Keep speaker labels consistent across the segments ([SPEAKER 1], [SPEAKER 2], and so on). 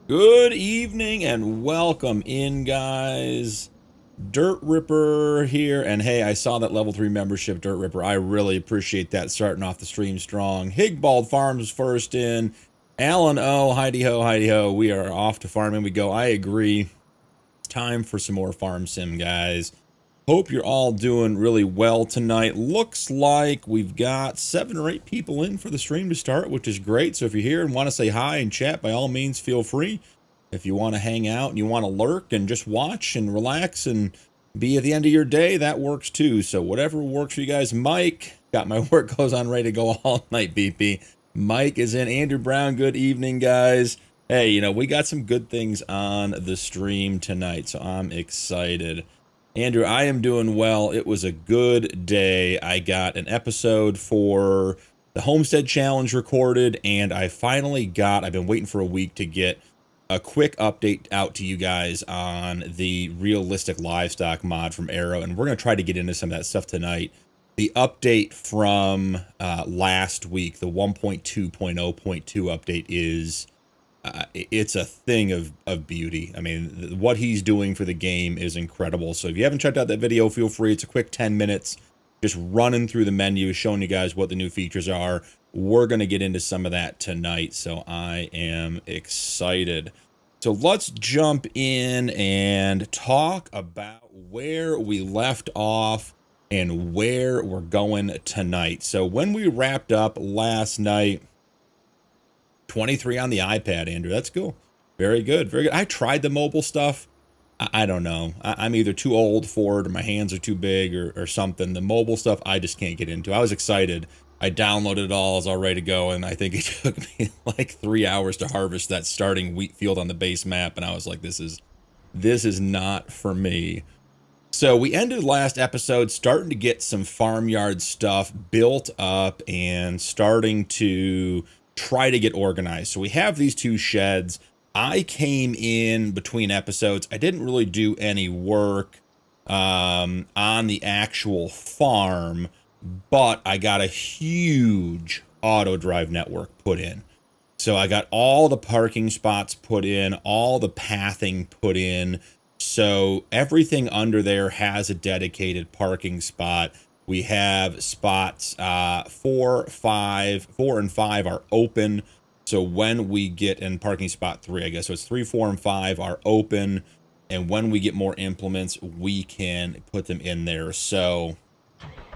[SPEAKER 1] Good evening and welcome in, guys. Dirt Ripper here, and hey, I saw that level 3 membership, Dirt Ripper. I really appreciate that, starting off the stream strong. Higbald Farms first in. Alan O, Heidi Ho, Heidi Ho. We are off to farming we go. I agree. Time for some more farm sim, guys. Hope you're all doing really well tonight. Looks like we've got 7 or 8 people in for the stream to start, which is great. So if you're here and want to say hi and chat, by all means, feel free. If you want to hang out and you want to lurk and just watch and relax and be at the end of your day, that works too. So whatever works for you guys. Mike, got my work clothes on, ready to go all night, BP. Mike is in. Andrew Brown, good evening, guys. Hey, we got some good things on the stream tonight, so I'm excited. Andrew, I am doing well. It was a good day. I got an episode for the Homestead Challenge recorded, and I've been waiting for a week to get a quick update out to you guys on the realistic livestock mod from Arrow, and we're going to try to get into some of that stuff tonight. The update from last week, the 1.2.0.2 update, is it's a thing of beauty. I mean, what he's doing for the game is incredible. So if you haven't checked out that video, feel free. It's a quick 10 minutes, just running through the menu, showing you guys what the new features are. We're going to get into some of that tonight, so I am excited. So let's jump in and talk about where we left off and where we're going tonight. So when we wrapped up last night, 23 on the iPad, Andrew. That's cool. Very good. Very good. I tried the mobile stuff. I don't know. I'm either too old for it or my hands are too big or something. The mobile stuff, I just can't get into. I was excited. I downloaded it all. I was all ready to go. And I think it took me like 3 hours to harvest that starting wheat field on the base map. And I was like, this is not for me. So we ended last episode starting to get some farmyard stuff built up and starting to try to get organized. So we have these 2 sheds. I came in between episodes. I didn't really do any work on the actual farm, but I got a huge auto drive network put in. So I got all the parking spots put in, all the pathing put in. So everything under there has a dedicated parking spot. We have spots 4 and 5 are open. So when we get in parking spot 3, I guess, so it's 3, 4, and 5 are open. And when we get more implements, we can put them in there. So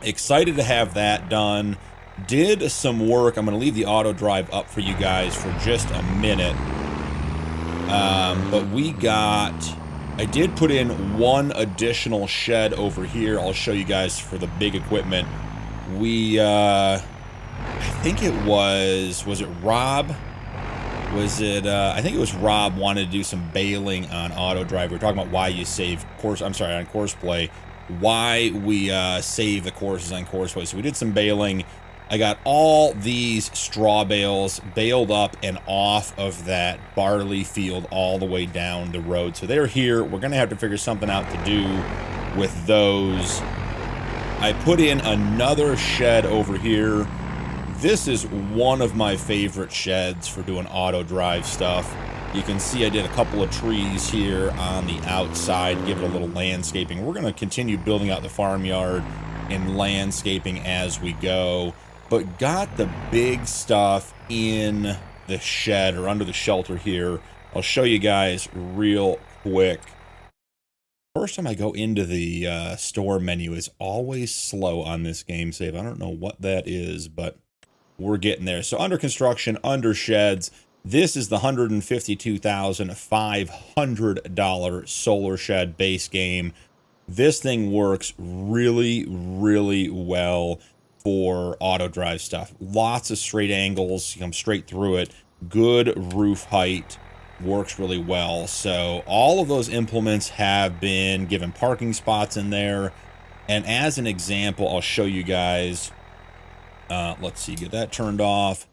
[SPEAKER 1] excited to have that done. Did some work. I'm going to leave the auto drive up for you guys for just a minute. But I did put in 1 additional shed over here. I'll show you guys for the big equipment. I think it was it Rob? I think it was Rob wanted to do some bailing on auto drive. We were talking about why you save on Courseplay, why we save the courses on Courseplay. So we did some bailing. I got all these straw bales baled up and off of that barley field all the way down the road. So they're here. We're going to have to figure something out to do with those. I put in another shed over here. This is one of my favorite sheds for doing auto drive stuff. You can see I did a couple of trees here on the outside, give it a little landscaping. We're going to continue building out the farmyard and landscaping as we go. But got the big stuff in the shed or under the shelter here. I'll show you guys real quick. First time I go into the store menu is always slow on this game save. I don't know what that is, but we're getting there. So under construction, under sheds, this is the $152,500 solar shed base game. This thing works really, really well for auto drive stuff. Lots of straight angles, you come straight through it. Good roof height, works really well. So all of those implements have been given parking spots in there. And as an example, I'll show you guys. Let's see, get that turned off.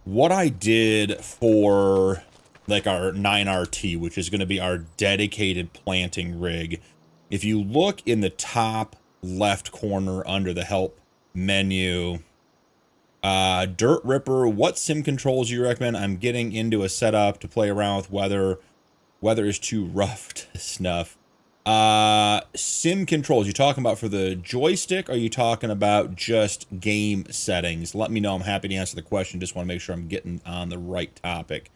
[SPEAKER 1] What I did for like our 9RT, which is going to be our dedicated planting rig. If you look in the top left corner under the help menu, Dirt Ripper, what sim controls do you recommend? I'm getting into a setup to play around with weather. Weather is too rough to snuff. Sim controls, you talking about for the joystick, or are you talking about just game settings? Let me know. I'm happy to answer the question. Just want to make sure I'm getting on the right topic.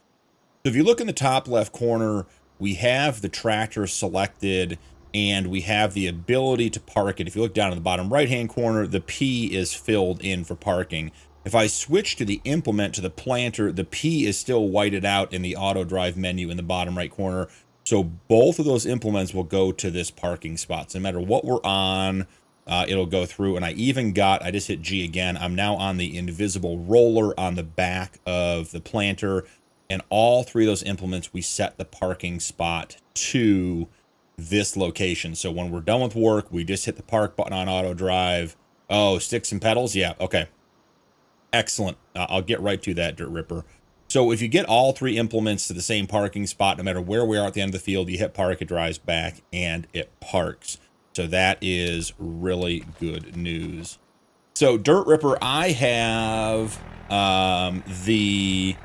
[SPEAKER 1] So if you look in the top left corner, we have the tractor selected, and we have the ability to park it. If you look down in the bottom right-hand corner, the P is filled in for parking. If I switch to the implement, to the planter, the P is still whited out in the auto drive menu in the bottom right corner. So both of those implements will go to this parking spot. So no matter what we're on, it'll go through. And I just hit G again. I'm now on the invisible roller on the back of the planter. And all three of those implements, we set the parking spot to this location. So when we're done with work, we just hit the park button on auto drive. Oh, sticks and pedals? Yeah, okay. Excellent. I'll get right to that, Dirt Ripper. So if you get all three implements to the same parking spot, no matter where we are at the end of the field, you hit park, it drives back, and it parks. So that is really good news. So Dirt Ripper, I have the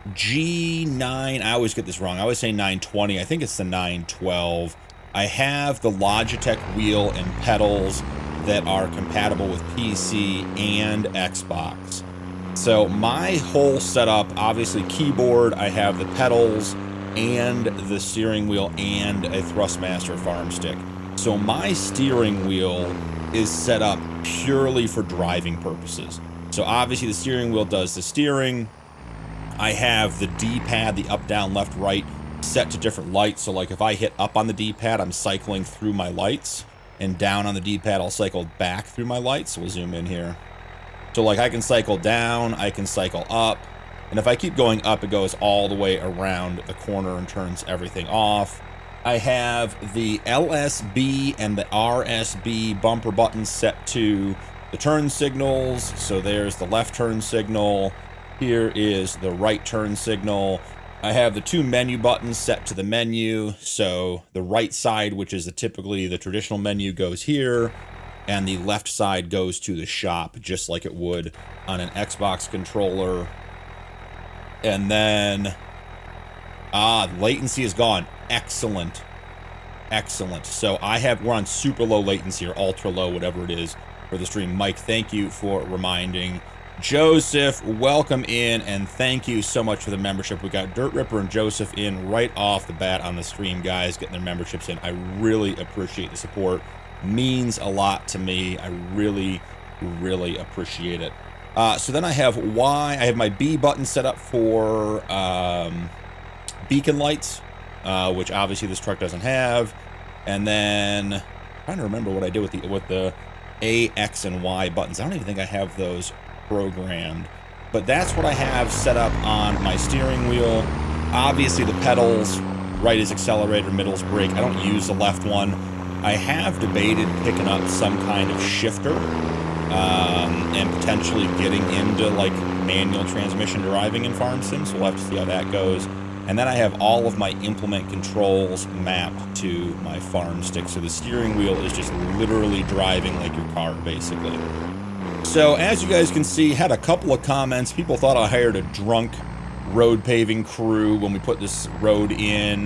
[SPEAKER 1] G9, I always get this wrong. I always say 920. I think it's the 912. I have the Logitech wheel and pedals that are compatible with PC and Xbox. So my whole setup, obviously keyboard, I have the pedals and the steering wheel and a Thrustmaster Farmstick. So my steering wheel is set up purely for driving purposes. So obviously the steering wheel does the steering. I have the D-pad, the up, down, left, right, set to different lights. So like if I hit up on the D-pad, I'm cycling through my lights, and down on the D-pad, I'll cycle back through my lights. So we'll zoom in here. So like I can cycle down, I can cycle up, and if I keep going up, it goes all the way around the corner and turns everything off. I have the LSB and the RSB bumper buttons set to the turn signals. So there's the left turn signal. Here is the right turn signal. I have the two menu buttons set to the menu. So the right side, which is typically the traditional menu, goes here, and the left side goes to the shop, just like it would on an Xbox controller. And then, latency is gone. Excellent. Excellent. So we're on super low latency, or ultra low, whatever it is, for the stream. Mike, thank you for reminding. Joseph, welcome in, and thank you so much for the membership. We got Dirt Ripper and Joseph in right off the bat on the stream, guys, getting their memberships in. I really appreciate the support. Means a lot to me. I really, really appreciate it. So then I have Y. I have my B button set up for beacon lights, which obviously this truck doesn't have. And then I'm trying to remember what I did with the A, X, and Y buttons. I don't even think I have those programmed, but that's what I have set up on my steering wheel. Obviously the pedals, right is accelerator, middle is brake. I don't use the left one. I have debated picking up some kind of shifter and potentially getting into like manual transmission driving in Farm Sim, so we'll have to see how that goes. And then I have all of my implement controls mapped to my Farm Stick, so the steering wheel is just literally driving like your car, basically. So as you guys can see, had a couple of comments. People thought I hired a drunk road paving crew when we put this road in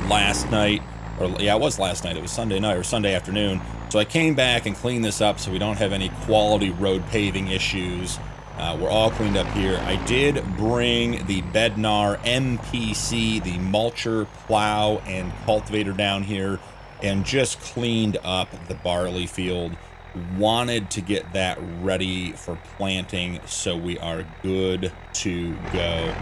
[SPEAKER 1] last night. Or yeah, it was last night. It was Sunday night or Sunday afternoon. So I came back and cleaned this up so we don't have any quality road paving issues. We're all cleaned up here. I did bring the Bednar MPC, the mulcher, plow, and cultivator down here, and just cleaned up the barley field. Wanted to get that ready for planting, so we are good to go.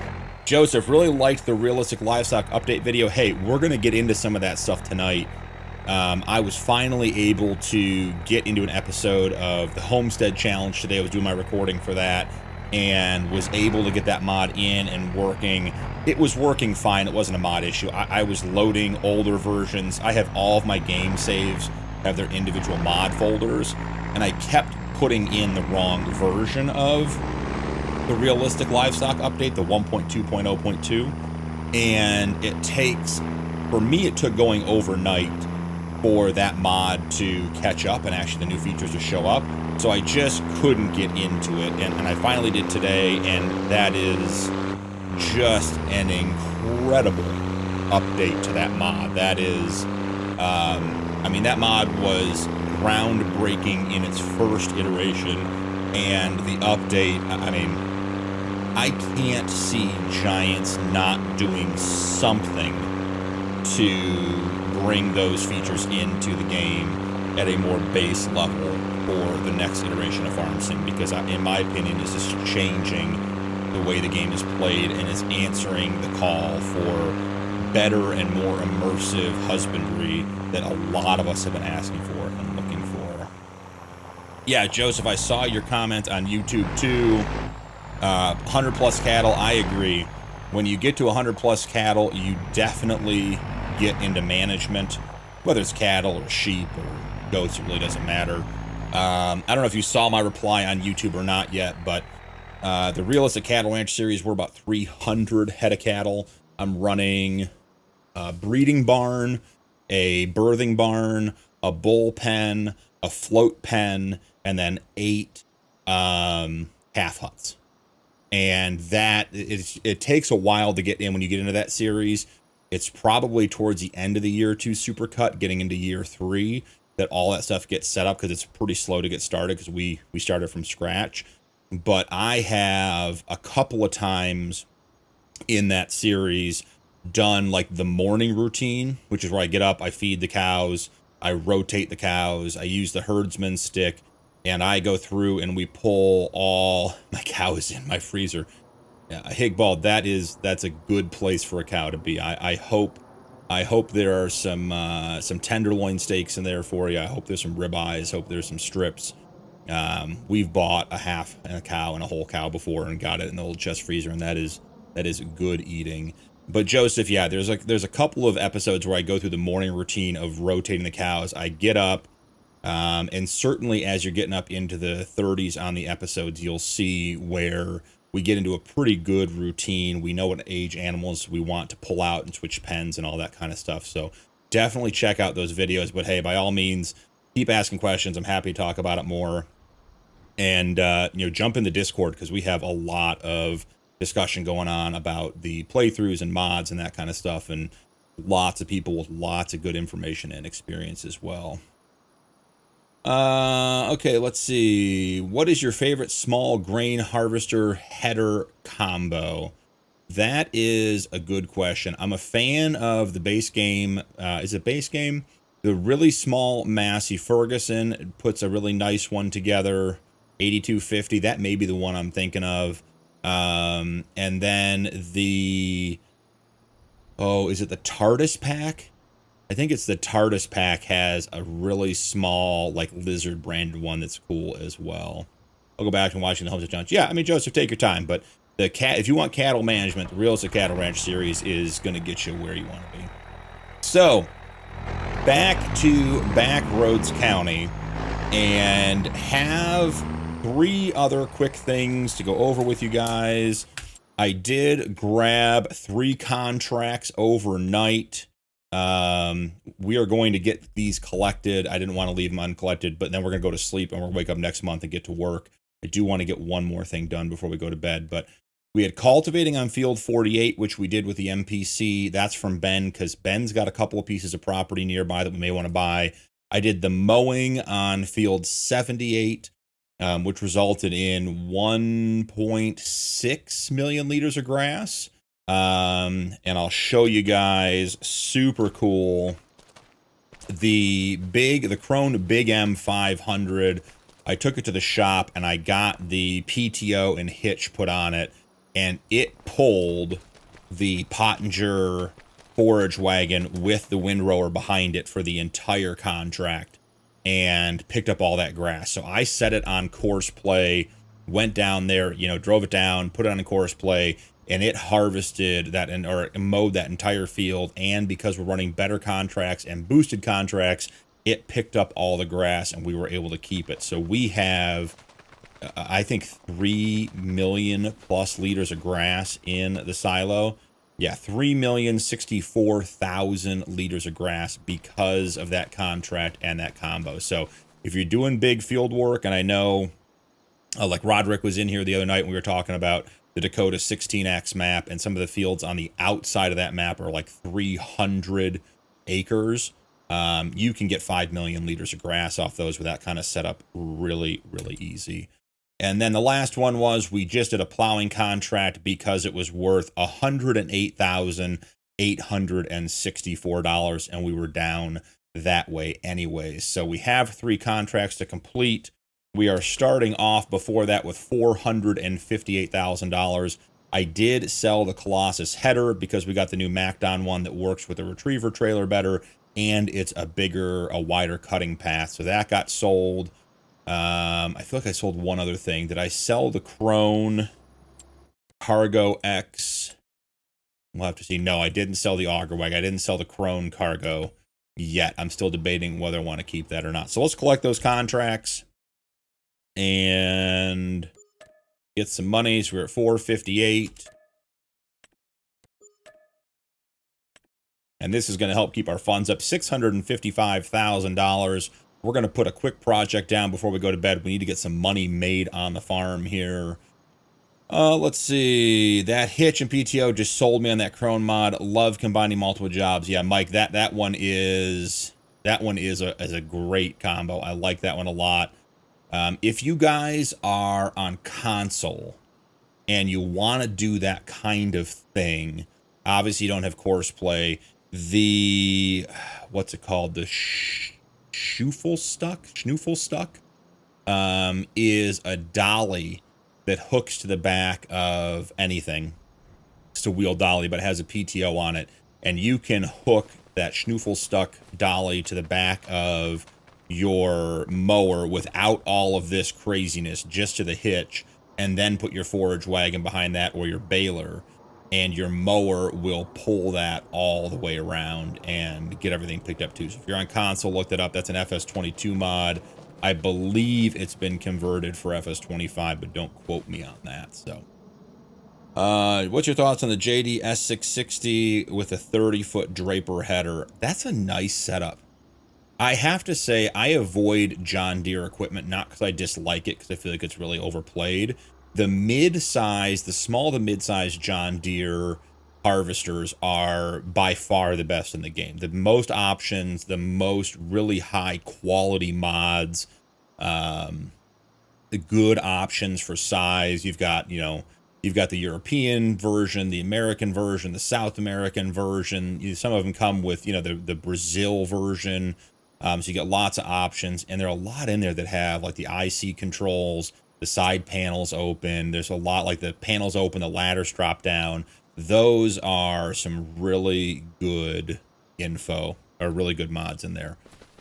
[SPEAKER 1] Joseph, really liked the realistic livestock update video. Hey, we're going to get into some of that stuff tonight. I was finally able to get into an episode of the Homestead Challenge today. I was doing my recording for that and was able to get that mod in and working. It was working fine. It wasn't a mod issue. I was loading older versions. I have all of my game saves have their individual mod folders, and I kept putting in the wrong version of the realistic livestock update, the 1.2.0.2, and it takes, for me, it took going overnight for that mod to catch up and actually the new features to show up. So I just couldn't get into it, and I finally did today, and that is just an incredible update to that mod. That is, I mean, that mod was groundbreaking in its first iteration, and the update, I mean, I can't see Giants not doing something to bring those features into the game at a more base level for the next iteration of Farmstick, because in my opinion, it's just changing the way the game is played and is answering the call for better and more immersive husbandry that a lot of us have been asking for and looking for. Yeah, Joseph, I saw your comment on YouTube too. 100 plus cattle, I agree. When you get to 100 plus cattle, you definitely get into management, whether it's cattle or sheep or goats, it really doesn't matter. I don't know if you saw my reply on YouTube or not yet, but the Realistic Cattle Ranch series, we're about 300 head of cattle. I'm running a breeding barn, a birthing barn, a bull pen, a float pen, and then 8 calf huts. And that, it takes a while to get in when you get into that series. It's probably towards the end of the year 2 supercut, getting into year 3, that all that stuff gets set up, because it's pretty slow to get started because we started from scratch. But I have a couple of times in that series done like the morning routine, which is where I get up, I feed the cows, I rotate the cows, I use the herdsman stick, and I go through and we pull all my cows in my freezer. Higball, that's a good place for a cow to be. I hope there are some tenderloin steaks in there for you. I hope there's some ribeyes. Hope there's some strips. We've bought a half and a cow and a whole cow before and got it in the old chest freezer, and that is good eating. But Joseph, yeah, there's a couple of episodes where I go through the morning routine of rotating the cows. I get up, and certainly as you're getting up into the 30s on the episodes, you'll see where we get into a pretty good routine. We know what age animals we want to pull out and switch pens and all that kind of stuff. So definitely check out those videos. But hey, by all means, keep asking questions. I'm happy to talk about it more. And, jump in the Discord, because we have a lot of discussion going on about the playthroughs and mods and that kind of stuff. And lots of people with lots of good information and experience as well. Okay, let's see. What is your favorite small grain harvester header combo? That is a good question. I'm a fan of the base game. Is it base game? The really small Massey Ferguson puts a really nice one together. 8250. That may be the one I'm thinking of. And then is it the TARDIS pack? I think it's the TARDIS pack has a really small, like, lizard branded one that's cool as well. I'll go back and watching the Homestead Challenge. Yeah, I mean, Joseph, take your time, but if you want cattle management, the Realistic Cattle Ranch series is going to get you where you want to be. So, back to Backroads County, and have 3 other quick things to go over with you guys. I did grab 3 contracts overnight. We are going to get these collected. I didn't want to leave them uncollected, but then we're going to go to sleep and we're going to wake up next month and get to work. I do want to get one more thing done before we go to bed, but we had cultivating on field 48, which we did with the MPC. That's from Ben, because Ben's got a couple of pieces of property nearby that we may want to buy. I did the mowing on field 78, which resulted in 1.6 million liters of grass. And I'll show you guys, super cool. The Krone Big M500, I took it to the shop and I got the PTO and hitch put on it, and it pulled the Pottinger forage wagon with the windrower behind it for the entire contract and picked up all that grass. So I set it on course play, went down there, drove it down, put it on a course play, and it harvested that or mowed that entire field. And because we're running better contracts and boosted contracts, it picked up all the grass and we were able to keep it. So we have, I think, 3 million plus liters of grass in the silo. Yeah, 3,064,000 liters of grass because of that contract and that combo. So if you're doing big field work, and I know like Roderick was in here the other night and we were talking about the Dakota 16X map, and some of the fields on the outside of that map are like 300 acres. You can get 5 million liters of grass off those with that kind of setup really, really easy. And then the last one was we just did a plowing contract because it was worth $108,864, and we were down that way anyways. So we have 3 contracts to complete. We are starting off before that with $458,000. I did sell the Colossus header because we got the new MacDon one that works with the retriever trailer better, and it's a wider cutting path. So that got sold. I feel like I sold one other thing. Did I sell the Krone Cargo X? We'll have to see. No, I didn't sell the Auger Wag. I didn't sell the Krone Cargo yet. I'm still debating whether I want to keep that or not. So let's collect those contracts and get some money. So we're at 458. And this is going to help keep our funds up. $655,000. We're going to put a quick project down before we go to bed. We need to get some money made on the farm here. Let's see. That hitch and PTO just sold me on that Krone mod. Love combining multiple jobs. Yeah, Mike, that one is a great combo. I like that one a lot. If you guys are on console and you want to do that kind of thing, obviously you don't have course play. The what's it called? The Schnuffel stuck is a dolly that hooks to the back of anything. It's a wheel dolly, but it has a PTO on it, and you can hook that Schnuffel stuck dolly to the back of your mower without all of this craziness, just to the hitch, and then put your forage wagon behind that or your baler, and your mower will pull that all the way around and get everything picked up too. So if you're on console, look that up. That's an FS22 mod. I believe it's been converted for FS25, but don't quote me on that. So, what's your thoughts on the JD S660 with a 30-foot Draper header? That's a nice setup. I have to say, I avoid John Deere equipment, not because I dislike it, because I feel like it's really overplayed. The small to mid-size John Deere harvesters are by far the best in the game. The most options, the most really high quality mods, the good options for size. You've got the European version, the American version, the South American version. Some of them come with, the Brazil version. So you get lots of options, and there are a lot in there that have like the IC controls, the side panels open. There's a lot like the panels open, the ladders drop down. Those are some really good info, or really good mods in there.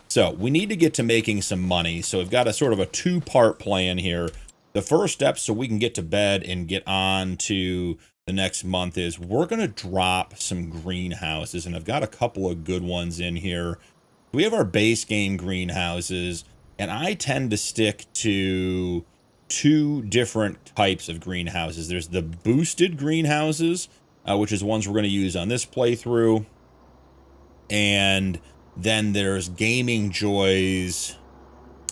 [SPEAKER 1] So we need to get to making some money. So we've got a sort of a 2-part plan here. The first step, so we can get to bed and get on to the next month, is we're going to drop some greenhouses, and I've got a couple of good ones in here. We have our base game greenhouses, and I tend to stick to 2 different types of greenhouses. There's the boosted greenhouses, which is ones we're going to use on this playthrough. And then there's Gaming Joy's,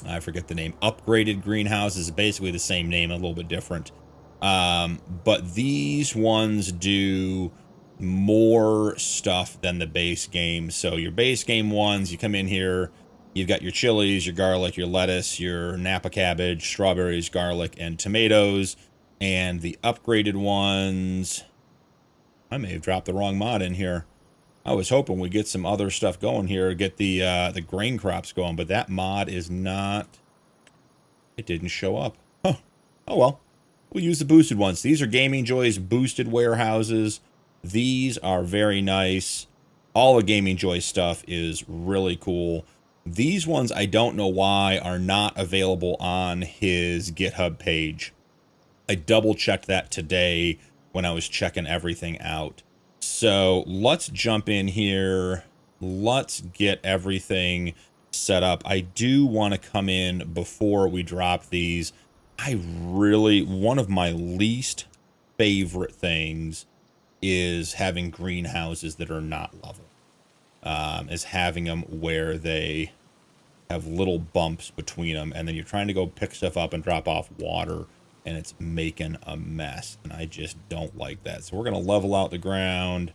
[SPEAKER 1] I forget the name, upgraded greenhouses, basically the same name, a little bit different. But these ones do more stuff than the base game. So your base game ones, you come in here, you've got your chilies, your garlic, your lettuce, your Napa cabbage, strawberries, garlic, and tomatoes. And the upgraded ones, I may have dropped the wrong mod in here. I was hoping we'd get some other stuff going here, get the grain crops going, but that mod is not, it didn't show up. Huh. Oh well, we'll use the boosted ones. These are Gaming Joy's boosted warehouses. These are very nice. All the Gaming Joy stuff is really cool. These ones, I don't know why, are not available on his GitHub page. I double-checked that today when I was checking everything out. So let's jump in here. Let's get everything set up. I do want to come in before we drop these. One of my least favorite things is having greenhouses that are not level. Is having them where they have little bumps between them, and then you're trying to go pick stuff up and drop off water, and it's making a mess, and I just don't like that. So we're going to level out the ground,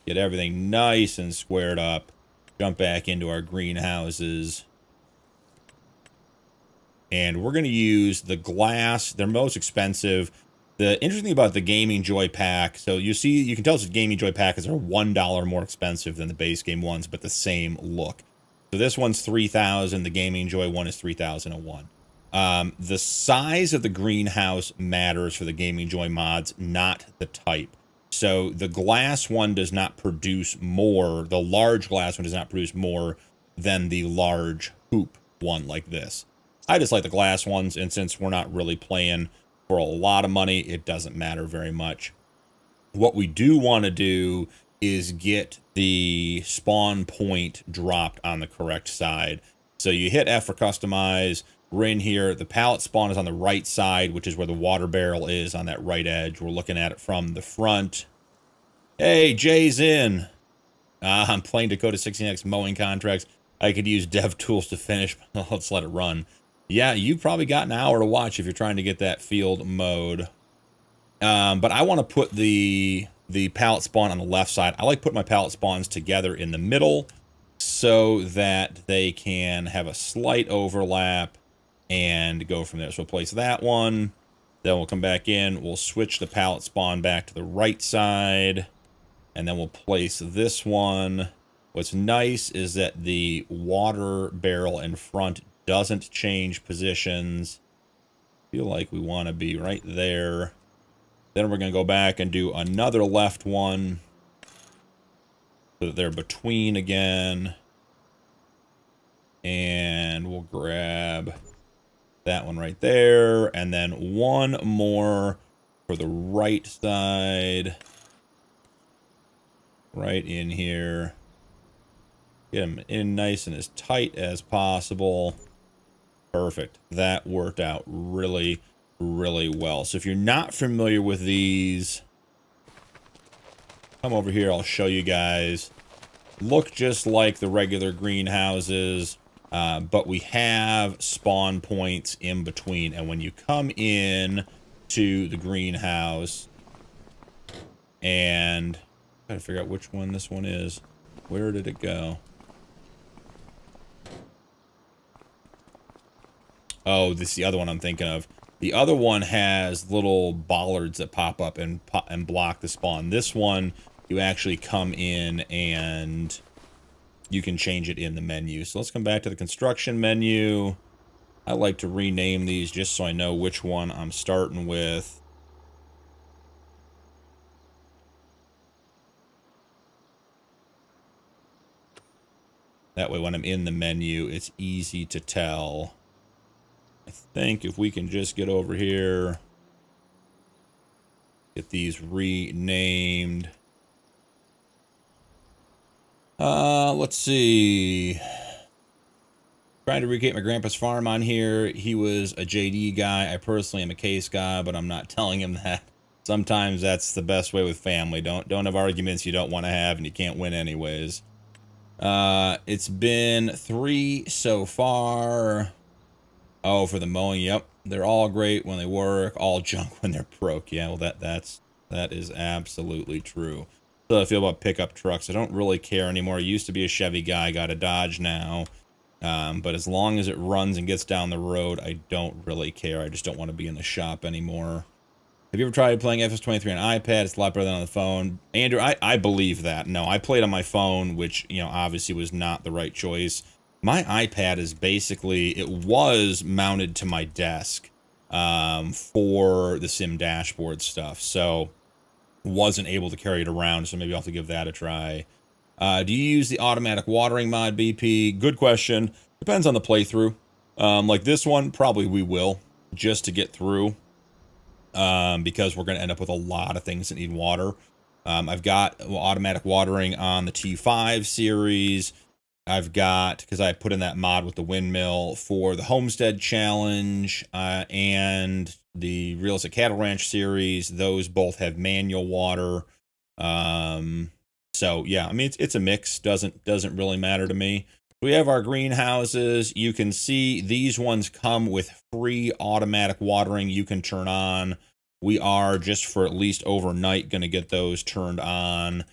[SPEAKER 1] get everything nice and squared up, jump back into our greenhouses, and we're going to use the glass. They're most expensive. The interesting thing about the Gaming Joy pack, so you see, you can tell it's a Gaming Joy pack, is they're $1 more expensive than the base game ones, but the same look. So this one's $3,000. The Gaming Joy one is $3,001. The size of the greenhouse matters for the Gaming Joy mods, not the type. So the glass one does not produce more. The large glass one does not produce more than the large hoop one like this. I just like the glass ones, and since we're not really playing for a lot of money, it doesn't matter very much. What we do want to do is get the spawn point dropped on the correct side. So you hit F for customize. We're in here. The pallet spawn is on the right side, which is where the water barrel is on that right edge. We're looking at it from the front. Hey, Jay's in. I'm playing Dakota 16X mowing contracts. I could use dev tools to finish. Let's let it run. Yeah, you've probably got an hour to watch if you're trying to get that field mode. But I want to put the pallet spawn on the left side. I like putting my pallet spawns together in the middle so that they can have a slight overlap and go from there. So we'll place that one. Then we'll come back in. We'll switch the pallet spawn back to the right side. And then we'll place this one. What's nice is that the water barrel in front doesn't change positions. Feel like we want to be right there. Then we're going to go back and do another left one so that they're between again. And we'll grab that one right there. And then one more for the right side. Right in here. Get them in nice and as tight as possible. Perfect. That worked out really, really well. So if you're not familiar with these, come over here. I'll show you guys. Look just like the regular greenhouses, but we have spawn points in between. And when you come in to the greenhouse, and I gotta figure out which one this one is. Where did it go? Oh, this is the other one I'm thinking of. The other one has little bollards that pop up and block the spawn. This one, you actually come in and you can change it in the menu. So let's come back to the construction menu. I like to rename these just so I know which one I'm starting with. That way when I'm in the menu, it's easy to tell. I think if we can just get over here, get these renamed. Let's see. Trying to recreate my grandpa's farm on here. He was a JD guy. I personally am a case guy, but I'm not telling him that. Sometimes that's the best way with family. Don't have arguments you don't want to have and you can't win anyways. It's been 3 so far. Oh, for the mowing, yep. They're all great when they work, all junk when they're broke. Yeah, well, that is absolutely true. So how I feel about pickup trucks. I don't really care anymore. I used to be a Chevy guy, got a Dodge now. But as long as it runs and gets down the road, I don't really care. I just don't want to be in the shop anymore. Have you ever tried playing FS23 on iPad? It's a lot better than on the phone. Andrew, I believe that. No, I played on my phone, which, you know, obviously was not the right choice. My iPad is basically, it was mounted to my desk for the sim dashboard stuff. So wasn't able to carry it around. So maybe I'll have to give that a try. Do you use the automatic watering mod, BP? Good question. Depends on the playthrough. Like this one, probably we will, just to get through. Because we're going to end up with a lot of things that need water. I've got automatic watering on the T5 series. I've got, because I put in that mod with the windmill for the Homestead Challenge and the Realistic Cattle Ranch series. Those both have manual water. So yeah, I mean it's a mix. Doesn't really matter to me. We have our greenhouses. You can see these ones come with free automatic watering you can turn on. We are, just for at least overnight, going to get those turned on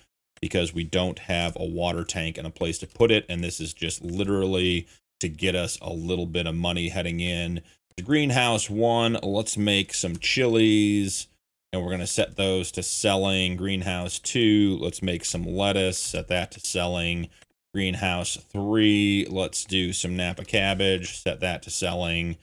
[SPEAKER 1] because we don't have a water tank and a place to put it. And this is just literally to get us a little bit of money heading in. The greenhouse 1, let's make some chilies. And we're going to set those to selling. Greenhouse 2, let's make some lettuce, set that to selling. Greenhouse 3, let's do some Napa cabbage, set that to selling.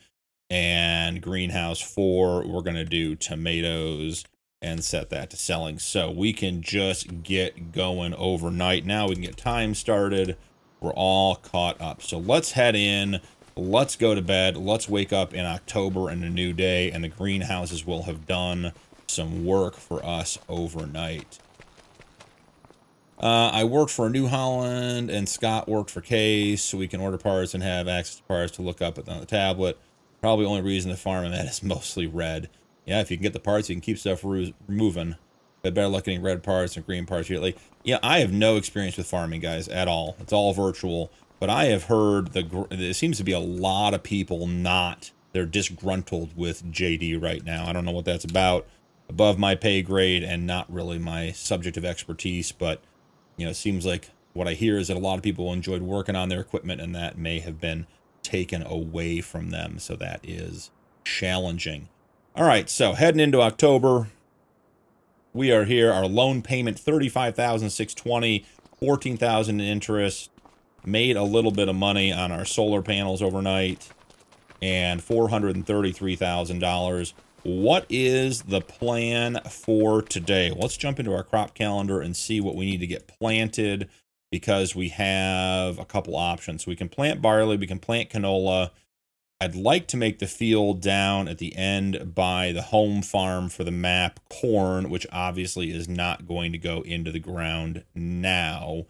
[SPEAKER 1] And greenhouse 4, we're going to do tomatoes and set that to selling. So we can just get going overnight. Now we can get time started. We're all caught up. So let's head in. Let's go to bed. Let's wake up in October and a new day. And the greenhouses will have done some work for us overnight. I worked for New Holland, and Scott worked for Case, so we can order parts and have access to parts to look up on the tablet. Probably the only reason the farm I'm at is mostly red. Yeah, if you can get the parts, you can keep stuff moving. But better luck getting red parts and green parts usually. Yeah, I have no experience with farming, guys, at all. It's all virtual. But I have heard there seems to be a lot of people they're disgruntled with JD right now. I don't know what that's about. Above my pay grade and not really my subject of expertise, but you know, it seems like what I hear is that a lot of people enjoyed working on their equipment and that may have been taken away from them. So that is challenging. All right, so heading into October, we are here. Our loan payment, $35,620, $14,000 in interest. Made a little bit of money on our solar panels overnight, and $433,000. What is the plan for today? Let's jump into our crop calendar and see what we need to get planted, because we have a couple options. We can plant barley, we can plant canola. I'd like to make the field down at the end by the home farm for the map corn, which obviously is not going to go into the ground now.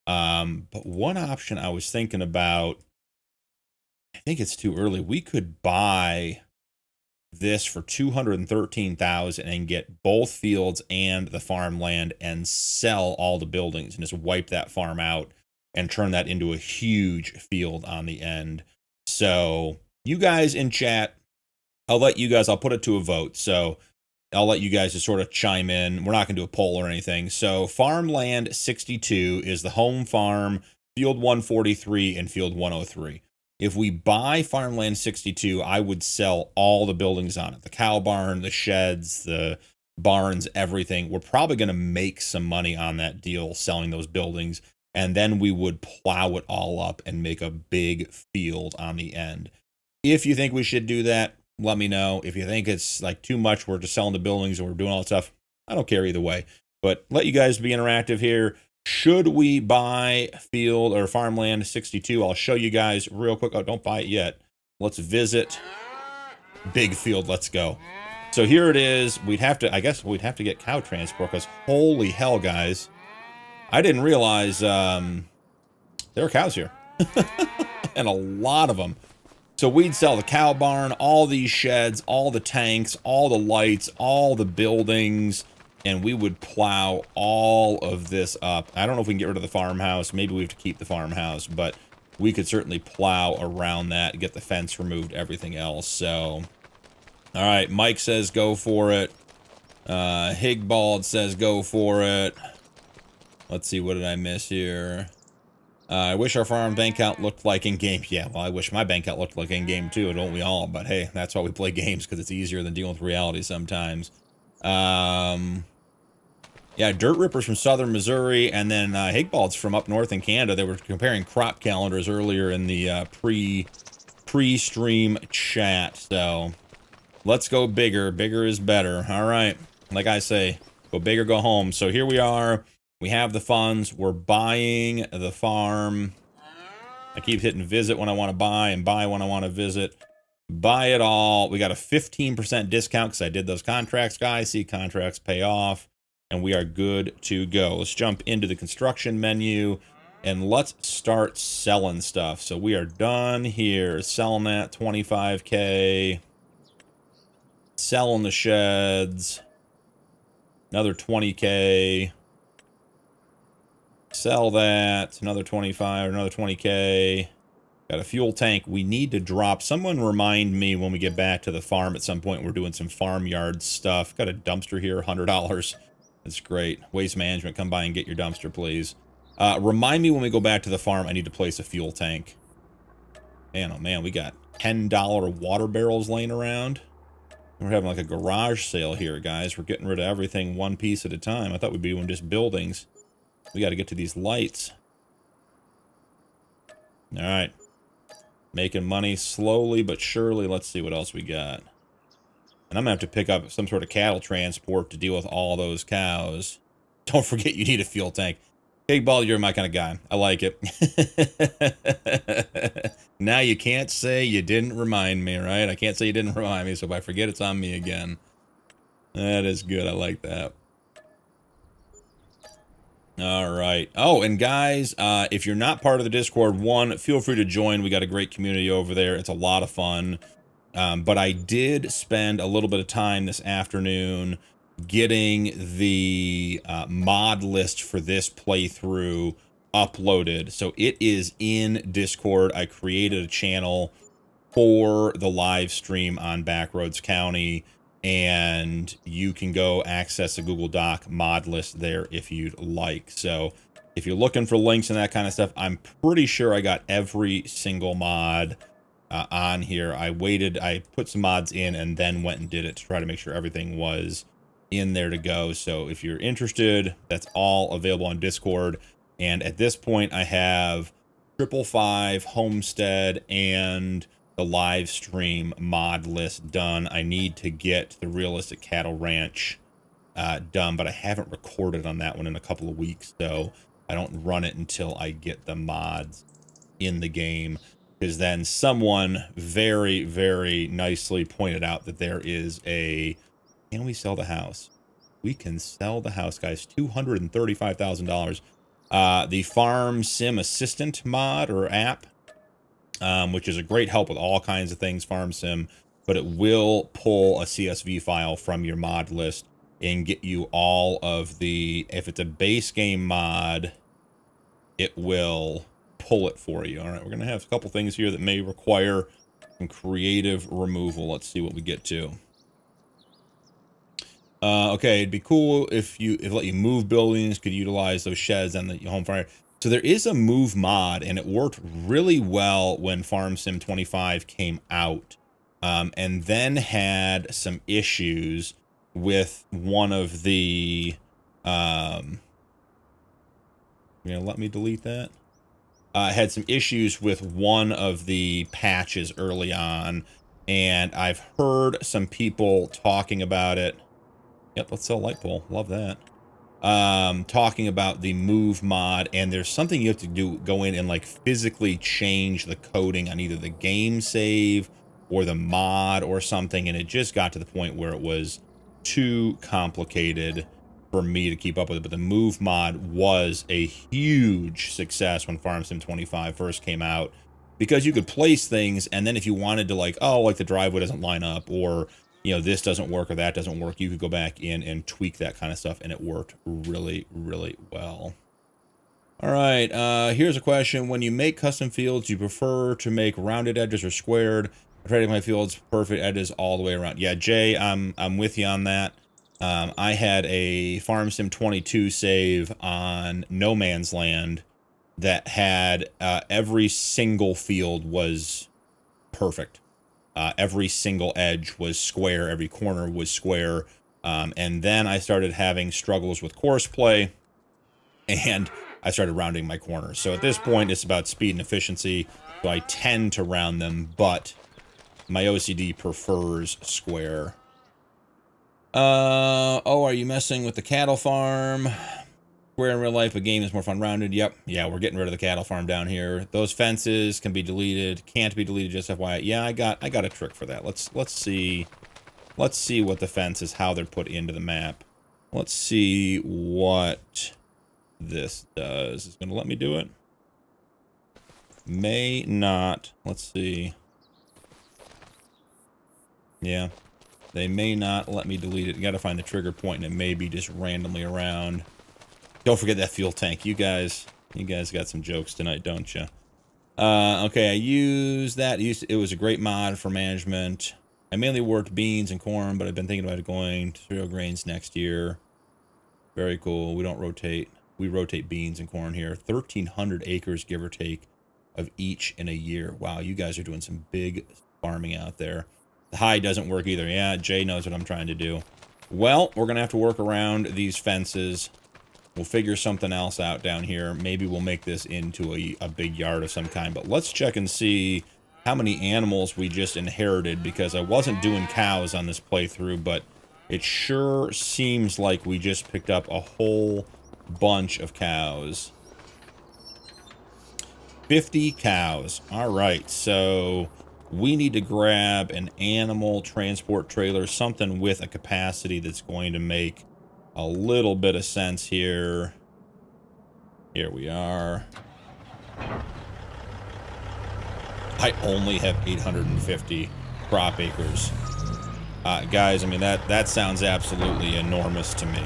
[SPEAKER 1] But one option I was thinking about, I think it's too early. We could buy this for $213,000 and get both fields and the farmland and sell all the buildings and just wipe that farm out and turn that into a huge field on the end. So you guys in chat, I'll put it to a vote. So I'll let you guys just sort of chime in. We're not going to do a poll or anything. So farmland 62 is the home farm, field 143 and field 103. If we buy farmland 62, I would sell all the buildings on it. The cow barn, the sheds, the barns, everything. We're probably going to make some money on that deal selling those buildings. And then we would plow it all up and make a big field on the end. If you think we should do that, let me know. If you think it's like too much, we're just selling the buildings and we're doing all that stuff, I don't care either way. But let you guys be interactive here. Should we buy field or farmland 62? I'll show you guys real quick. Oh, don't buy it yet. Let's visit. Big field. Let's go. So here it is. I guess we'd have to get cow transport, because holy hell, guys. I didn't realize there are cows here. And a lot of them. So we'd sell the cow barn, all these sheds, all the tanks, all the lights, all the buildings, and we would plow all of this up. I don't know if we can get rid of the farmhouse. Maybe we have to keep the farmhouse, but we could certainly plow around that, get the fence removed, everything else. So, all right, Mike says go for it. Higbald says go for it. Let's see, what did I miss here? I wish our farm bank account looked like in-game. Yeah, well, I wish my bank account looked like in-game too, don't we all? But hey, that's why we play games, because it's easier than dealing with reality sometimes. Yeah, Dirt Rippers from southern Missouri, and then Higbald's from up north in Canada. They were comparing crop calendars earlier in the pre-stream chat. So let's go bigger. Bigger is better. All right, like I say, go big or go home. So here we are. We have the funds. We're buying the farm. I keep hitting visit when I want to buy and buy when I want to visit. Buy it all. We got a 15% discount because I did those contracts, guys. See, contracts pay off. And we are good to go. Let's jump into the construction menu and let's start selling stuff. So we are done here. Selling that 25K. Selling the sheds. Another 20K. Sell that. Another 25, another 20K. Got a fuel tank we need to drop. Someone remind me when we get back to the farm at some point. We're doing some farmyard stuff. Got a dumpster here, $100. That's great. Waste management, come by and get your dumpster, please. Remind me when we go back to the farm, I need to place a fuel tank. Man, oh man, we got $10 water barrels laying around. We're having like a garage sale here, guys. We're getting rid of everything one piece at a time. I thought we'd be doing just buildings. We got to get to these lights. All right. Making money slowly but surely. Let's see what else we got. And I'm going to have to pick up some sort of cattle transport to deal with all those cows. Don't forget you need a fuel tank. Big Ball, you're my kind of guy. I like it. Now you can't say you didn't remind me, right? I can't say you didn't remind me, so if I forget, it's on me again. That is good. I like that. All right. Oh, and guys, if you're not part of the Discord, feel free to join. We got a great community over there. It's a lot of fun. But I did spend a little bit of time this afternoon getting the mod list for this playthrough uploaded. So it is in Discord. I created a channel for the live stream on Backroads County, and you can go access a Google Doc mod list there if you'd like. So if you're looking for links and that kind of stuff, I'm pretty sure I got every single mod on here. I put some mods in and then went and did it to try to make sure everything was in there to go. So if you're interested, that's all available on Discord. And at this point, I have 555 Homestead and the live stream mod list done. I need to get the Realistic Cattle Ranch done, but I haven't recorded on that one in a couple of weeks, so I don't run it until I get the mods in the game. Because then someone very, very nicely pointed out that there is a... Can we sell the house? We can sell the house, guys. $235,000. The Farm Sim Assistant mod or app, which is a great help with all kinds of things, Farm Sim, but it will pull a CSV file from your mod list and get you all of the... If it's a base game mod, it will pull it for you. All right, we're going to have a couple things here that may require some creative removal. Let's see what we get to. Okay, it'd be cool if let you move buildings, could utilize those sheds and the home fire. So there is a move mod, and it worked really well when Farm Sim 25 came out, and then had some issues with one of the... you gonna let me delete that? Had some issues with one of the patches early on, and I've heard some people talking about it. Yep, let's sell light pole. Love that. Talking about the move mod, and there's something you have to go in and like physically change the coding on either the game save or the mod or something, and it just got to the point where it was too complicated for me to keep up with it. But the move mod was a huge success when Farm Sim 25 first came out, because you could place things, and then if you wanted to, like, oh, like the driveway doesn't line up, or, you know, this doesn't work or that doesn't work, you could go back in and tweak that kind of stuff, and it worked really, really well. All right, here's a question. When you make custom fields, do you prefer to make rounded edges or squared? I try to make my fields perfect edges all the way around. Yeah, Jay, I'm with you on that. I had a Farm Sim 22 save on No Man's Land that had every single field was perfect. Every single edge was square. Every corner was square. And then I started having struggles with course play, and I started rounding my corners. So at this point, it's about speed and efficiency. So I tend to round them, but my OCD prefers square. Oh, are you messing with the cattle farm? Square in real life, a game is more fun rounded. Yep. Yeah, we're getting rid of the cattle farm down here. Those fences can be deleted. Can't be deleted, just FYI. Yeah, I got a trick for that. Let's see what the fence is, how they're put into the map. Let's see what this does. Is it gonna let me do it? May not. Let's see. Yeah. They may not let me delete it. You gotta find the trigger point, and it may be just randomly around. Don't forget that fuel tank. You guys got some jokes tonight, don't you? Okay, I used that. It was a great mod for management. I mainly worked beans and corn, but I've been thinking about going to cereal grains next year. Very cool. We don't rotate. We rotate beans and corn here. 1,300 acres, give or take, of each in a year. Wow, you guys are doing some big farming out there. The high doesn't work either. Yeah, Jay knows what I'm trying to do. Well, we're going to have to work around these fences. We'll figure something else out down here. Maybe we'll make this into a big yard of some kind. But let's check and see how many animals we just inherited, because I wasn't doing cows on this playthrough, but it sure seems like we just picked up a whole bunch of cows. 50 cows. All right, so we need to grab an animal transport trailer, something with a capacity that's going to make a little bit of sense here. Here we are. I only have 850 crop acres. Guys, I mean, that sounds absolutely enormous to me.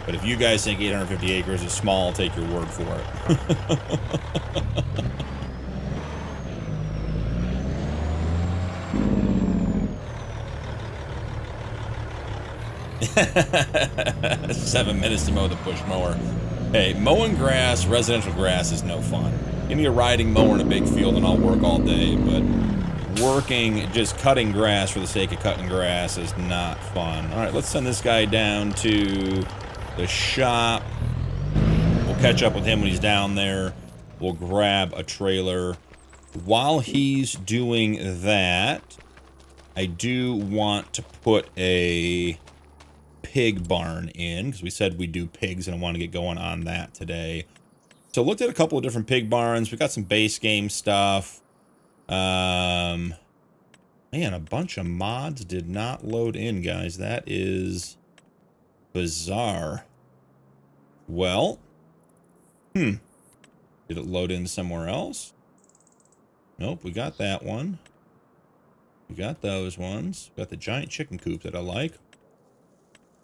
[SPEAKER 1] But if you guys think 850 acres is small, I'll take your word for it. 7 minutes to mow the push mower. Hey, mowing grass, residential grass, is no fun. Give me a riding mower in a big field and I'll work all day, but working, just cutting grass for the sake of cutting grass is not fun. All right, let's send this guy down to the shop. We'll catch up with him when he's down there. We'll grab a trailer. While he's doing that, I do want to put a pig barn in, because we said we'd do pigs and I want to get going on that today. So looked at a couple of different pig barns. We got some base game stuff. Man, a bunch of mods did not load in, guys. That is bizarre. Well, did it load in somewhere else? Nope, we got that one. We got those ones. Got the giant chicken coop that I like.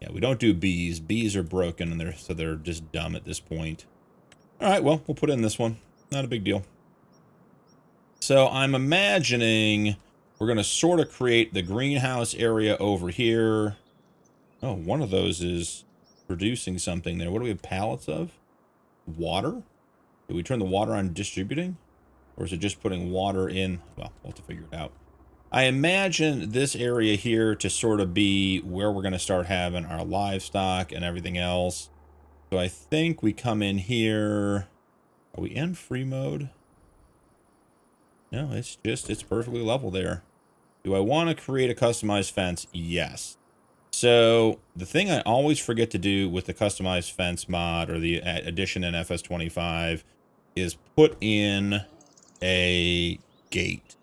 [SPEAKER 1] Yeah, we don't do bees. Bees are broken, and they're just dumb at this point. All right, well, we'll put in this one. Not a big deal. So I'm imagining we're going to sort of create the greenhouse area over here. Oh, one of those is producing something there. What do we have pallets of? Water? Did we turn the water on distributing? Or is it just putting water in? Well, we'll have to figure it out. I imagine this area here to sort of be where we're going to start having our livestock and everything else. So I think we come in here. Are we in free mode? No, it's perfectly level there. Do I want to create a customized fence? Yes. So the thing I always forget to do with the customized fence mod or the addition in FS25 is put in a gate.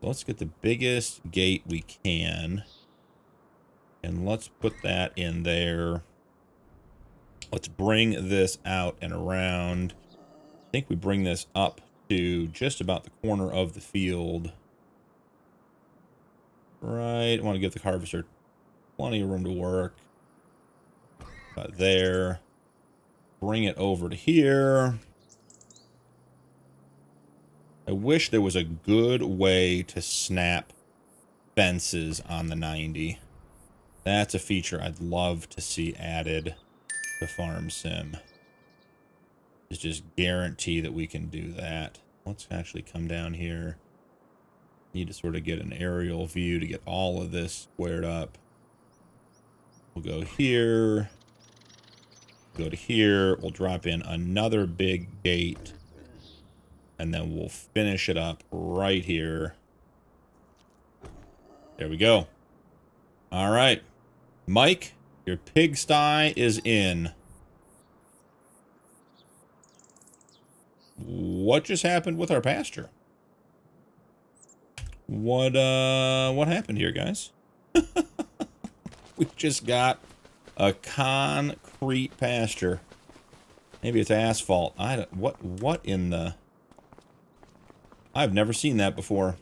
[SPEAKER 1] Let's get the biggest gate we can. And let's put that in there. Let's bring this out and around. I think we bring this up to just about the corner of the field. Right. I want to give the harvester plenty of room to work. About there. Bring it over to here. I wish there was a good way to snap fences on the 90. That's a feature I'd love to see added to Farm Sim. It's just guarantee that we can do that. Let's actually come down here. Need to sort of get an aerial view to get all of this squared up. We'll go here. Go to here. We'll drop in another big gate. And then we'll finish it up right here. There we go. All right. Mike, your pigsty is in. What just happened with our pasture? What happened here, guys? We just got a concrete pasture. Maybe it's asphalt. What in the... I've never seen that before.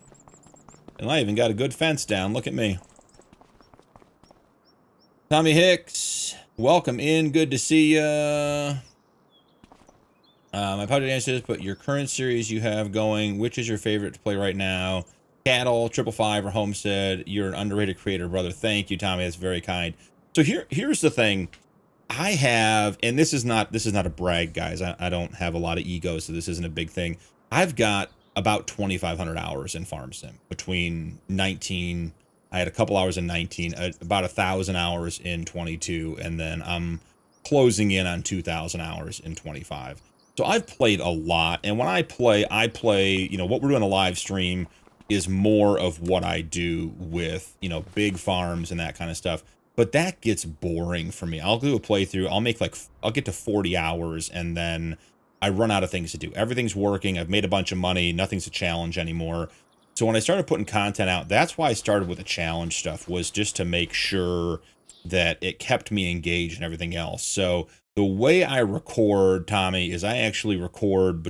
[SPEAKER 1] And I even got a good fence down. Look at me. Tommy Hicks. Welcome in. Good to see ya. My project answer is, but your current series you have going, which is your favorite to play right now? Cattle, 555, or Homestead? You're an underrated creator, brother. Thank you, Tommy. That's very kind. So here's the thing. I have, and this is not a brag, guys. I don't have a lot of ego, so this isn't a big thing. I've got about 2,500 hours in Farm Sim between 19. I had a couple hours in 19, about 1,000 hours in 22, and then I'm closing in on 2,000 hours in 25. So I've played a lot, and when I play, you know, what we're doing a live stream is more of what I do with, you know, big farms and that kind of stuff. But that gets boring for me. I'll do a playthrough. I'll get to 40 hours and then I run out of things to do. Everything's working. I've made a bunch of money. Nothing's a challenge anymore. So when I started putting content out, that's why I started with the challenge stuff, was just to make sure that it kept me engaged and everything else. So the way I record, Tommy, is I actually record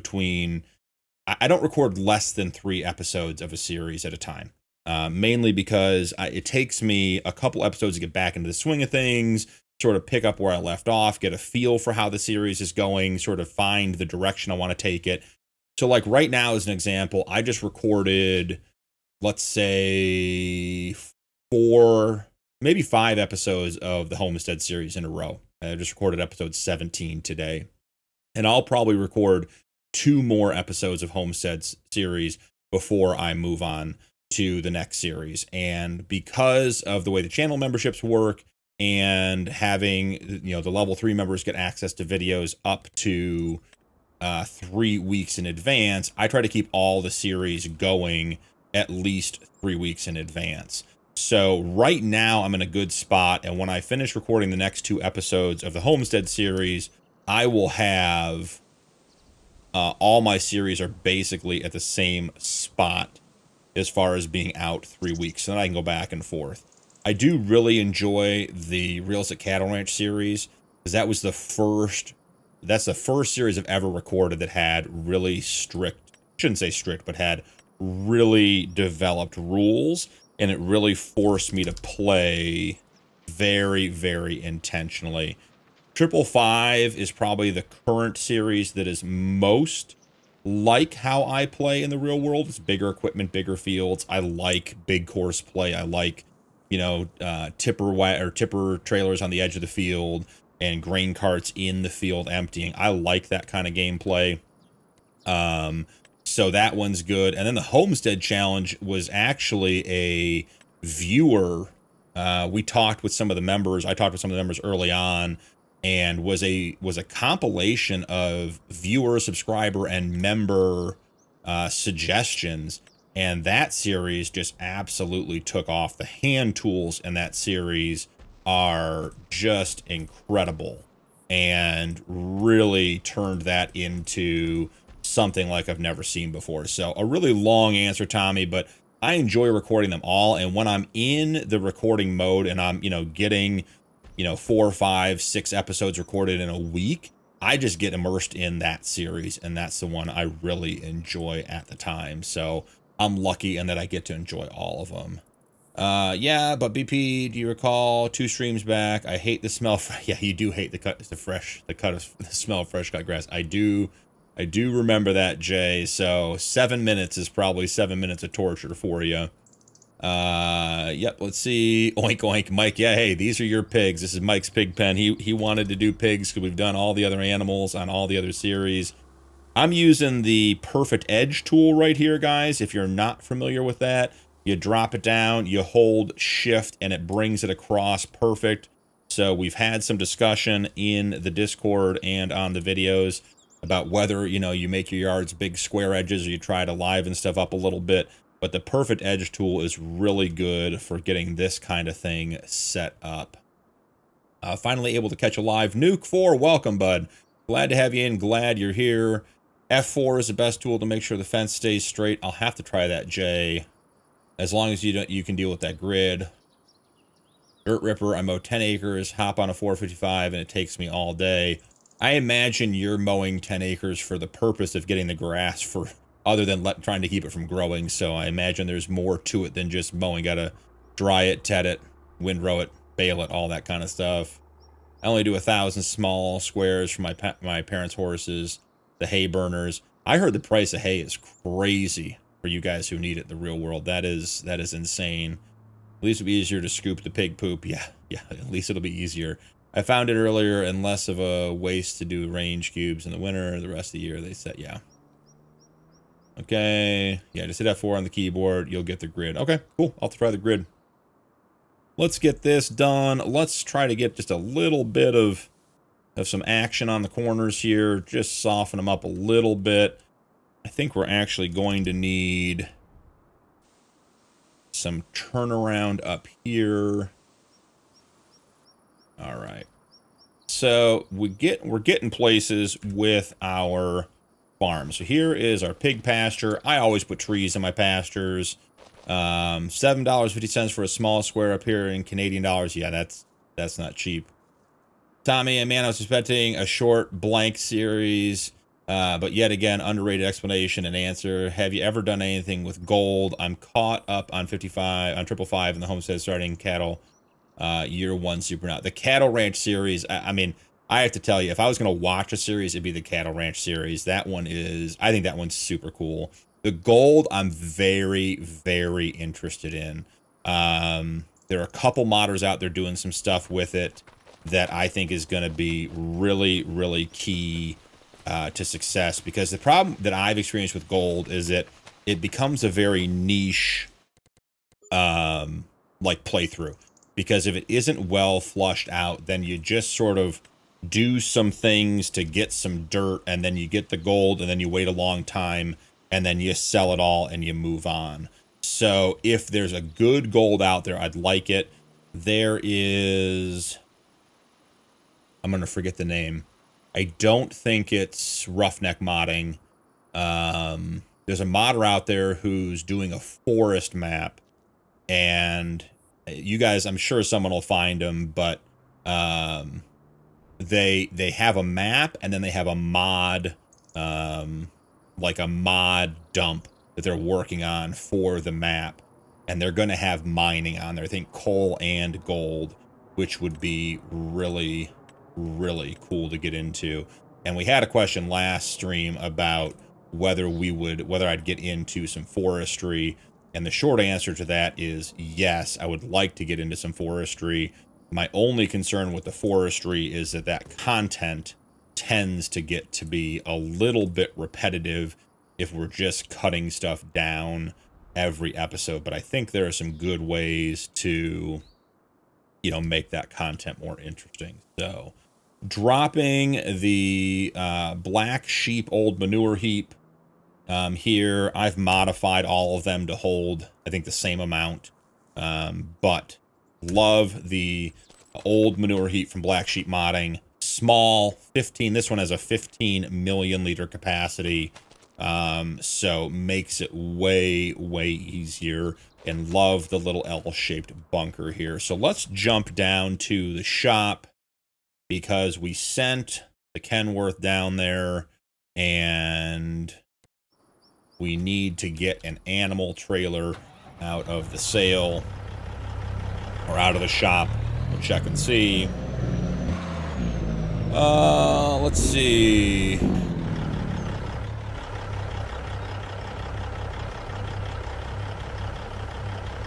[SPEAKER 1] I don't record less than 3 episodes of a series at a time. Mainly because it takes me a couple episodes to get back into the swing of things, sort of pick up where I left off, get a feel for how the series is going, sort of find the direction I want to take it. So like right now, as an example, I just recorded, let's say 4, maybe 5 episodes of the Homestead series in a row. I just recorded episode 17 today. And I'll probably record 2 more episodes of Homestead's series before I move on to the next series. And because of the way the channel memberships work and having, you know, the level 3 members get access to videos up to 3 weeks in advance, I try to keep all the series going at least 3 weeks in advance. So right now I'm in a good spot, and when I finish recording the next 2 episodes of the Homestead series, I will have all my series are basically at the same spot as far as being out 3 weeks, and then I can go back and forth. I do really enjoy the Realistic Cattle Ranch series, because that was that's the first series I've ever recorded that had really strict, shouldn't say strict, but had really developed rules, and it really forced me to play very, very intentionally. 555 is probably the current series that is most like how I play in the real world. It's bigger equipment, bigger fields. I like big course play. I like, you know, tipper trailers on the edge of the field and grain carts in the field emptying. I like that kind of gameplay. So that one's good. And then the Homestead Challenge was actually a viewer. We talked with some of the members. I talked with some of the members early on, and was a compilation of viewer, subscriber, and member suggestions. And that series just absolutely took off. The hand tools in that series are just incredible and really turned that into something like I've never seen before. So a really long answer, Tommy, but I enjoy recording them all. And when I'm in the recording mode and I'm, you know, getting, you know, 4, 5, 6 episodes recorded in a week, I just get immersed in that series, and that's the one I really enjoy at the time. So I'm lucky in that I get to enjoy all of them. Yeah, but BP, do you recall 2 streams back? I hate the smell. Yeah, you do hate the smell of fresh cut grass. I do remember that, Jay. So 7 minutes is probably 7 minutes of torture for you. Yep, let's see. Oink oink, Mike. Yeah, hey, these are your pigs. This is Mike's pig pen. He wanted to do pigs because we've done all the other animals on all the other series. I'm using the Perfect Edge tool right here, guys. If you're not familiar with that, you drop it down, you hold shift, and it brings it across perfect. So we've had some discussion in the Discord and on the videos about whether, you know, you make your yards big square edges or you try to liven stuff up a little bit. But the Perfect Edge tool is really good for getting this kind of thing set up. Finally able to catch a live. Nuke 4, welcome, bud. Glad to have you in. Glad you're here. F4 is the best tool to make sure the fence stays straight. I'll have to try that, Jay. As long as you can deal with that grid. Dirt Ripper, I mow 10 acres, hop on a 455, and it takes me all day. I imagine you're mowing 10 acres for the purpose of getting the grass for other than trying to keep it from growing. So I imagine there's more to it than just mowing. Gotta dry it, ted it, windrow it, bale it, all that kind of stuff. I only do 1,000 small squares for my parents' horses, the hay burners. I heard the price of hay is crazy for you guys who need it in the real world. That is insane. At least it'll be easier to scoop the pig poop. Yeah, at least it'll be easier. I found it earlier and less of a waste to do range cubes in the winter. The rest of the year, they said, yeah. Okay, yeah, just hit F4 on the keyboard. You'll get the grid. Okay, cool. I'll try the grid. Let's get this done. Let's try to get just a little bit of some action on the corners here. Just soften them up a little bit. I think we're actually going to need some turnaround up here. All right. So we're getting places with our farm. So here is our pig pasture. I always put trees in my pastures. $7.50 for a small square up here in Canadian dollars. Yeah, that's not cheap. Tommy and man, I was expecting a short blank series, but yet again, underrated explanation and answer. Have you ever done anything with gold? I'm caught up on 555 in the homestead starting cattle year one super now. The cattle ranch series, I mean, I have to tell you, if I was going to watch a series, it'd be the cattle ranch series. That one is, I think that one's super cool. The gold, I'm very, very interested in. There are a couple modders out there doing some stuff with it that I think is going to be really, really key to success. Because the problem that I've experienced with gold is that it becomes a very niche, like playthrough. Because if it isn't well flushed out, then you just sort of do some things to get some dirt, and then you get the gold, and then you wait a long time, and then you sell it all and you move on. So if there's a good gold out there, I'd like it. There is, I'm going to forget the name. I don't think it's Roughneck Modding. There's a modder out there who's doing a forest map, and you guys, I'm sure someone will find them, but they have a map, and then they have a mod, like a mod dump that they're working on for the map, and they're going to have mining on there. I think coal and gold, which would be really, really cool to get into. And we had a question last stream about whether I'd get into some forestry, and the short answer to that is yes, I would like to get into some forestry. My only concern with the forestry is that content tends to get to be a little bit repetitive if we're just cutting stuff down every episode. But I think there are some good ways to, make that content more interesting. So dropping the black sheep old manure heap here. I've modified all of them to hold, I think, the same amount. But love the old manure heap from Black Sheep Modding. Small, 15. This one has a 15 million liter capacity. So makes it way, way easier. And love the little L-shaped bunker here. So let's jump down to the shop, because we sent the Kenworth down there, and we need to get an animal trailer out of the sale, or out of the shop. We'll check and see. Let's see.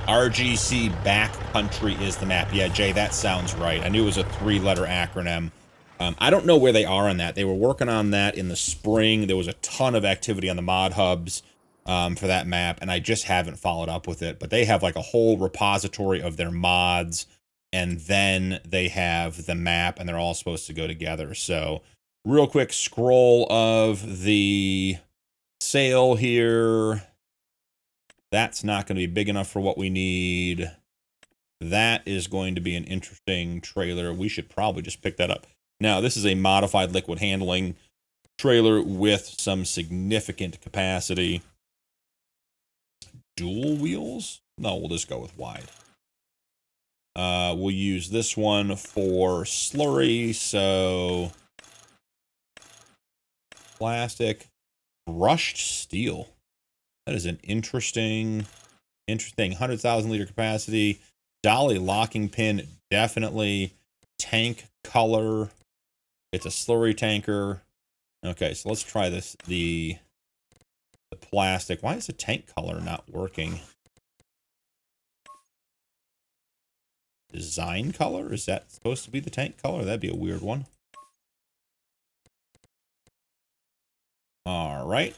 [SPEAKER 1] RGC Backcountry is the map. Yeah, Jay, that sounds right. I knew it was a 3-letter acronym. I don't know where they are on that. They were working on that in the spring. There was a ton of activity on the mod hubs for that map, and I just haven't followed up with it. But they have like a whole repository of their mods, and then they have the map, and they're all supposed to go together. So real quick scroll of the sale here. That's not going to be big enough for what we need. That is going to be an interesting trailer. We should probably just pick that up. Now, this is a modified liquid handling trailer with some significant capacity. Dual wheels? No, we'll just go with wide. We'll use this one for slurry, so plastic, brushed steel. That is an interesting 100,000 liter capacity. Dolly locking pin, definitely. tank color. It's a slurry tanker. Okay, so let's try this. The plastic. Why is the tank color not working? Design color? Is that supposed to be the tank color? That'd be a weird one. All right.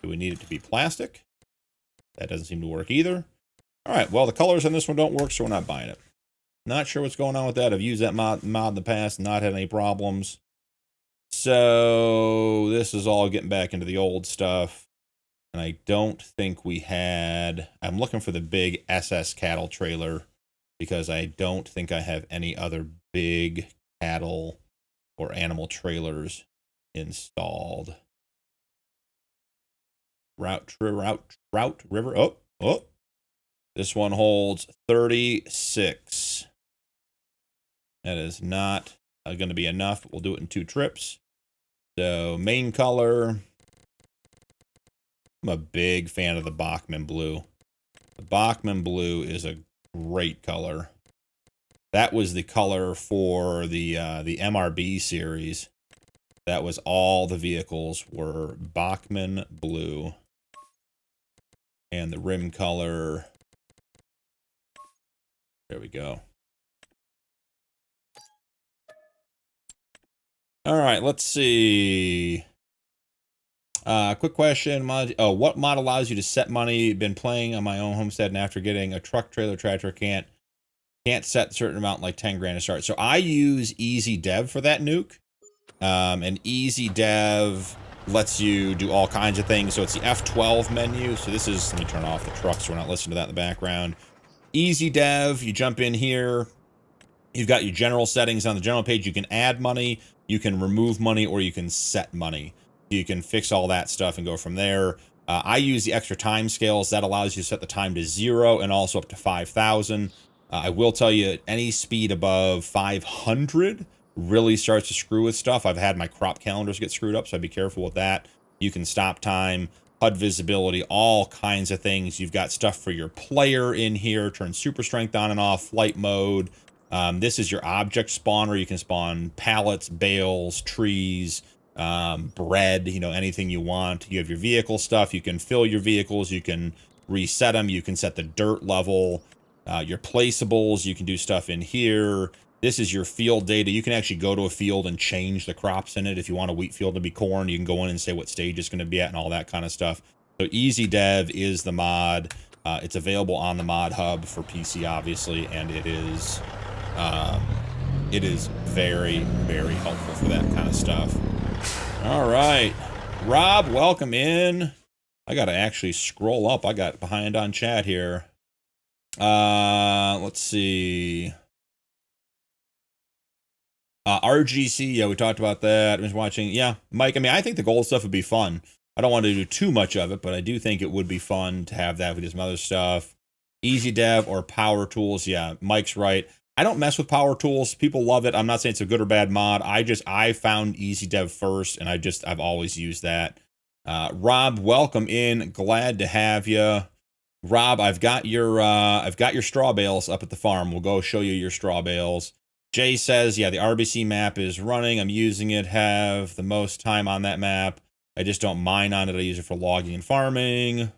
[SPEAKER 1] Do we need it to be plastic? That doesn't seem to work either. All right. Well, the colors on this one don't work, so we're not buying it. Not sure what's going on with that. I've used that mod in the past, not had any problems. So this is all getting back into the old stuff. And I don't think we had... I'm looking for the big SS cattle trailer because I don't think I have any other big cattle or animal trailers installed. Route River. Oh. This one holds 36. That is not going to be enough. We'll do it in 2 trips. So main color. I'm a big fan of the Bachmann blue. The Bachmann blue is a great color. That was the color for the MRB series. That was all the vehicles were Bachmann blue. And the rim color. There we go. All right, let's see. Quick question. What mod allows you to set money? Been playing on my own homestead, and after getting a truck, trailer, tractor, can't set a certain amount, like 10 grand to start. So I use Easy Dev for that, Nuke. And Easy Dev lets you do all kinds of things. So it's the F12 menu. So this is, let me turn off the truck so we're not listening to that in the background. Easy Dev, you jump in here. You've got your general settings on the general page. You can add money, you can remove money, or you can set money. You can fix all that stuff and go from there. I use the extra time scales. That allows you to set the time to 0 and also up to 5,000. I will tell you, any speed above 500 really starts to screw with stuff. I've had my crop calendars get screwed up, so I'd be careful with that. You can stop time, HUD visibility, all kinds of things. You've got stuff for your player in here. Turn super strength on and off, flight mode. This is your object spawner. You can spawn pallets, bales, trees, bread, you know, anything you want. You have your vehicle stuff. You can fill your vehicles. You can reset them. You can set the dirt level. Your placeables. You can do stuff in here. This is your field data. You can actually go to a field and change the crops in it. If you want a wheat field to be corn, you can go in and say what stage it's going to be at and all that kind of stuff. So Easy Dev is the mod. It's available on the mod hub for PC, obviously, and it is very, very helpful for that kind of stuff. All right, Rob, welcome in. I got to actually scroll up. I got behind on chat here. Let's see. RGC, yeah, we talked about that. I was watching. Yeah, Mike, I mean, I think the gold stuff would be fun. I don't want to do too much of it, but I do think it would be fun to have that with some other stuff. Easy Dev or Power Tools. Yeah, Mike's right. I don't mess with Power Tools. People love it. I'm not saying it's a good or bad mod. I found Easy Dev first, and I've always used that. Rob, welcome in. Glad to have you. Rob, I've got your straw bales up at the farm. We'll go show you your straw bales. Jay says, yeah, the RBC map is running. I'm using it. Have the most time on that map. I just don't mine on it. I use it for logging and farming.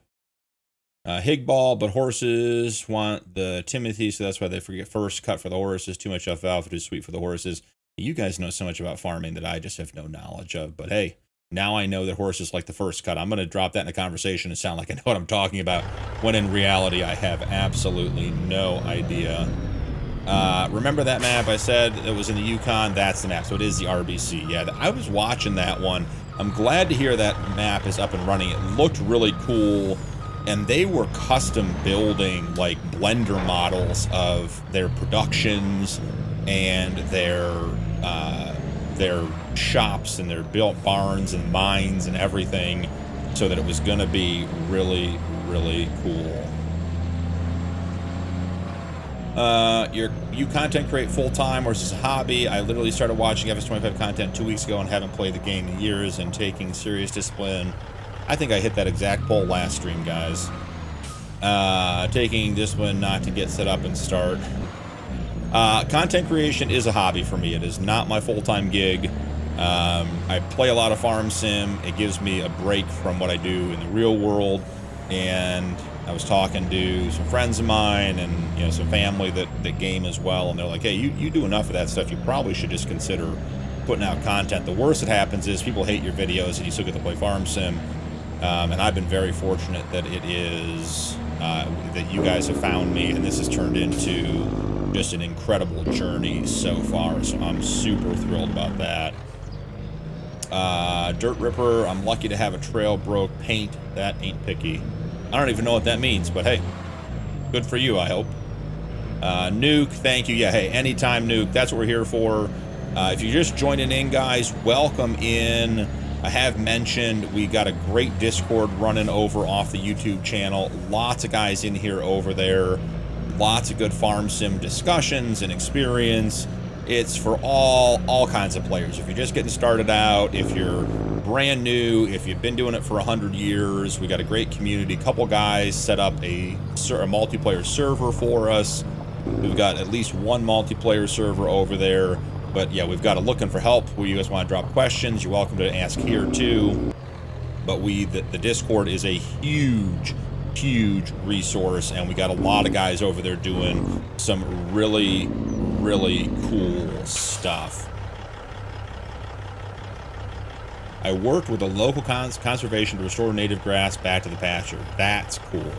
[SPEAKER 1] Higball, but horses want the Timothy, so that's why they forget first cut for the horses. Too much alfalfa, too sweet for the horses. You guys know so much about farming that I just have no knowledge of. But hey, now I know that horses like the first cut. I'm going to drop that in a conversation and sound like I know what I'm talking about, when in reality I have absolutely no idea. Remember that map I said it was in the Yukon? That's the map. So it is the RBC. Yeah, I was watching that one. I'm glad to hear that map is up and running. It looked really cool. And they were custom building like Blender models of their productions and their shops and their built barns and mines and everything, so that it was going to be really, really cool. You content create full-time or is this a hobby? I literally started watching FS25 content 2 weeks ago and haven't played the game in years, and taking serious discipline. I think I hit that exact poll last stream, guys. Taking discipline not to get set up and start. Content creation is a hobby for me. It is not my full-time gig. I play a lot of farm sim. It gives me a break from what I do in the real world. And I was talking to some friends of mine and, you know, some family that game as well. And they're like, hey, you do enough of that stuff. You probably should just consider putting out content. The worst that happens is people hate your videos and you still get to play farm sim. And I've been very fortunate that it is, that you guys have found me, and this has turned into just an incredible journey so far. So I'm super thrilled about that. Dirt Ripper, I'm lucky to have a trail broke paint. That ain't picky. I don't even know what that means, but hey, good for you, I hope. Nuke, thank you. Yeah, hey, anytime, Nuke. That's what we're here for. If you're just joining in, guys, welcome in. I have mentioned we got a great Discord running over off the YouTube channel. Lots of guys in here over there. Lots of good farm sim discussions and experience. It's for all kinds of players. If you're just getting started out, if you're brand new, if you've been doing it for 100 years, we got a great community. A couple guys set up a multiplayer server for us. We've got at least one multiplayer server over there. But yeah, we've got a looking for help where you guys want to drop questions. You're welcome to ask here too. But the Discord is a huge resource, and we got a lot of guys over there doing some really cool stuff. I worked with a local conservation to restore native grass back to the pasture. That's cool.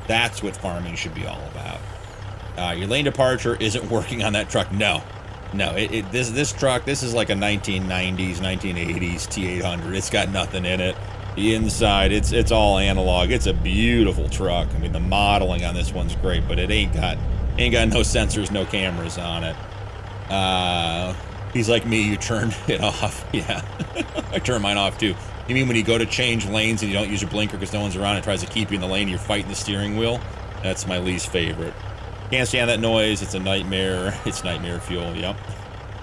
[SPEAKER 1] That's what farming should be all about. Your lane departure isn't working on that truck. No, this truck, this is like a 1990s, 1980s T800. It's got nothing in it. The inside, it's all analog. It's a beautiful truck. I mean, the modeling on this one's great, but it ain't got no sensors, no cameras on it. He's like me, you turned it off. Yeah, I turned mine off too. You mean when you go to change lanes and you don't use your blinker because no one's around and tries to keep you in the lane, you're fighting the steering wheel? That's my least favorite. Can't stand that noise. It's a nightmare. It's nightmare fuel. Yep.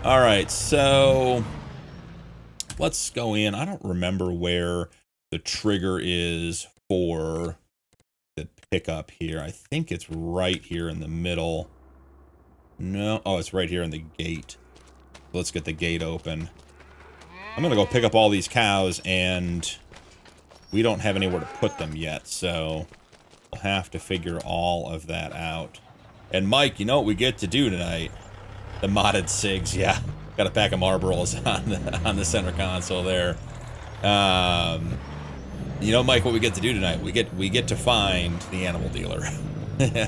[SPEAKER 1] All right, so let's go in. I don't remember where the trigger is for the pickup here. I think it's right here in the middle. No. Oh, it's right here in the gate. Let's get the gate open. I'm going to go pick up all these cows, and we don't have anywhere to put them yet, so we'll have to figure all of that out. And Mike, you know what we get to do tonight? The modded SIGs, yeah. Got a pack of Marlboros on the center console there. You know, Mike, what we get to do tonight? We get to find the animal dealer.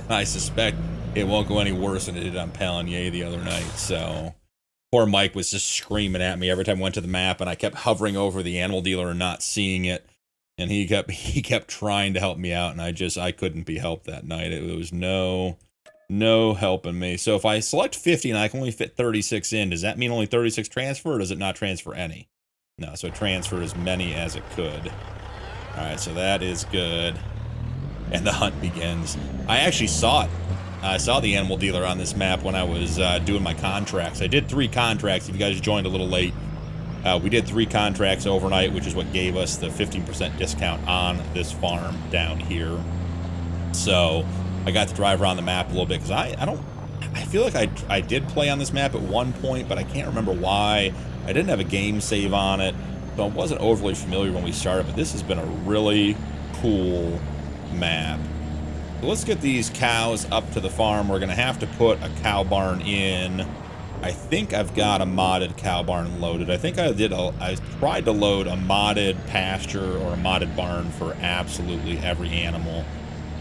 [SPEAKER 1] I suspect it won't go any worse than it did on Paligny the other night. So poor Mike was just screaming at me every time I went to the map, and I kept hovering over the animal dealer and not seeing it. And he kept trying to help me out, and I couldn't be helped that night. It was no helping me. So if I select 50 and I can only fit 36 in, does that mean only 36 transfer, or does it not transfer any? No, so it transferred as many as it could. All right, so that is good. And the hunt begins. I actually saw it. I saw the animal dealer on this map when I was doing my contracts. I did 3 contracts. If you guys joined a little late, we did 3 contracts overnight, which is what gave us the 15% discount on this farm down here. So I got to drive around the map a little bit because I feel like I did play on this map at one point, but I can't remember why. I didn't have a game save on it, so I wasn't overly familiar when we started, but this has been a really cool map. So let's get these cows up to the farm. We're going to have to put a cow barn in. I think I've got a modded cow barn loaded. I think I tried to load a modded pasture or a modded barn for absolutely every animal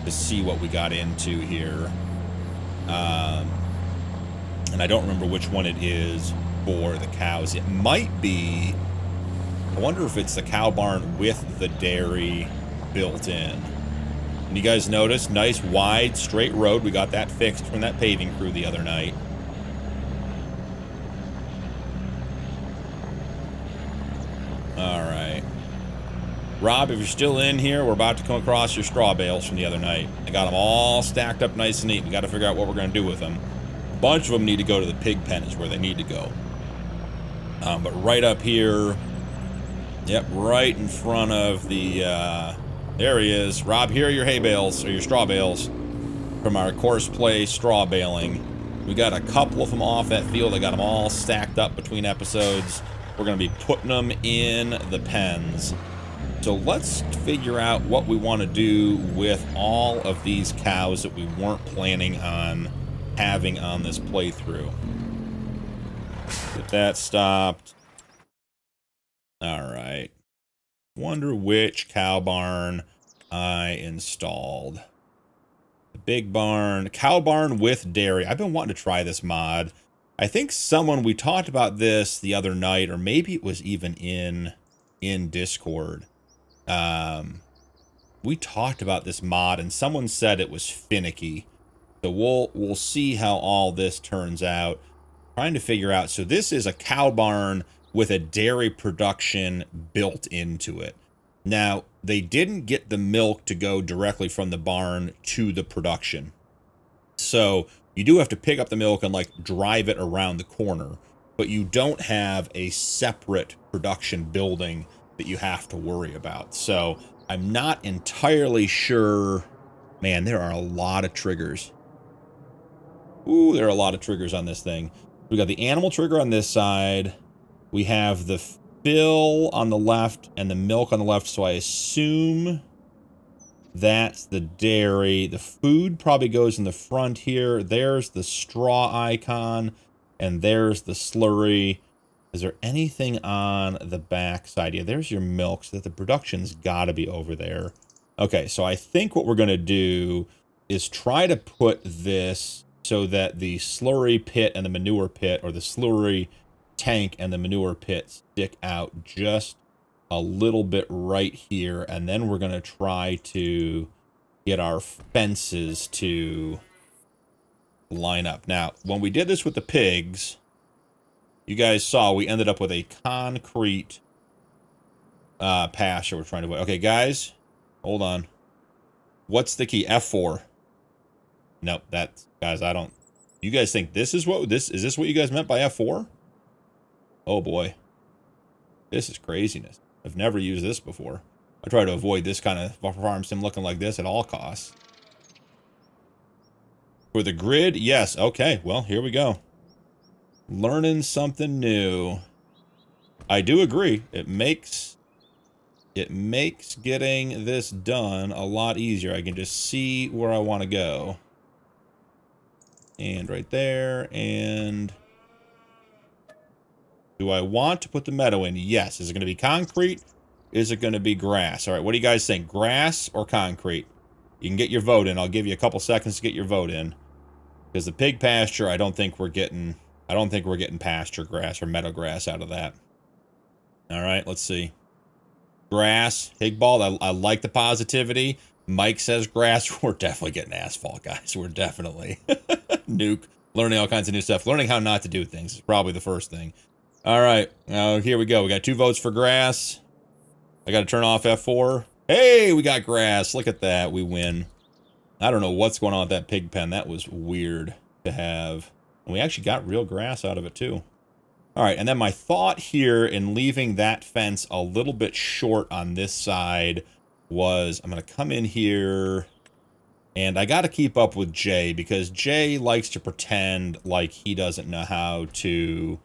[SPEAKER 1] to see what we got into here. And I don't remember which one it is for the cows. It might be, I wonder if it's the cow barn with the dairy built in. And you guys notice, nice wide straight road. We got that fixed from that paving crew the other night. All right. Rob, if you're still in here, we're about to come across your straw bales from the other night. I got them all stacked up nice and neat. We got to figure out what we're going to do with them. A bunch of them need to go to the pig pen is where they need to go. But right up here, yep, right in front of the, there he is. Rob, here are your hay bales, or your straw bales, from our course play straw baling. We got a couple of them off that field. I got them all stacked up between episodes. We're going to be putting them in the pens. So let's figure out what we want to do with all of these cows that we weren't planning on having on this playthrough. Get that stopped. All right. Wonder which cow barn I installed. The big barn, cow barn with dairy. I've been wanting to try this mod. I think we talked about this the other night, or maybe it was even in Discord. We talked about this mod and someone said it was finicky. So we'll see how all this turns out. Trying to figure out, so this is a cow barn with a dairy production built into it. Now, they didn't get the milk to go directly from the barn to the production. So you do have to pick up the milk and like drive it around the corner, but you don't have a separate production building that you have to worry about. So I'm not entirely sure. Man, there are a lot of triggers. Ooh, there are a lot of triggers on this thing. We got the animal trigger on this side. We have the fill on the left and the milk on the left, so I assume that's the dairy. The food probably goes in the front here. There's the straw icon, and there's the slurry. Is there anything on the back side? Yeah, there's your milk, so that the production's got to be over there. Okay, so I think what we're going to do is try to put this so that the slurry pit and the manure pit, or the slurry tank and the manure pit, stick out just a little bit right here, and then we're going to try to get our fences to line up. Now, when we did this with the pigs, you guys saw we ended up with a concrete pasture we're trying to avoid. Okay, guys, hold on. What's the key? F4. Nope, that's, guys, I don't. You guys think this is what is this what you guys meant by F4? Oh boy. This is craziness. I've never used this before. I try to avoid this kind of farm sim looking like this at all costs. For the grid, yes. Okay, well, here we go. Learning something new. I do agree. It makes getting this done a lot easier. I can just see where I want to go. And right there, and do I want to put the meadow in? Yes. Is it going to be concrete? Is it going to be grass? All right, what do you guys think? Grass or concrete? You can get your vote in. I'll give you a couple seconds to get your vote in. Because the pig pasture, I don't think we're getting pasture grass or meadow grass out of that. All right, let's see. Grass, Higball, I like the positivity. Mike says grass. We're definitely getting asphalt, guys. We're definitely nuke. Learning all kinds of new stuff. Learning how not to do things is probably the first thing. All right, here we go. We got 2 votes for grass. I got to turn off F4. Hey, we got grass. Look at that. We win. I don't know what's going on with that pig pen. That was weird to have. And we actually got real grass out of it, too. All right, and then my thought here in leaving that fence a little bit short on this side was I'm going to come in here, and I got to keep up with Jay, because Jay likes to pretend like he doesn't know how to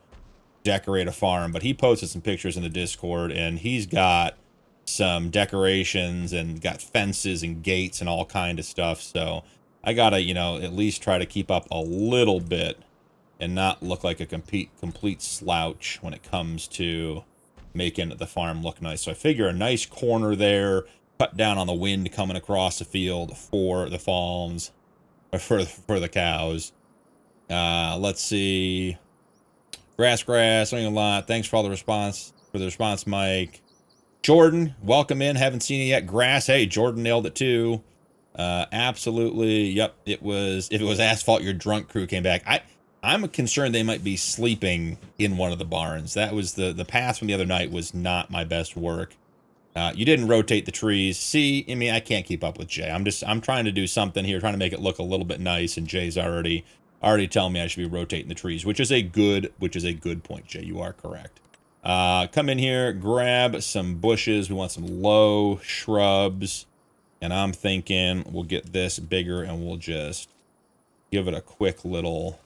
[SPEAKER 1] decorate a farm, but he posted some pictures in the Discord, and he's got some decorations and got fences and gates and all kind of stuff, so I got to, you know, at least try to keep up a little bit and not look like a complete slouch when it comes to making the farm look nice. So I figure a nice corner there, cut down on the wind coming across the field for the farms, or for the cows. Let's see. Grass, doing a lot. Thanks for all the response, Mike. Jordan, welcome in. Haven't seen it yet. Grass, hey, Jordan nailed it too. Absolutely. Yep, if it was asphalt, your drunk crew came back. I'm concerned they might be sleeping in one of the barns. That was the path from the other night was not my best work. You didn't rotate the trees. See, I mean, I can't keep up with Jay. I'm trying to do something here, trying to make it look a little bit nice, and Jay's already telling me I should be rotating the trees, which is a good point, Jay. You are correct. Come in here, grab some bushes. We want some low shrubs, and I'm thinking we'll get this bigger, and we'll just give it a quick little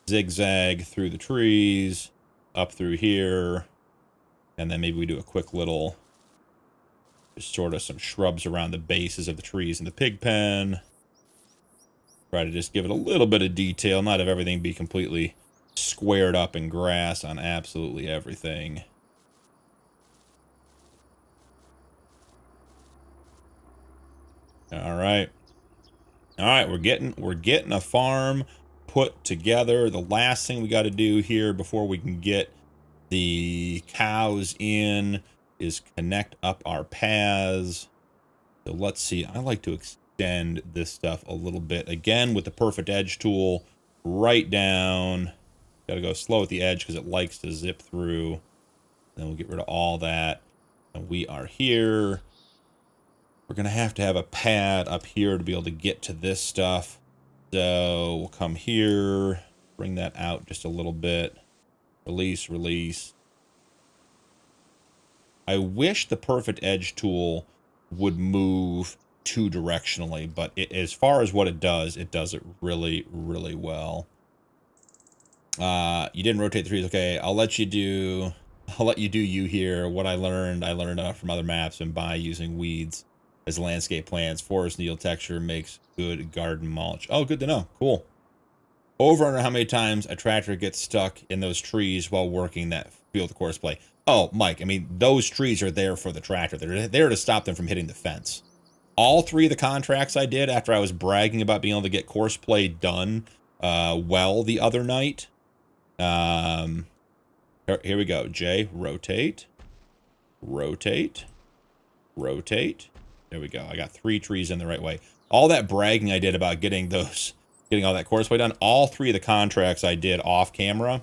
[SPEAKER 1] zigzag through the trees, up through here, and then maybe we do a quick little, just sort of some shrubs around the bases of the trees in the pig pen. Try to just give it a little bit of detail, not have everything be completely squared up in grass on absolutely everything. All right. All right, we're getting a farm put together. The last thing we got to do here before we can get the cows in is connect up our paths. So let's see. I like to extend this stuff a little bit. Again, with the perfect edge tool, right down. Got to go slow at the edge because it likes to zip through. Then we'll get rid of all that. And we are here. We're going to have a pad up here to be able to get to this stuff. So we'll come here, bring that out just a little bit. Release, release. I wish the perfect edge tool would move two directionally, but as far as what it does it really, really well. You didn't rotate the trees. Okay, I'll let you do you here. What I learned from other maps and by using weeds as landscape plants. Forest needle texture makes good garden mulch. Oh, good to know. Cool. Over under how many times a tractor gets stuck in those trees while working that field course play. Oh, Mike, I mean, those trees are there for the tractor. They're there to stop them from hitting the fence. All three of the contracts I did after I was bragging about being able to get course play done well the other night. Here we go. Jay, rotate. Rotate. Rotate. There we go. I got 3 trees in the right way. All that bragging I did about getting all that course play done, all 3 of the contracts I did off camera.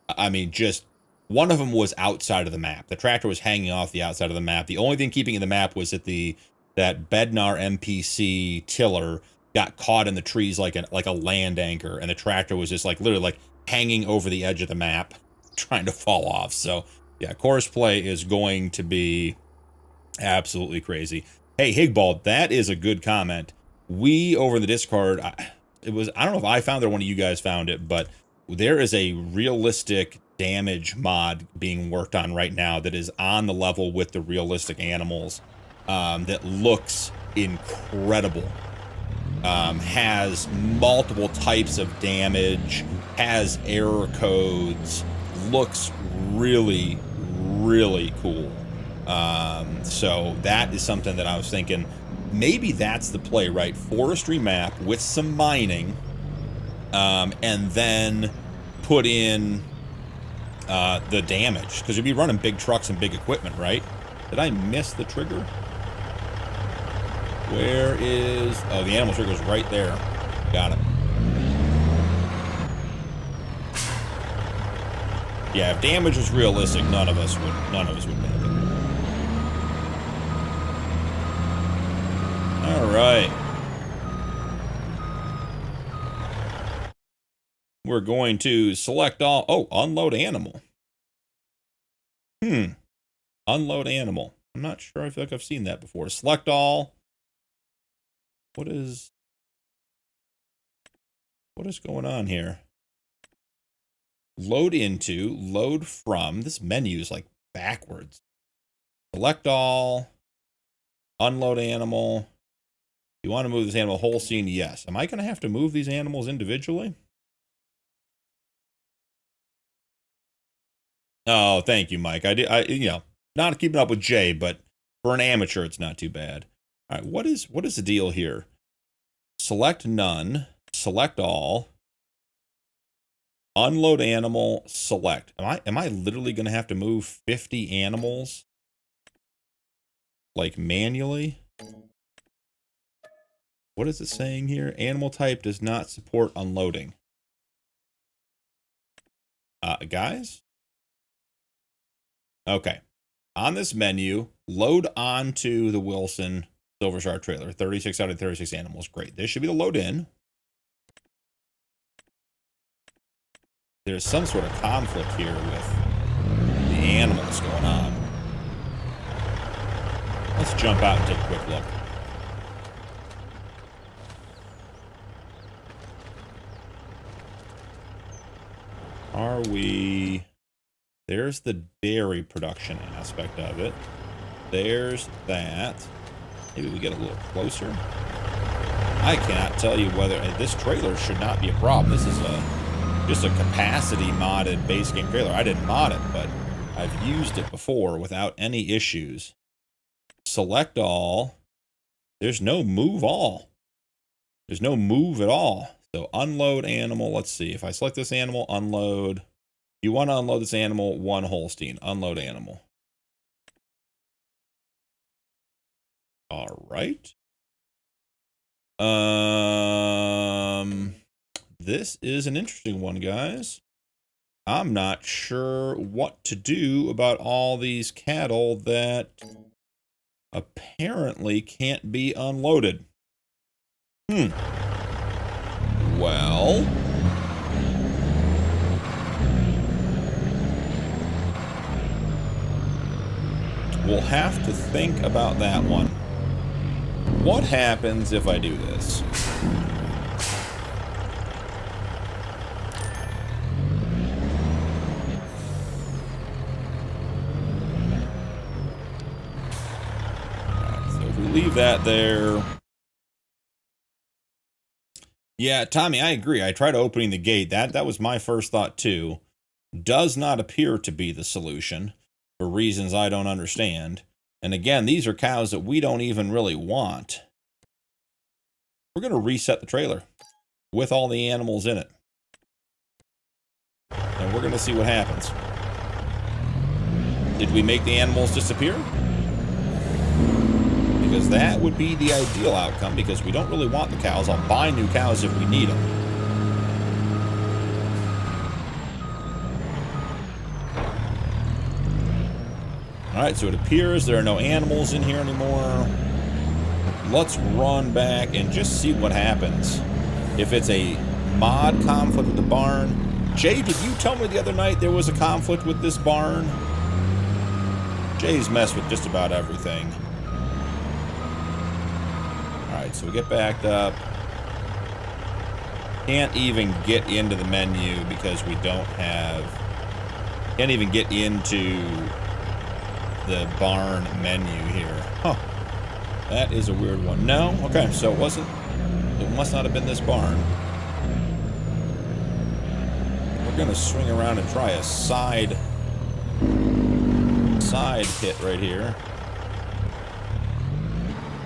[SPEAKER 1] I mean, just one of them was outside of the map. The tractor was hanging off the outside of the map. The only thing keeping in the map was that that Bednar MPC tiller got caught in the trees like a land anchor, and the tractor was just like literally like hanging over the edge of the map, trying to fall off. So yeah, course play is going to be absolutely crazy. Hey, Higbald, that is a good comment. We, over in the Discord, I don't know if I found it or one of you guys found it, but there is a realistic damage mod being worked on right now that is on the level with the realistic animals, that looks incredible. Has multiple types of damage, has error codes, looks really, really cool. So that is something that I was thinking, maybe that's the play, right? Forestry map with some mining, and then put in the damage, because you'd be running big trucks and big equipment, right? Did I miss the trigger? Where is... Oh, the animal trigger's right there. Got it. Yeah, if damage was realistic, none of us would make it. All right. We're going to select all... Oh, unload animal. Unload animal. I'm not sure. I feel like I've seen that before. Select all. What is going on here? Load into, load from. This menu is like backwards. Select all. Unload animal. You want to move this animal whole scene? Yes. Am I going to have to move these animals individually? Oh, thank you, Mike. You know, not keeping up with Jay, but for an amateur, it's not too bad. All right, what is the deal here? Select none, select all, unload animal, select. Am I literally going to have to move 50 animals, like, manually? What is it saying here? Animal type does not support unloading. Guys? Okay. On this menu, load onto the Wilson Silver Star trailer. 36 out of 36 animals. Great. This should be the load in. There's some sort of conflict here with the animals going on. Let's jump out and take a quick look. Are we... There's the dairy production aspect of it. There's that. Maybe we get a little closer. I cannot tell you whether... This trailer should not be a problem. This is just a capacity modded base game trailer. I didn't mod it, but I've used it before without any issues. Select all. There's no move all. There's no move at all. So unload animal. Let's see. If I select this animal, unload. You want to unload this animal, 1 Holstein. Unload animal. All right. This is an interesting one, guys. I'm not sure what to do about all these cattle that apparently can't be unloaded. Well, we'll have to think about that one. What happens if I do this? Leave that there. Yeah, Tommy, I agree. I tried opening the gate. That was my first thought too. Does not appear to be the solution for reasons I don't understand. And again, these are cows that we don't even really want. We're going to reset the trailer with all the animals in it. And we're going to see what happens. Did we make the animals disappear? Because that would be the ideal outcome, because we don't really want the cows. I'll buy new cows if we need them. Alright, so it appears there are no animals in here anymore. Let's run back and just see what happens. If it's a mod conflict with the barn. Jay, did you tell me the other night there was a conflict with this barn? Jay's messed with just about everything. Alright, so we get backed up. Can't even get into the menu because we don't have... Can't even get into the barn menu here. Huh. That is a weird one. No? Okay, so it wasn't... It must not have been this barn. We're gonna swing around and try a side hit right here.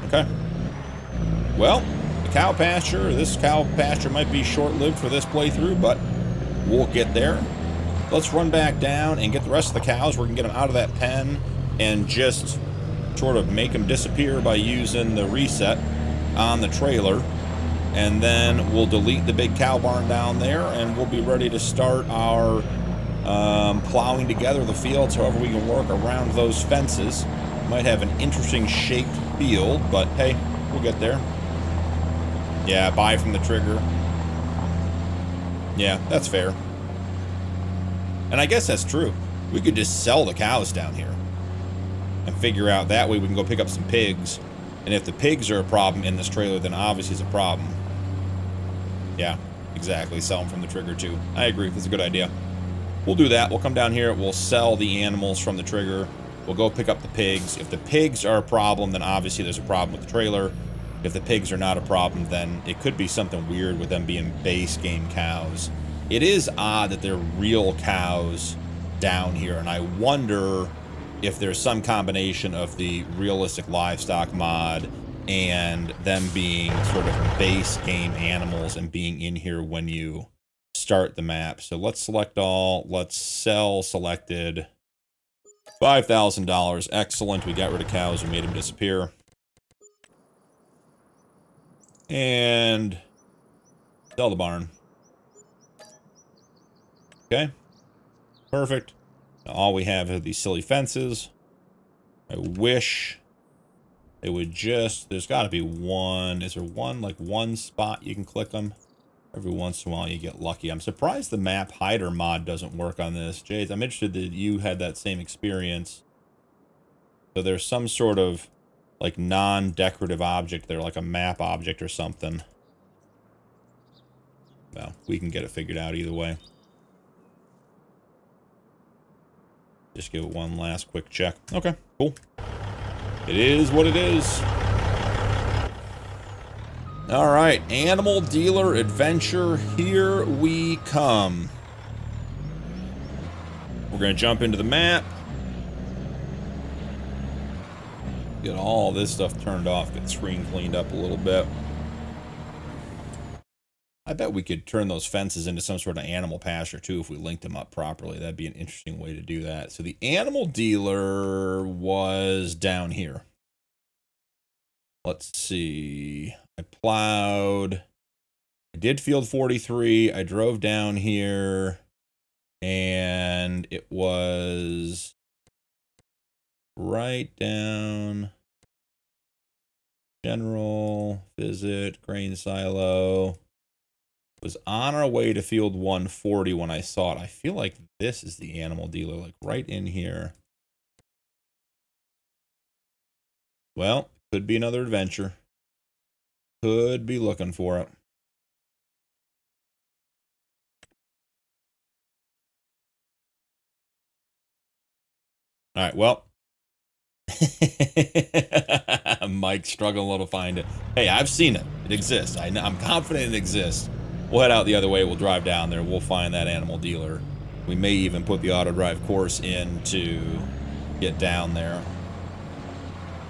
[SPEAKER 1] Okay. Well, the cow pasture, this cow pasture might be short-lived for this playthrough, but we'll get there. Let's run back down and get the rest of the cows. We're going to get them out of that pen and just sort of make them disappear by using the reset on the trailer. And then we'll delete the big cow barn down there, and we'll be ready to start our plowing together the fields however we can work around those fences. Might have an interesting shaped field, but hey, we'll get there. Yeah, buy from the trigger. Yeah, that's fair. And I guess that's true. We could just sell the cows down here and figure out that way we can go pick up some pigs. And if the pigs are a problem in this trailer, then obviously it's a problem. Yeah, exactly. Sell them from the trigger too. I agree. That's a good idea. We'll do that. We'll come down here. We'll sell the animals from the trigger. We'll go pick up the pigs. If the pigs are a problem, then obviously there's a problem with the trailer. If the pigs are not a problem, then it could be something weird with them being base game cows. It is odd that they're real cows down here, and I wonder if there's some combination of the realistic livestock mod and them being sort of base game animals and being in here when you start the map. So let's select all. Let's sell selected. $5,000. Excellent. We got rid of cows and made them disappear. And sell the barn. Okay. Perfect. Now all we have are these silly fences. I wish it would just... There's got to be one... Is there one, like one spot you can click them? Every once in a while you get lucky. I'm surprised the map hider mod doesn't work on this. Jade, I'm interested that you had that same experience. So there's some sort of like non-decorative object there, like a map object or something. Well, we can get it figured out either way. Just give it one last quick check. Okay, cool. It is what it is. All right, Animal Dealer Adventure, here we come. We're gonna jump into the map. Get all this stuff turned off, get the screen cleaned up a little bit. I bet we could turn those fences into some sort of animal pasture too if we linked them up properly. That'd be an interesting way to do that. So the animal dealer was down here. Let's see. I plowed. I did field 43. I drove down here. And it was right down. General, visit, grain silo. Was on our way to field 140 when I saw it. I feel like this is the animal dealer, like right in here. Well, could be another adventure. Could be looking for it. All right, well. Mike's struggling a little to find it. Hey, I've seen it. It exists. I'm confident it exists. We'll head out the other way. We'll drive down there. We'll find that animal dealer. We may even put the auto drive course in to get down there.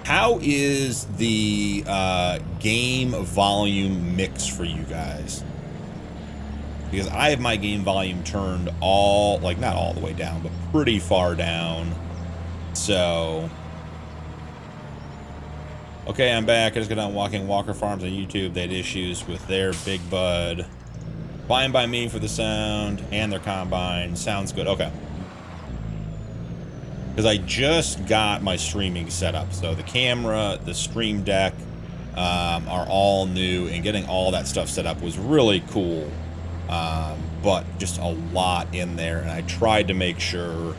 [SPEAKER 1] How is the game volume mix for you guys? Because I have my game volume turned all, like not all the way down, but pretty far down. So, okay, I'm back. I just got done walking Walker Farms on YouTube. They had issues with their Big Bud. Fine by me for the sound and their combine. Sounds good. Okay. Because I just got my streaming set up. So the camera, the stream deck are all new. And getting all that stuff set up was really cool. But just a lot in there. And I tried to make sure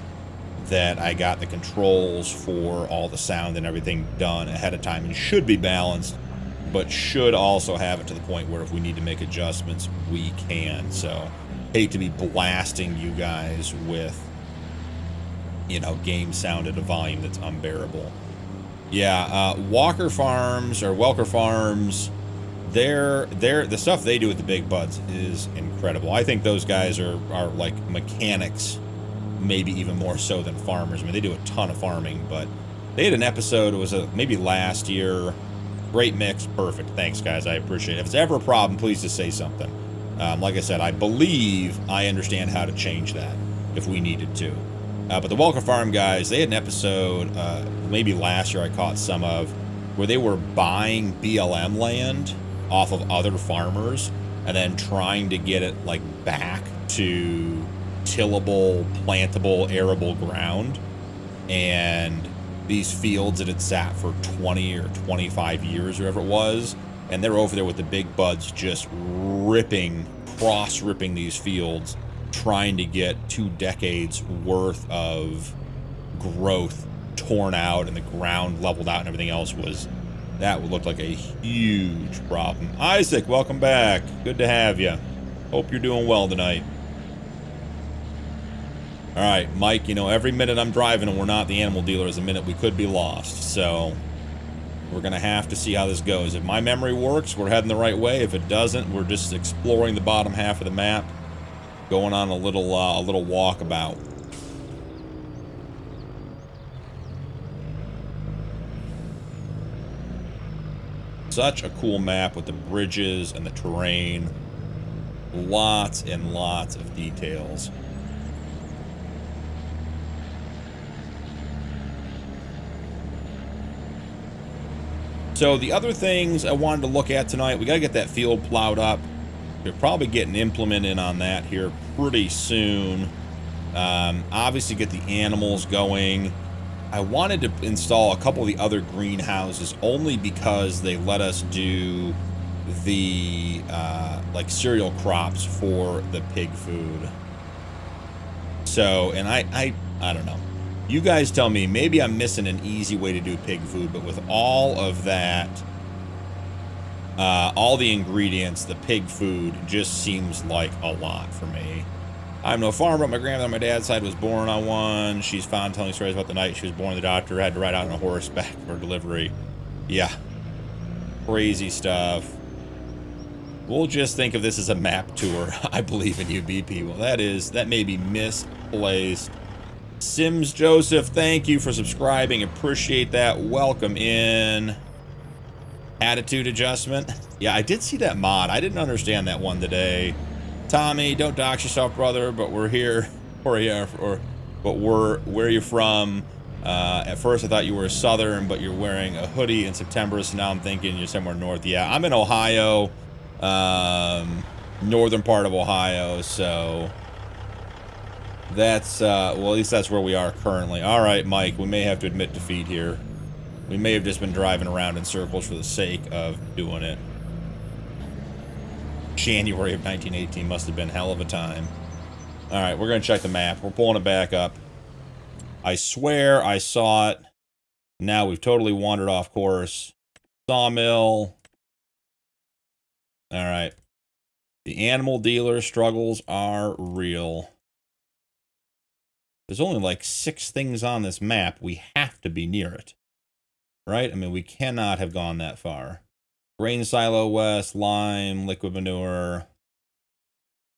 [SPEAKER 1] that I got the controls for all the sound and everything done ahead of time. And should be balanced. But should also have it to the point where if we need to make adjustments, we can. So, hate to be blasting you guys with, you know, game sound at a volume that's unbearable. Yeah, Walker Farms, or Welker Farms, the stuff they do with the Big Buds is incredible. I think those guys are like mechanics, maybe even more so than farmers. I mean, they do a ton of farming, but they had an episode, it was maybe last year. Great mix, perfect. Thanks, guys. I appreciate it. If it's ever a problem, please just say something. Like I said, I believe I understand how to change that if we needed to. But the Walker Farm guys, they had an episode, maybe last year I caught some of, where they were buying BLM land off of other farmers and then trying to get it like back to tillable, plantable, arable ground. And these fields that had sat for 20 or 25 years, or whatever it was, and they're over there with the Big Buds just ripping, cross-ripping these fields, trying to get 2 decades worth of growth torn out and the ground leveled out and everything else was, that would look like a huge problem. Isaac, welcome back. Good to have you. Hope you're doing well tonight. All right, Mike, you know, every minute I'm driving and we're not the animal dealer is a minute we could be lost. So we're going to have to see how this goes. If my memory works, we're heading the right way. If it doesn't, we're just exploring the bottom half of the map, going on a little walkabout. Such a cool map with the bridges and the terrain. Lots and lots of details. So the other things I wanted to look at tonight, we got to get that field plowed up. We're probably getting implement in on that here pretty soon. Obviously get the animals going. I wanted to install a couple of the other greenhouses only because they let us do the like cereal crops for the pig food. So, and I don't know. You guys tell me, maybe I'm missing an easy way to do pig food, but with all of that, all the ingredients, the pig food just seems like a lot for me. I'm no farmer, but my grandmother on my dad's side was born on one. She's fond telling stories about the night she was born. The doctor had to ride out on a horseback for delivery. Yeah. Crazy stuff. We'll just think of this as a map tour. I believe in you, BP. Well, that may be misplaced. Sims Joseph, thank you for subscribing. Appreciate that. Welcome in. Attitude adjustment. Yeah, I did see that mod. I didn't understand that one today. Tommy, don't dox yourself, brother, but we're here for you. But where are you from? At first I thought you were Southern, but you're wearing a hoodie in September, so now I'm thinking you're somewhere north. Yeah, I'm in Ohio, northern part of Ohio, so that's, well, at least that's where we are currently. All right, Mike, we may have to admit defeat here. We may have just been driving around in circles for the sake of doing it. January of 1918 must have been hell of a time. All right, we're going to check the map. We're pulling it back up. I swear I saw it. Now we've totally wandered off course. Sawmill. All right. The animal dealer struggles are real. There's only like 6 things on this map. We have to be near it. Right? I mean, we cannot have gone that far. Grain silo west, lime, liquid manure,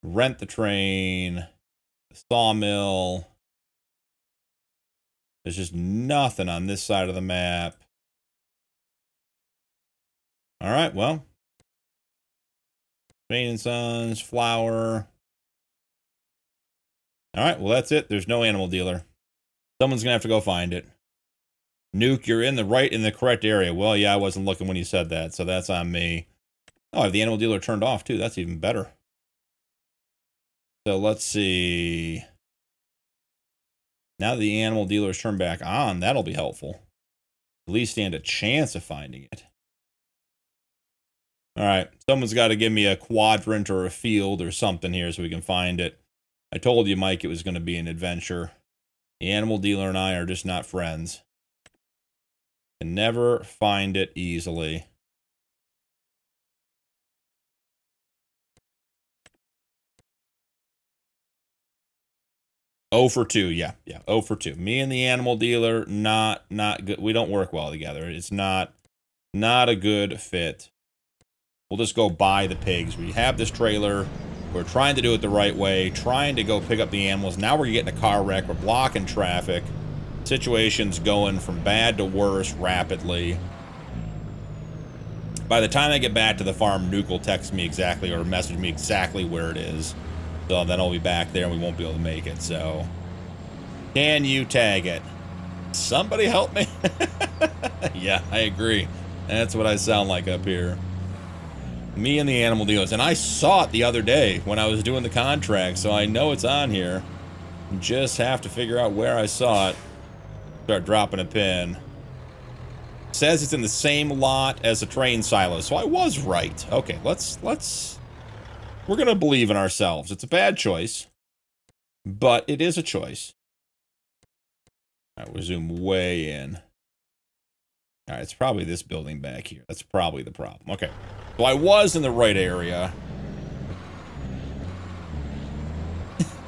[SPEAKER 1] rent the train, the sawmill. There's just nothing on this side of the map. All right, well. Spain and Sons, flour. All right, well, that's it. There's no animal dealer. Someone's going to have to go find it. Nuke, you're in the correct area. Well, yeah, I wasn't looking when you said that, so that's on me. Oh, I have the animal dealer turned off, too. That's even better. So let's see. Now that the animal dealer is turned back on, that'll be helpful. At least stand a chance of finding it. All right, someone's got to give me a quadrant or a field or something here so we can find it. I told you, Mike, it was going to be an adventure. The animal dealer and I are just not friends. Can never find it easily. Oh for 2, yeah. Oh for 2. Me and the animal dealer, not good. We don't work well together. It's not a good fit. We'll just go buy the pigs. We have this trailer. We're trying to do it the right way, trying to go pick up the animals. Now we're getting a car wreck. We're blocking traffic. Situation's going from bad to worse rapidly. By the time I get back to the farm, Nuke will text me exactly or message me exactly where it is. So then I'll be back there and we won't be able to make it. So, can you tag it? Somebody help me? Yeah, I agree. That's what I sound like up here. Me and the animal dealers. And I saw it the other day when I was doing the contract, so I know it's on here. Just have to figure out where I saw it. Start dropping a pin. Says it's in the same lot as a train silo, so I was right. Okay, let's we're gonna believe in ourselves. It's a bad choice, but it is a choice. All right, we'll zoom way in. All right, it's probably this building back here. That's probably the problem. Okay, so I was in the right area.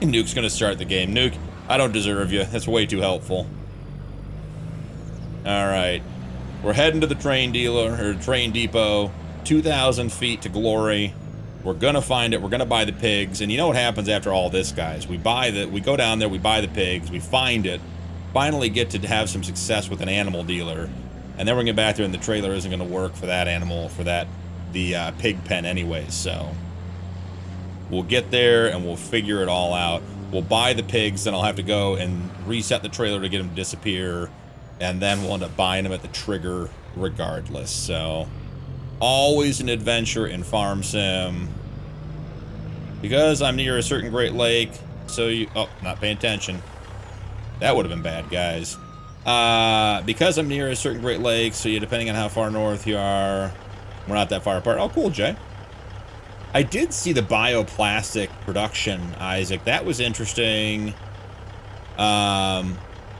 [SPEAKER 1] Nuke's gonna start the game. Nuke, I don't deserve you. That's way too helpful. All right, we're heading to the train dealer or train depot. 2,000 feet to glory. We're gonna find it. We're gonna buy the pigs. And you know what happens after all this, guys? We go down there. We buy the pigs. We find it. Finally, get to have some success with an animal dealer, and then we're gonna get back there, and the trailer isn't gonna work for that animal, for the pig pen, anyways. So we'll get there and we'll figure it all out. We'll buy the pigs, then I'll have to go and reset the trailer to get them to disappear, and then we'll end up buying them at the trigger regardless. So always an adventure in Farm Sim. Because I'm near a certain Great Lake, so you... Oh, not paying attention. That would have been bad, guys. Because I'm near a certain Great Lake, so you, depending on how far north you are, we're not that far apart. Oh, cool, Jay. I did see the bioplastic production, Isaac. That was interesting. I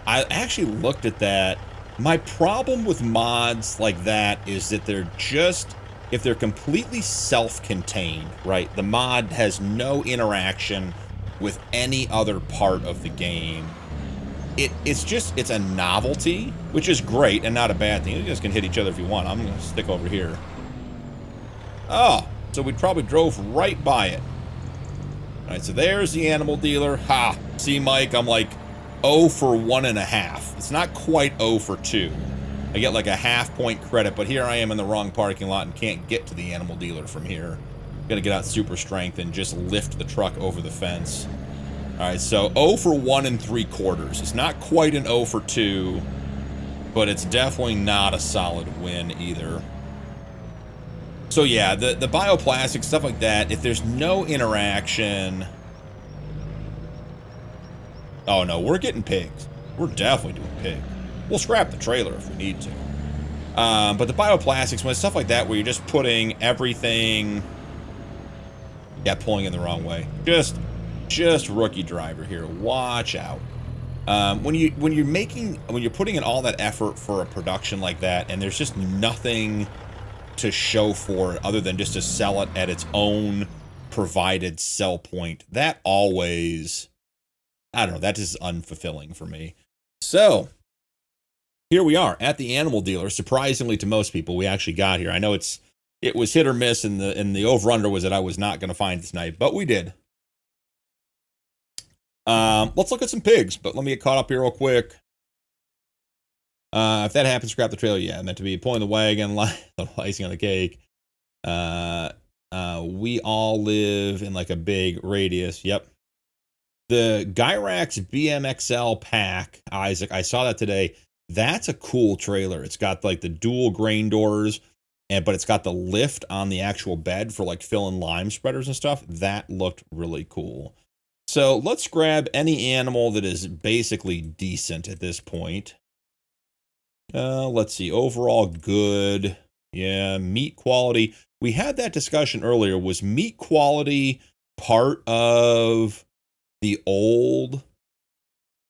[SPEAKER 1] actually looked at that. My problem with mods like that is that they're just, if they're completely self-contained, right? The mod has no interaction with any other part of the game. It's a novelty, which is great and not a bad thing. You guys can hit each other if you want. I'm going to stick over here. Oh, so we probably drove right by it. All right, so there's the animal dealer. Ha! See, Mike, I'm like 0 for 1.5. It's not quite 0 for 2. I get like a half-point credit, but here I am in the wrong parking lot and can't get to the animal dealer from here. Gonna get out super strength and just lift the truck over the fence. All right, so 0 for 1 3/4. It's not quite an 0 for 2, but it's definitely not a solid win either. So yeah, the bioplastic, stuff like that, if there's no interaction... Oh no, we're getting pigs. We're definitely doing pig. We'll scrap the trailer if we need to. But the bioplastics, when it's stuff like that, where you're just putting everything... Yeah, pulling in the wrong way. Just rookie driver here. Watch out. When you're putting in all that effort for a production like that, and there's just nothing to show for it other than just to sell it at its own provided sell point, that always, I don't know, that is unfulfilling for me. So here we are at the animal dealer. Surprisingly to most people, we actually got here. I know it was hit or miss, and the over-under was that I was not going to find this night, but we did. Let's look at some pigs, but let me get caught up here real quick. If that happens, scrap the trailer. Yeah, meant to be pulling the wagon, the icing on the cake. We all live in like a big radius. Yep. The Gyrax BMXL pack, Isaac, I saw that today. That's a cool trailer. It's got like the dual grain doors, but it's got the lift on the actual bed for like filling lime spreaders and stuff. That looked really cool. So let's grab any animal that is basically decent at this point. Let's see, overall good. Yeah, meat quality. We had that discussion earlier. Was meat quality part of the old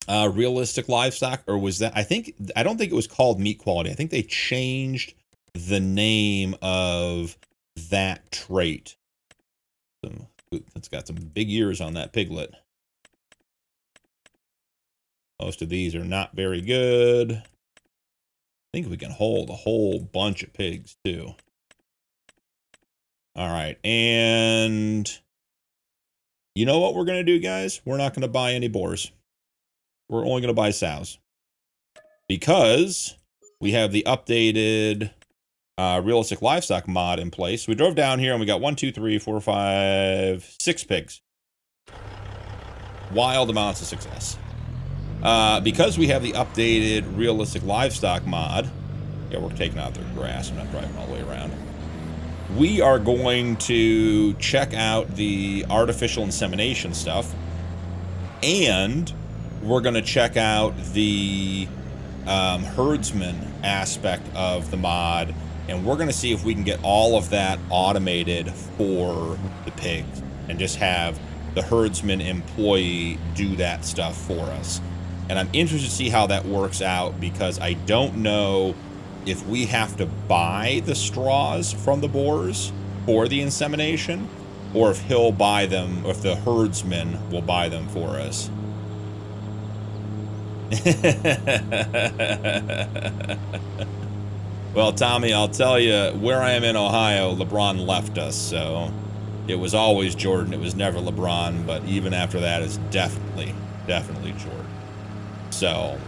[SPEAKER 1] realistic livestock, or was that, I don't think it was called meat quality. I think they changed the name of that trait. It's got some big ears on that piglet. Most of these are not very good. I think we can hold a whole bunch of pigs too. All right, and you know what we're going to do, guys? We're not going to buy any boars. We're only going to buy sows. Because we have the updated realistic livestock mod in place. We drove down here and we got 1, 2, 3, 4, 5, 6 pigs. Wild amounts of success. Because we have the updated realistic livestock mod, yeah, we're taking out their grass. I'm not driving all the way around. We are going to check out the artificial insemination stuff, and we're going to check out the herdsman aspect of the mod, and we're going to see if we can get all of that automated for the pigs and just have the herdsman employee do that stuff for us. And I'm interested to see how that works out, because I don't know if we have to buy the straws from the boars for the insemination, or if he'll buy them, or if the herdsman will buy them for us. Well, Tommy, I'll tell you, where I am in Ohio, LeBron left us, so it was always Jordan. It was never LeBron, but even after that, it's definitely Jordan. So,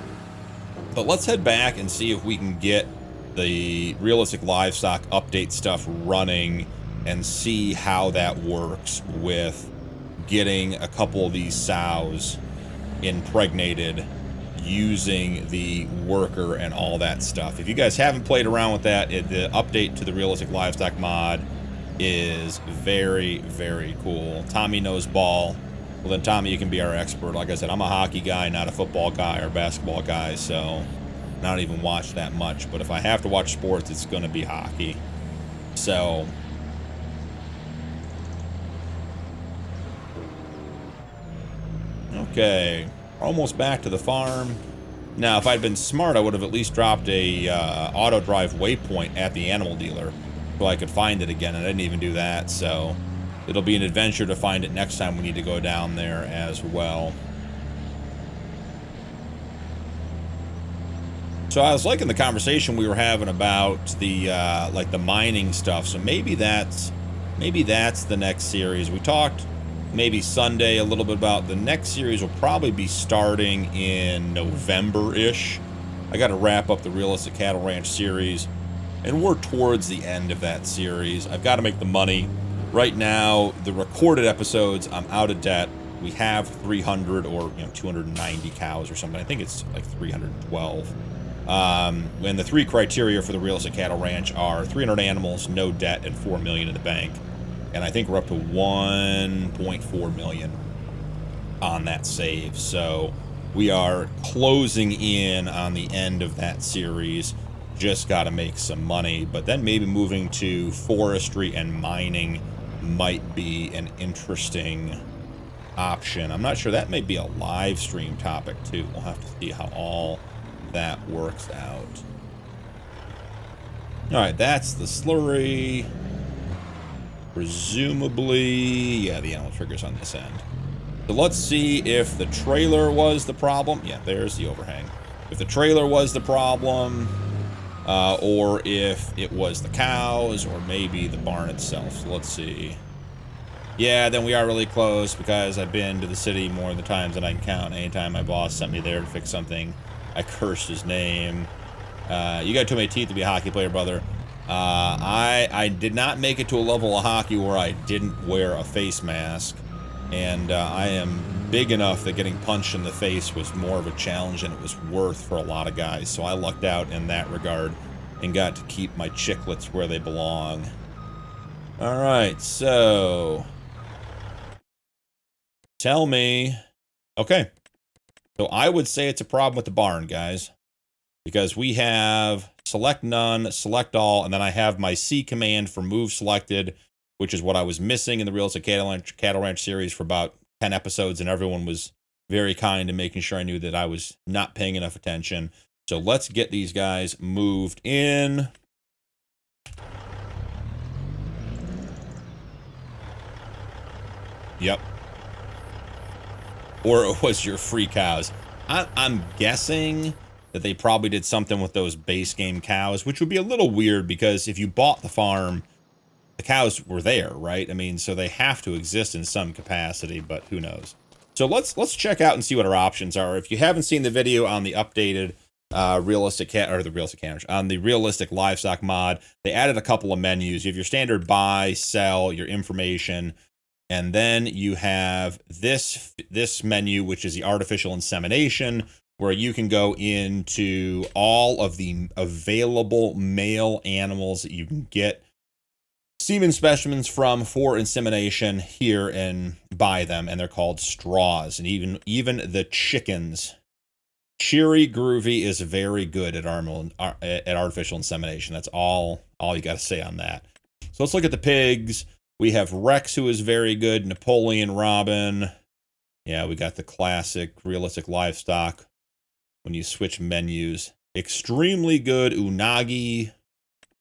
[SPEAKER 1] but let's head back and see if we can get the realistic livestock update stuff running and see how that works with getting a couple of these sows impregnated using the worker and all that stuff. If you guys haven't played around with that, the update to the realistic livestock mod is very, very cool. Tommy knows ball. Well, then, Tommy, you can be our expert. Like I said, I'm a hockey guy, not a football guy or basketball guy, so not even watch that much. But if I have to watch sports, it's going to be hockey. So, okay, almost back to the farm. Now, if I'd been smart, I would have at least dropped a auto drive waypoint at the animal dealer so I could find it again, and I didn't even do that. So it'll be an adventure to find it next time we need to go down there as well. So I was liking the conversation we were having about the like the mining stuff. So maybe that's the next series. We talked maybe Sunday a little bit about the next series will probably be starting in November-ish. I got to wrap up the Realistic Cattle Ranch series, and we're towards the end of that series. I've got to make the money. Right now, the recorded episodes, I'm out of debt. We have 300 or 290 cows or something. I think it's like 312. And the 3 criteria for the Realistic Cattle Ranch are 300 animals, no debt, and 4 million in the bank. And I think we're up to 1.4 million on that save. So we are closing in on the end of that series. Just got to make some money. But then maybe moving to forestry and mining might be an interesting option. I'm not sure. That may be a live stream topic too. We'll have to see how all that works out. All right, that's the slurry. Presumably, yeah, the animal trigger's on this end. So let's see if the trailer was the problem. Yeah, there's the overhang. If the trailer was the problem, or if it was the cows, or maybe the barn itself. So let's see. Yeah, then we are really close because I've been to the city more of the times than I can count. Anytime my boss sent me there to fix something, I cursed his name. You got too many teeth to be a hockey player, brother. I did not make it to a level of hockey where I didn't wear a face mask. And I am big enough that getting punched in the face was more of a challenge than it was worth for a lot of guys. So I lucked out in that regard and got to keep my chiclets where they belong. All right, so tell me. Okay. So I would say it's a problem with the barn, guys, because we have select none, select all, and then I have my C command for move selected, which is what I was missing in the Realistic Cattle Ranch series for about 10 episodes, and everyone was very kind in making sure I knew that I was not paying enough attention. So let's get these guys moved in. Yep. Or it was your free cows. I'm guessing that they probably did something with those base game cows, which would be a little weird because if you bought the farm, the cows were there, right? I mean, so they have to exist in some capacity, but who knows? So let's check out and see what our options are. If you haven't seen the video on the updated realistic livestock mod, they added a couple of menus. You have your standard buy, sell, your information, and then you have this menu, which is the artificial insemination, where you can go into all of the available male animals that you can get semen specimens from for insemination here and buy them, and they're called straws. And even the chickens. Cheery Groovy is very good at artificial insemination. That's all you got to say on that. So let's look at the pigs. We have Rex, who is very good. Napoleon Robin. Yeah, we got the classic realistic livestock when you switch menus. Extremely good Unagi.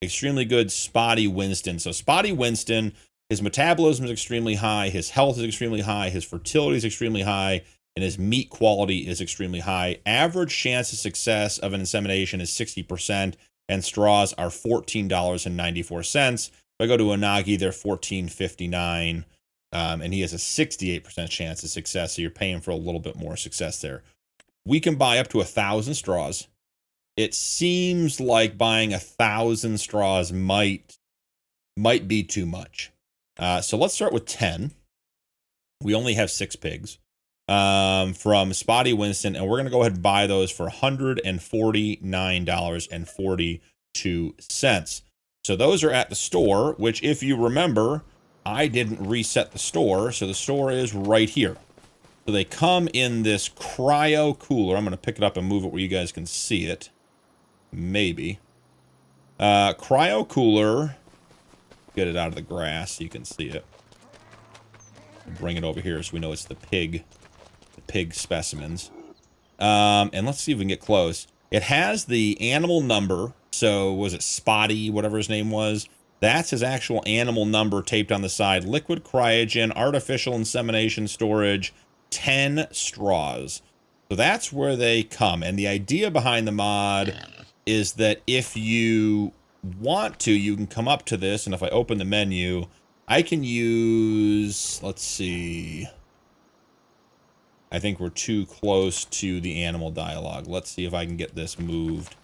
[SPEAKER 1] Extremely good Spotty Winston. So Spotty Winston, his metabolism is extremely high, his health is extremely high, his fertility is extremely high, and his meat quality is extremely high. Average chance of success of an insemination is 60%, and straws are $14.94. If I go to Unagi, they're $14.59, and he has a 68% chance of success, so you're paying for a little bit more success there. We can buy up to 1,000 straws. It seems like buying 1,000 straws might be too much. So let's start with 10. We only have 6 pigs from Spotty Winston, and we're going to go ahead and buy those for $149.42. So those are at the store, which if you remember, I didn't reset the store, so the store is right here. So they come in this cryo cooler. I'm going to pick it up and move it where you guys can see it. Maybe. Cryo cooler. Get it out of the grass so you can see it. Bring it over here so we know it's the pig specimens. And let's see if we can get close. It has the animal number. So was it Spotty, whatever his name was? That's his actual animal number taped on the side. Liquid cryogen, artificial insemination storage, 10 straws. So that's where they come. And the idea behind the mod is that if you want to, you can come up to this. And if I open the menu, I can use, let's see. I think we're too close to the animal dialogue. Let's see if I can get this moved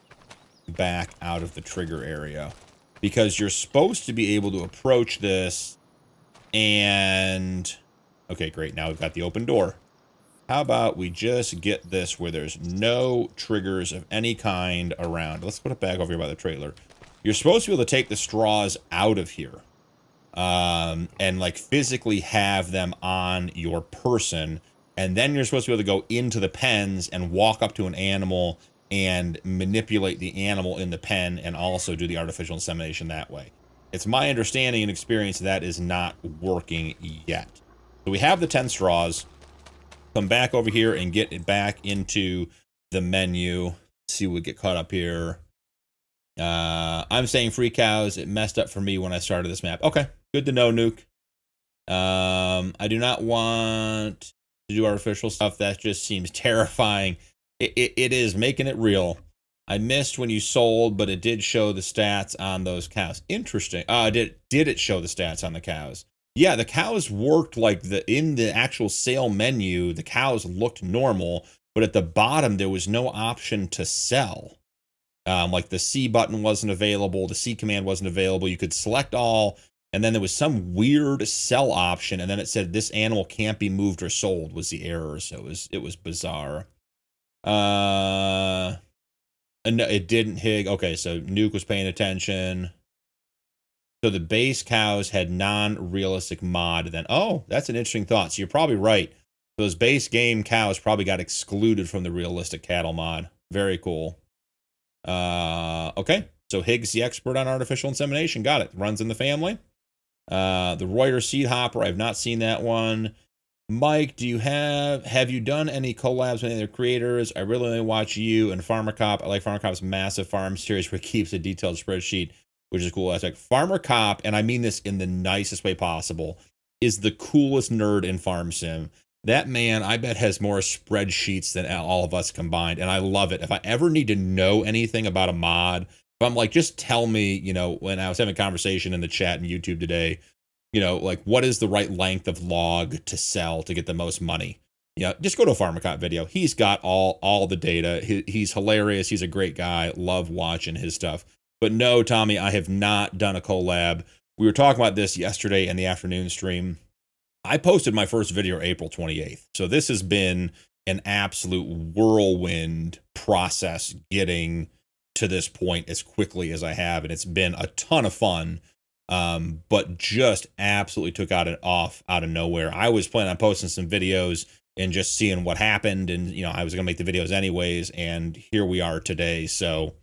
[SPEAKER 1] back out of the trigger area. Because you're supposed to be able to approach this and... Okay, great. Now we've got the open door. How about we just get this where there's no triggers of any kind around. Let's put it back over here by the trailer. You're supposed to be able to take the straws out of here. And like physically have them on your person. And then you're supposed to be able to go into the pens and walk up to an animal and manipulate the animal in the pen and also do the artificial insemination that way. It's my understanding and experience that is not working yet. So we have the 10 straws. Come back over here and get it back into the menu. Let's see what we get caught up here. I'm saying free cows. It messed up for me when I started this map. Okay, good to know, Nuke. I do not want to do artificial stuff. That just seems terrifying. It is making it real. I missed when you sold, but it did show the stats on those cows. Interesting. Did it show the stats on the cows? Yeah, the cows worked like in the actual sale menu, the cows looked normal, but at the bottom there was no option to sell. Like the C button wasn't available, the C command wasn't available. You could select all, and then there was some weird sell option, and then it said this animal can't be moved or sold was the error. So it was bizarre. No, it didn't hit. Okay, so Nuke was paying attention. So the base cows had non-realistic mod. Then, oh, that's an interesting thought. So you're probably right. Those base game cows probably got excluded from the realistic cattle mod. Very cool. Okay, so Higgs, the expert on artificial insemination, got it. Runs in the family. The Reuters seed hopper, I've not seen that one. Mike, have you done any collabs with any other creators? I really only watch you and Farmer Cop. I like Farmer Cop's massive farm series where he keeps a detailed spreadsheet, which is cool. I was like, Farmer Cop, and I mean this in the nicest way possible, is the coolest nerd in Farm Sim. That man, I bet, has more spreadsheets than all of us combined, and I love it. If I ever need to know anything about a mod, if I'm like, just tell me, you know, when I was having a conversation in the chat and YouTube today, you know, like, what is the right length of log to sell to get the most money? Yeah, just go to a Farmer Cop video. He's got all the data. He's hilarious. He's a great guy. Love watching his stuff. But no, Tommy, I have not done a collab. We were talking about this yesterday in the afternoon stream. I posted my first video April 28th. So this has been an absolute whirlwind process getting to this point as quickly as I have. And it's been a ton of fun. But just absolutely took off out of nowhere. I was planning on posting some videos and just seeing what happened. And, you know, I was going to make the videos anyways. And here we are today. So,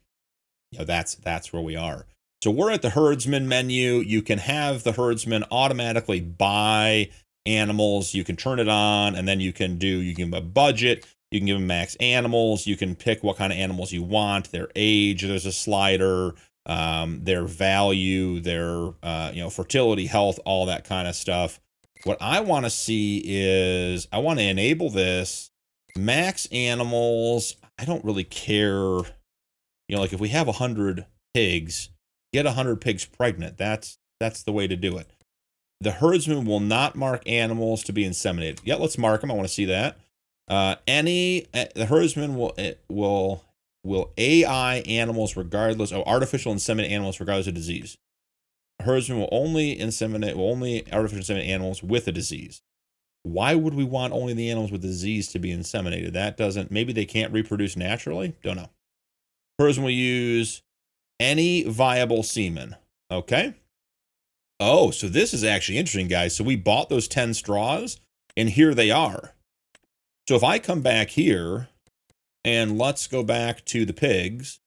[SPEAKER 1] you know, that's where we are. So we're at the herdsman menu. You can have the herdsman automatically buy animals. You can turn it on, and then you can give them a budget. You can give them max animals. You can pick what kind of animals you want, their age. There's a slider, their value, their, you know, fertility, health, all that kind of stuff. What I want to see is I want to enable this max animals. I don't really care. You know, like if we have 100 pigs, get 100 pigs pregnant. That's the way to do it. The herdsman will not mark animals to be inseminated. Yeah, let's mark them. I want to see that. The herdsman will AI animals regardless of artificial inseminate animals regardless of disease. The herdsman will only artificial inseminate animals with a disease. Why would we want only the animals with disease to be inseminated? That doesn't, maybe they can't reproduce naturally? Don't know. Herdsman will use any viable semen. Okay. Oh, so this is actually interesting, guys. So we bought those 10 straws, and here they are. So if I come back here, and let's go back to the pigs,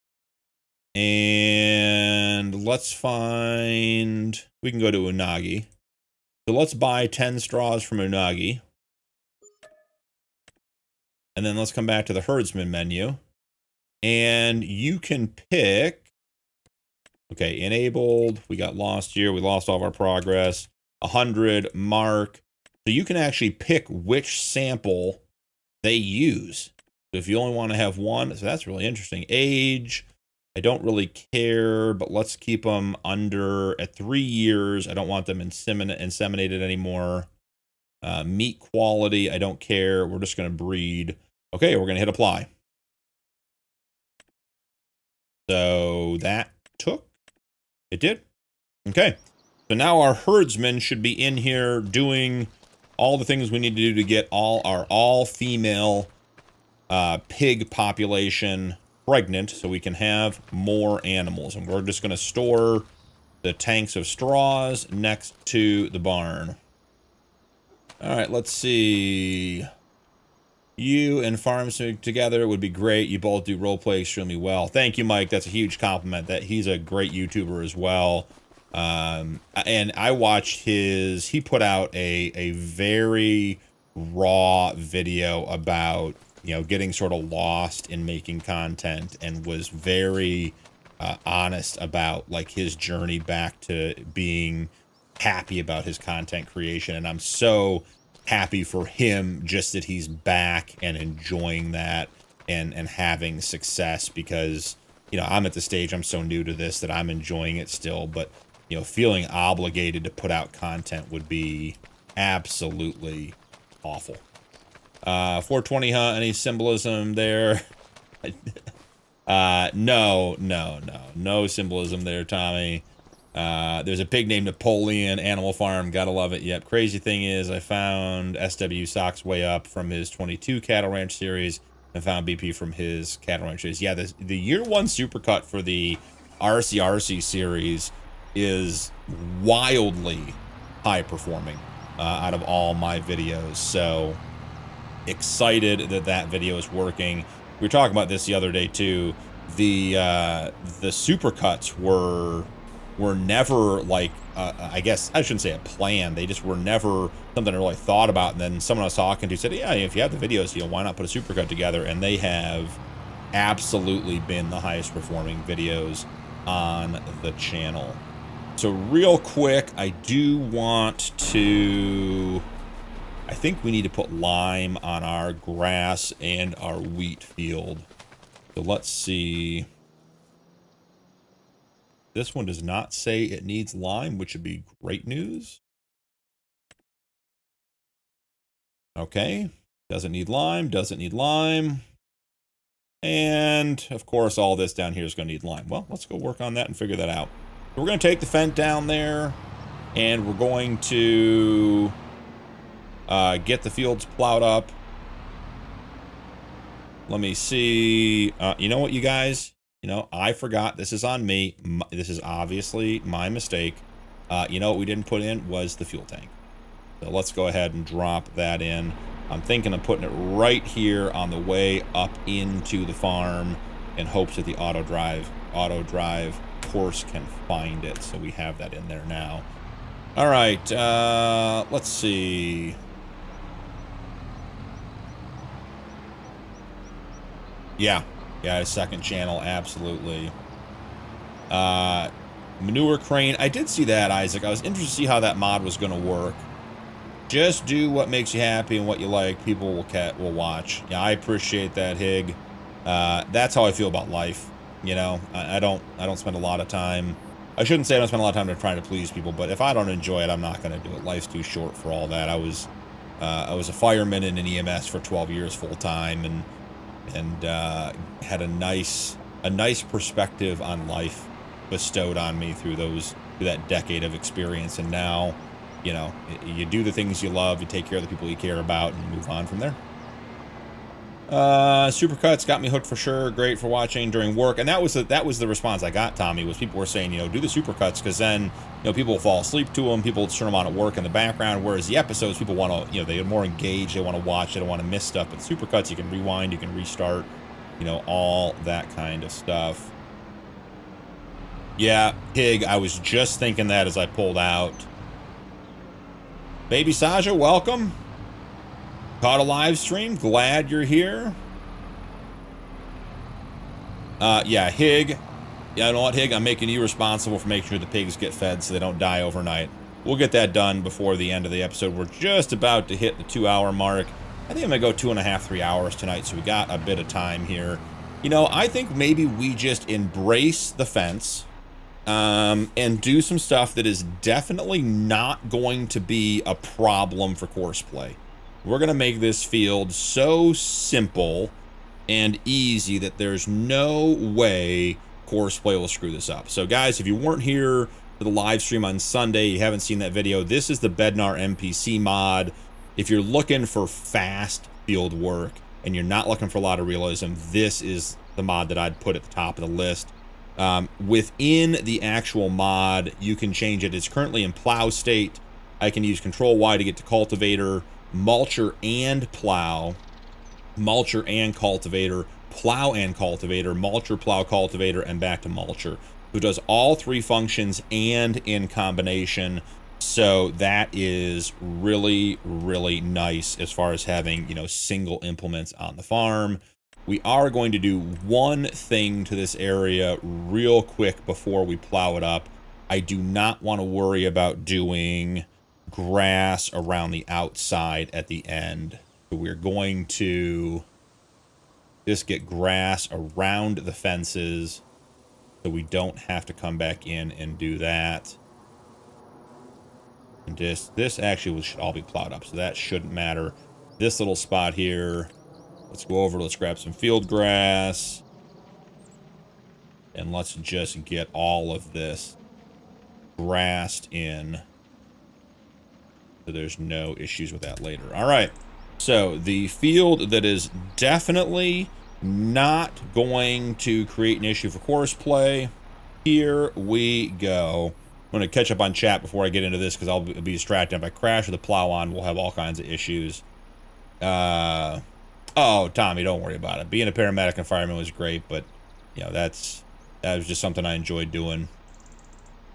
[SPEAKER 1] and let's find, we can go to Unagi. So let's buy 10 straws from Unagi. And then let's come back to the herdsman menu. And you can pick, Okay, enabled. We got lost here. We lost all of our progress. 100 mark. So you can actually pick which sample they use. So if you only want to have one, so that's really interesting. Age, I don't really care, but let's keep them under at 3 years. I don't want them inseminated anymore. Meat quality, I don't care. We're just going to breed. Okay, we're going to hit apply. So that took. It did. Okay. So now our herdsmen should be in here doing all the things we need to do to get our all-female pig population pregnant so we can have more animals. And we're just going to store the tanks of straws next to the barn. All right, let's see. You and Farmstick together would be great. You both do roleplay extremely well. Thank you, Mike. That's a huge compliment. That he's a great YouTuber as well. And I watched he put out a very raw video about, you know, getting sort of lost in making content, and was very honest about like his journey back to being happy about his content creation. And I'm so happy for him just that he's back and enjoying that and having success, because, you know, I'm at the stage, I'm so new to this that I'm enjoying it still, but, you know, feeling obligated to put out content would be absolutely awful. 420 hunt, any symbolism there? No symbolism there, Tommy. There's a pig named Napoleon, Animal Farm, gotta love it. Yep. Crazy thing is, I found SW Socks Way Up from his 22 Cattle Ranch series, and found BP from his Cattle Ranch series. Yeah, the year one supercut for the RCRC series is wildly high performing out of all my videos. So excited that video is working. We were talking about this the other day too. The supercuts were never like, I guess I shouldn't say a plan. They just were never something I really thought about. And then someone I was talking to said, yeah, if you have the videos, you know, why not put a supercut together? And they have absolutely been the highest performing videos on the channel. So real quick, I do want to, I think we need to put lime on our grass and our wheat field. So let's see. This one does not say it needs lime, which would be great news. Okay, doesn't need lime, doesn't need lime. And of course, all this down here is going to need lime. Well, let's go work on that and figure that out. So we're going to take the fence down there, and we're going to get the fields plowed up. Let me see. You know what, you guys? You know, I forgot. This is on me. This is obviously my mistake. You know what we didn't put in was the fuel tank. So let's go ahead and drop that in. I'm thinking of putting it right here on the way up into the farm in hopes that the auto drive course can find it. So we have that in there now. All right, let's see. Yeah, a second channel, absolutely. Manure crane, I did see that, Isaac. I was interested to see how that mod was going to work. Just do what makes you happy and what you like. People will watch. Yeah, I appreciate that, Hig. That's how I feel about life. You know, I don't spend a lot of time. I shouldn't say I don't spend a lot of time trying to please people, but if I don't enjoy it, I'm not going to do it. Life's too short for all that. I was a fireman in an EMS for 12 years full time, and had a nice perspective on life bestowed on me through that decade of experience. And now, you know, you do the things you love, you take care of the people you care about, and move on from there. Supercuts got me hooked for sure. Great for watching during work. And that was the response I got, Tommy, was people were saying, you know, do the supercuts, because then, you know, people will fall asleep to them. People turn them on at work in the background, whereas the episodes, people want to, you know, they're more engaged. They want to watch. They don't want to miss stuff. But supercuts, you can rewind, you can restart, you know, all that kind of stuff. Yeah, Hig, I was just thinking that as I pulled out. Baby Saja, welcome. Caught a live stream. Glad you're here. Yeah, Hig, Yeah, you know what, Hig? I'm making you responsible for making sure the pigs get fed so they don't die overnight. We'll get that done before the end of the episode. We're just about to hit the 2-hour mark. I think I'm going to go 2.5, 3 hours tonight, so we got a bit of time here. You know, I think maybe we just embrace the fence and do some stuff that is definitely not going to be a problem for courseplay. We're going to make this field so simple and easy that there's no way courseplay will screw this up. So guys, if you weren't here for the live stream on Sunday, you haven't seen that video, this is the Bednar NPC mod. If you're looking for fast field work and you're not looking for a lot of realism, this is the mod that I'd put at the top of the list. Within the actual mod, you can change it. It's currently in plow state. I can use Control Y to get to cultivator, mulcher and plow, mulcher and cultivator, plow and cultivator, mulcher, plow, cultivator, and back to mulcher. Who does all three functions and in combination. So that is really, really nice as far as having, you know, single implements on the farm. We are going to do one thing to this area real quick before we plow it up. I do not want to worry about doing grass around the outside at the end. So we're going to just get grass around the fences so we don't have to come back in and do that. And just, this actually should all be plowed up, so that shouldn't matter. This little spot here, let's go over, let's grab some field grass. And let's just get all of this grassed in, so there's no issues with that later. All right, so the field that is definitely not going to create an issue for courseplay, here we go. I'm going to catch up on chat before I get into this because I'll be distracted. If I crash with the plow on, we'll have all kinds of issues. Oh, Tommy, don't worry about it. Being a paramedic and fireman was great, but you know, that was just something I enjoyed doing.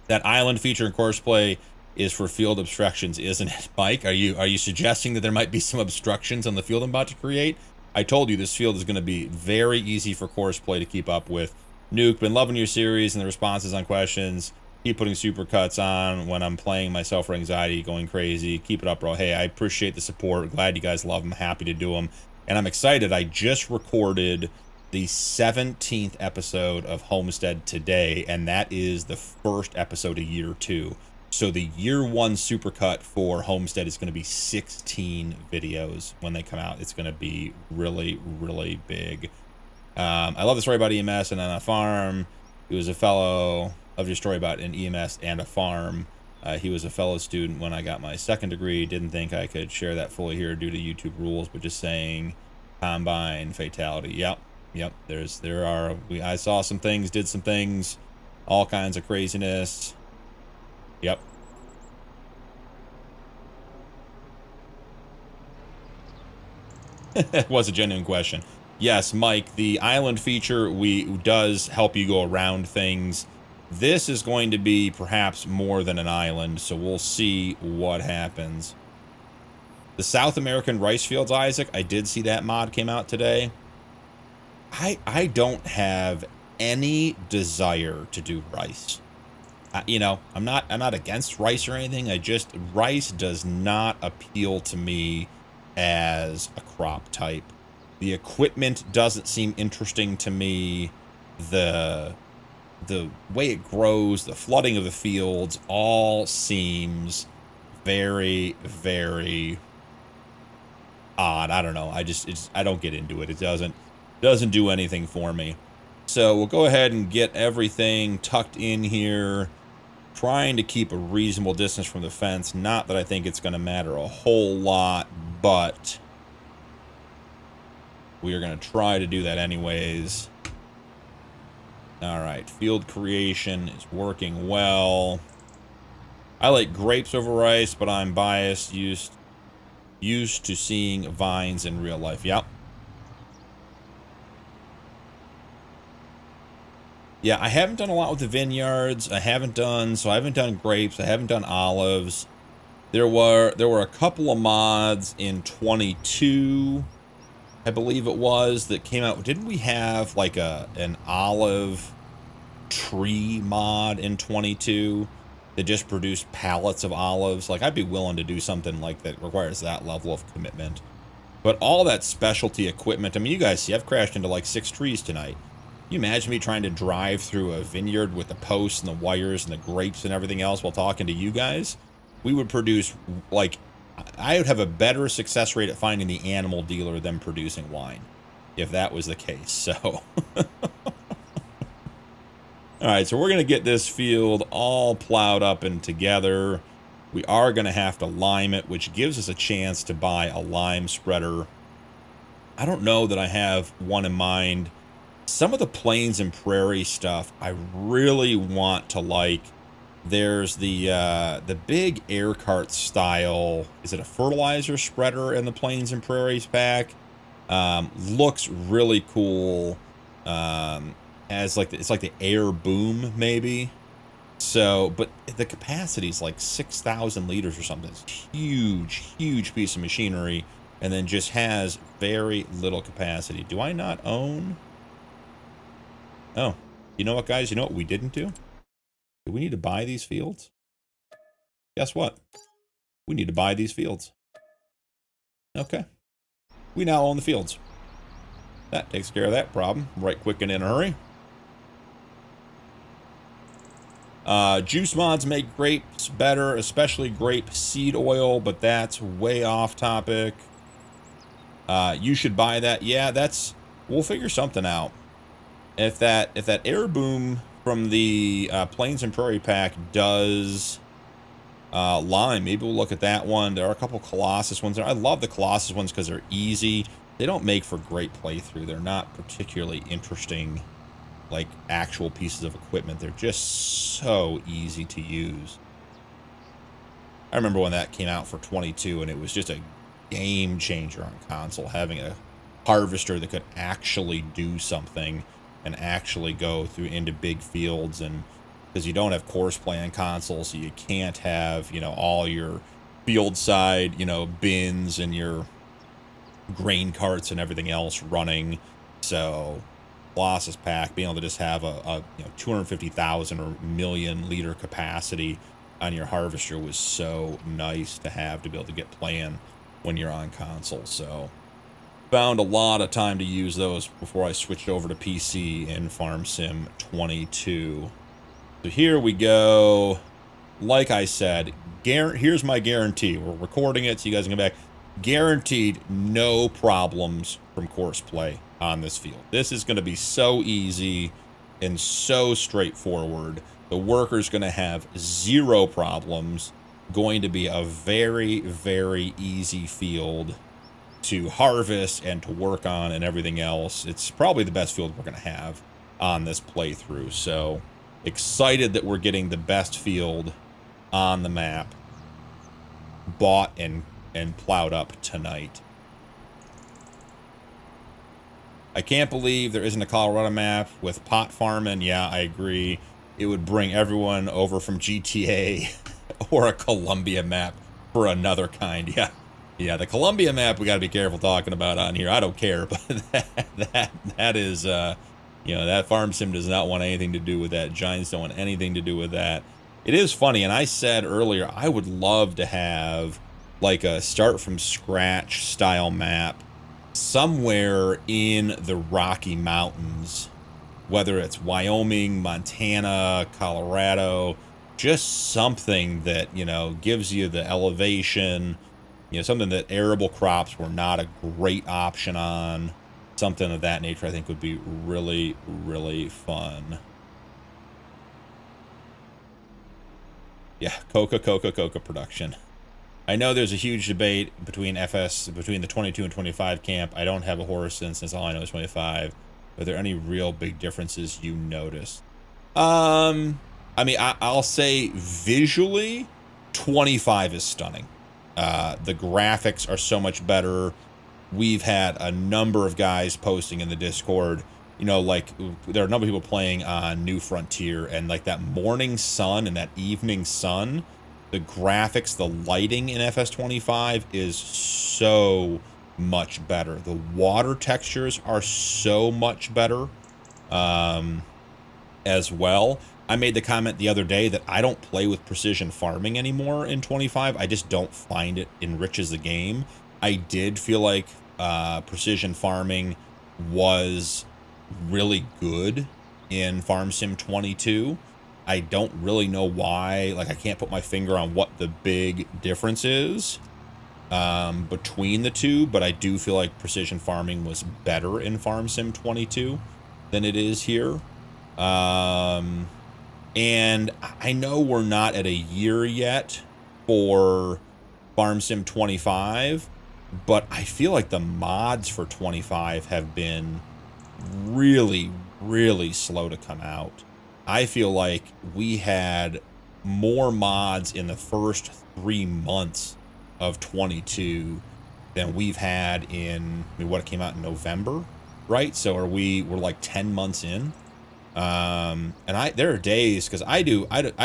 [SPEAKER 1] That island feature in courseplay is for field obstructions, isn't it, Mike? Are you suggesting that there might be some obstructions on the field I'm about to create? I told you this field is going to be very easy for courseplay to keep up with. Nuke, been loving your series and the responses on questions. Keep putting supercuts on when I'm playing myself for anxiety, going crazy. Keep it up, bro. Hey, I appreciate the support. Glad you guys love them. Happy to do them. And I'm excited. I just recorded the 17th episode of Homestead today, and that is the first episode of year 2. So the year 1 supercut for Homestead is going to be 16 videos when they come out. It's going to be really, really big. I love the story about EMS and on a farm. He was a fellow... Love your story about an EMS and a farm. He was a fellow student when I got my second degree. Didn't think I could share that fully here due to YouTube rules, but just saying combine fatality. Yep. I saw some things, did some things, all kinds of craziness. Yep. It was a genuine question. Yes, Mike, the island feature does help you go around things. This is going to be perhaps more than an island, so we'll see what happens. The South American rice fields, Isaac, I did see that mod came out today. I don't have any desire to do rice. You know, I'm not against rice or anything. Rice does not appeal to me as a crop type. The equipment doesn't seem interesting to me. The way it grows, the flooding of the fields, all seems very, very odd. I don't know. I don't get into it. It doesn't do anything for me. So we'll go ahead and get everything tucked in here, trying to keep a reasonable distance from the fence. Not that I think it's going to matter a whole lot, but we are going to try to do that anyways. All right, field creation is working well. I like grapes over rice, but I'm biased, used to seeing vines in real life. Yep. Yeah, I haven't done a lot with the vineyards. I haven't done grapes. I haven't done olives. There were a couple of mods in 22, I believe it was, that came out. Didn't we have like an olive tree mod in 22 that just produced pallets of olives. Like, I'd be willing to do something like that requires that level of commitment. But all that specialty equipment, I mean, you guys see, I've crashed into like 6 trees tonight. Can you imagine me trying to drive through a vineyard with the posts and the wires and the grapes and everything else while talking to you guys? We would produce, like, I would have a better success rate at finding the animal dealer than producing wine, if that was the case. So, all right, so we're going to get this field all plowed up and together. We are going to have to lime it, which gives us a chance to buy a lime spreader. I don't know that I have one in mind. Some of the plains and prairie stuff I really want to like. There's the big air cart style. Is it a fertilizer spreader in the plains and prairies pack? Looks really cool. As like it's like the air boom maybe. So, but the capacity is like 6,000 liters or something. It's huge piece of machinery, and then just has very little capacity. Do I not own? Oh, you know what, guys? You know what we didn't do? Do we need to buy these fields? Guess what? We need to buy these fields. Okay. We now own the fields. That takes care of that problem right quick and in a hurry. Juice mods make grapes better, especially grape seed oil, but that's way off topic. You should buy that. Yeah, we'll figure something out. If that air boom from the Plains and Prairie pack does lime, maybe we'll look at that one. There are a couple Colossus ones there. I love the Colossus ones because they're easy. They don't make for great playthrough. They're not particularly interesting, like actual pieces of equipment. They're just so easy to use. I remember when that came out for 22, and it was just a game changer on console, having a harvester that could actually do something and actually go through into big fields. And because you don't have course play on console, so you can't have, you know, all your field side, you know, bins and your grain carts and everything else running. So Colossus pack, being able to just have a 250,000 or million liter capacity on your harvester was so nice to have, to be able to get playing when you're on console. So found a lot of time to use those before I switched over to PC in Farm Sim 22. So here we go. Like I said, here's my guarantee. We're recording it so you guys can come back. Guaranteed no problems from course play on this field. This is going to be so easy and so straightforward. The worker's going to have zero problems. Going to be a very, very easy field to harvest and to work on and everything else. It's probably the best field we're going to have on this playthrough. So excited that we're getting the best field on the map bought and plowed up tonight. I can't believe there isn't a Colorado map with pot farming. Yeah, I agree. It would bring everyone over from GTA or a Columbia map for another kind. Yeah, the Columbia map we got to be careful talking about on here. I don't care, but that is, that farm sim does not want anything to do with that. Giants don't want anything to do with that. It is funny, and I said earlier, I would love to have like a start from scratch style map somewhere in the Rocky Mountains, whether it's Wyoming, Montana, Colorado, just something that, gives you the elevation, something that arable crops were not a great option on. Something of that nature I think would be really, really fun. Yeah, coca production. I know there's a huge debate between the 22 and 25 camp. I don't have a horse since all I know is 25. Are there any real big differences you notice? I mean, I'll say visually, 25 is stunning. The graphics are so much better. We've had a number of guys posting in the Discord, like there are a number of people playing on New Frontier, and like that morning sun and that evening sun, the graphics, the lighting in FS25 is so much better. The water textures are so much better. And as well. I made the comment the other day that I don't play with precision farming anymore in 25. I just don't find it enriches the game. I did feel like precision farming was really good in Farm Sim 22. I don't really know why. Like, I can't put my finger on what the big difference is between the two, but I do feel like precision farming was better in Farm Sim 22 than it is here. And I know we're not at a year yet for Farm Sim 25, but I feel like the mods for 25 have been really, really slow to come out. I feel like we had more mods in the first 3 months of 22 than we've had in, I mean, what, it came out in November, right? So we're like 10 months in. And there are days, because when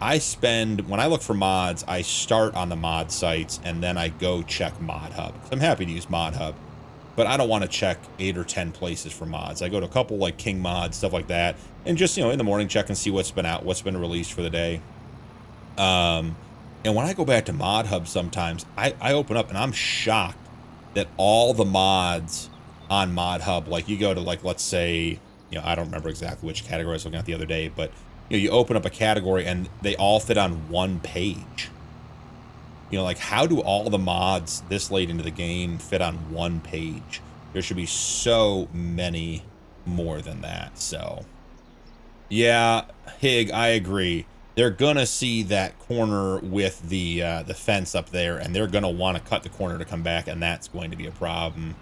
[SPEAKER 1] I look for mods, I start on the mod sites and then I go check Mod Hub. I'm happy to use Mod Hub, but I don't want to check 8 or 10 places for mods. I go to a couple like King Mods, stuff like that, and just, in the morning check and see what's been out, what's been released for the day. And when I go back to Mod Hub sometimes, I open up and I'm shocked that all the mods on Mod Hub, like you go to, like, let's say, I don't remember exactly which category I was looking at the other day, but, you open up a category and they all fit on one page. Like, how do all the mods this late into the game fit on one page? There should be so many more than that. So, yeah, Hig, I agree. They're gonna see that corner with the fence up there, and they're gonna want to cut the corner to come back, and that's going to be a problem.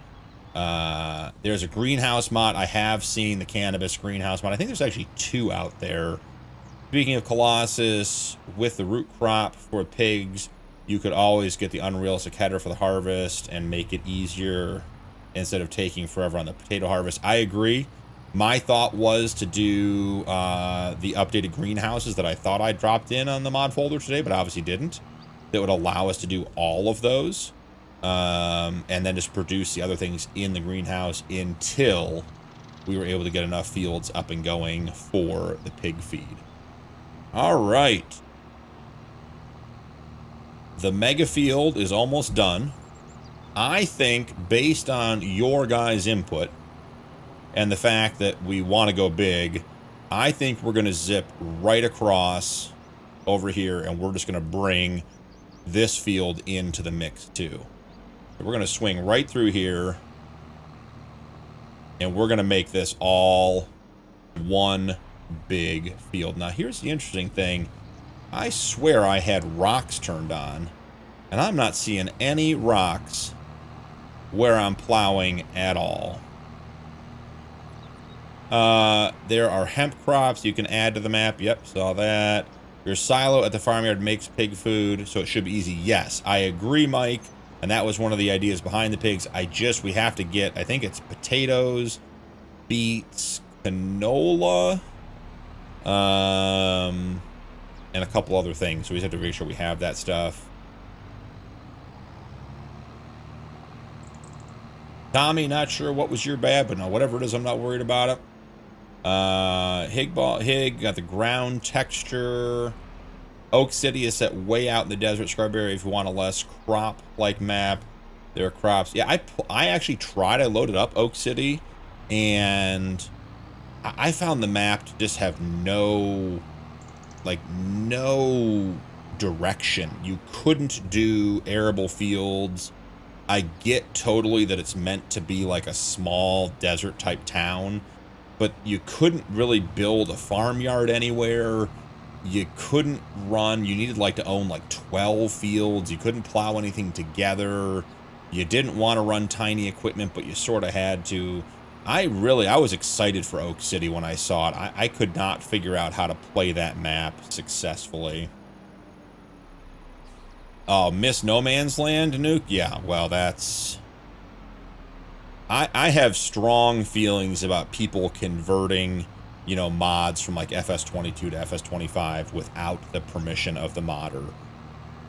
[SPEAKER 1] There's a greenhouse mod. I have seen the cannabis greenhouse mod. I think there's actually 2 out there. Speaking of Colossus, with the root crop for pigs, you could always get the unrealistic header for the harvest and make it easier instead of taking forever on the potato harvest. I agree. My thought was to do the updated greenhouses that I thought I dropped in on the mod folder today, but obviously didn't. That would allow us to do all of those. And then just produce the other things in the greenhouse until we were able to get enough fields up and going for the pig feed. All right. The mega field is almost done. I think, based on your guys' input and the fact that we want to go big, I think we're going to zip right across over here, and we're just going to bring this field into the mix too. We're going to swing right through here, and we're going to make this all one big field. Now, here's the interesting thing. I swear I had rocks turned on, and I'm not seeing any rocks where I'm plowing at all. There are hemp crops you can add to the map. Yep, saw that. Your silo at the farmyard makes pig food, so it should be easy. Yes, I agree, Mike. And that was one of the ideas behind the pigs. We have to get, I think it's potatoes, beets, canola, and a couple other things. So we just have to make sure we have that stuff. Tommy, not sure what was your bad, but no, whatever it is, I'm not worried about it. Hig got the ground texture. Oak City is set way out in the desert scrub area if you want a less crop-like map. There are crops. Yeah, I actually tried. I loaded up Oak City, and I found the map to just have no direction. You couldn't do arable fields. I get totally that it's meant to be like a small desert-type town, but you couldn't really build a farmyard anywhere. You couldn't run. You needed to own 12 fields. You couldn't plow anything together. You didn't want to run tiny equipment, but you sort of had to. I was excited for Oak City when I saw it. I could not figure out how to play that map successfully. Oh, Miss No Man's Land, Nuke? Yeah, well, that's... I have strong feelings about people converting, mods from FS22 to FS25 without the permission of the modder.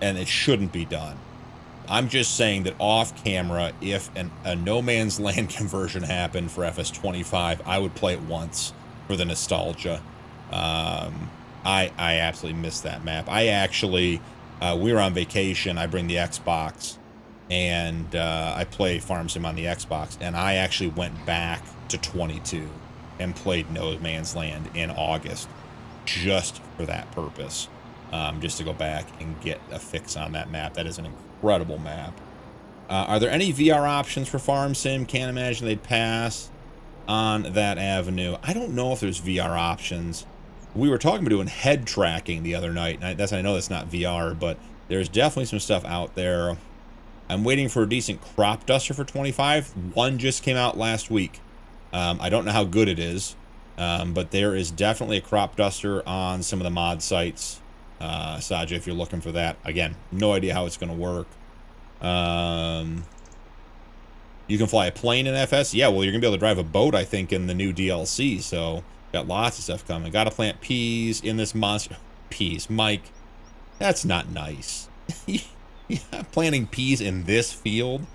[SPEAKER 1] And it shouldn't be done. I'm just saying that off camera, if a No Man's Land conversion happened for FS25, I would play it once for the nostalgia. I absolutely miss that map. I actually, we were on vacation. I bring the Xbox, and I play Farm Sim on the Xbox, and I actually went back to 22 and played No Man's Land in August just for that purpose, just to go back and get a fix on that map. That is an incredible map. Are there any VR options for Farm Sim? Can't imagine they'd pass on that avenue. I don't know if there's VR options. We were talking about doing head tracking the other night, and I know that's not VR, but there's definitely some stuff out there. I'm waiting for a decent crop duster for 25. One just came out last week. I don't know how good it is, but there is definitely a crop duster on some of the mod sites. Saja, if you're looking for that. Again, no idea how it's going to work. You can fly a plane in FS? Yeah, well, you're going to be able to drive a boat, I think, in the new DLC, so got lots of stuff coming. Got to plant peas in this monster. Peas, Mike, that's not nice. Yeah, planting peas in this field?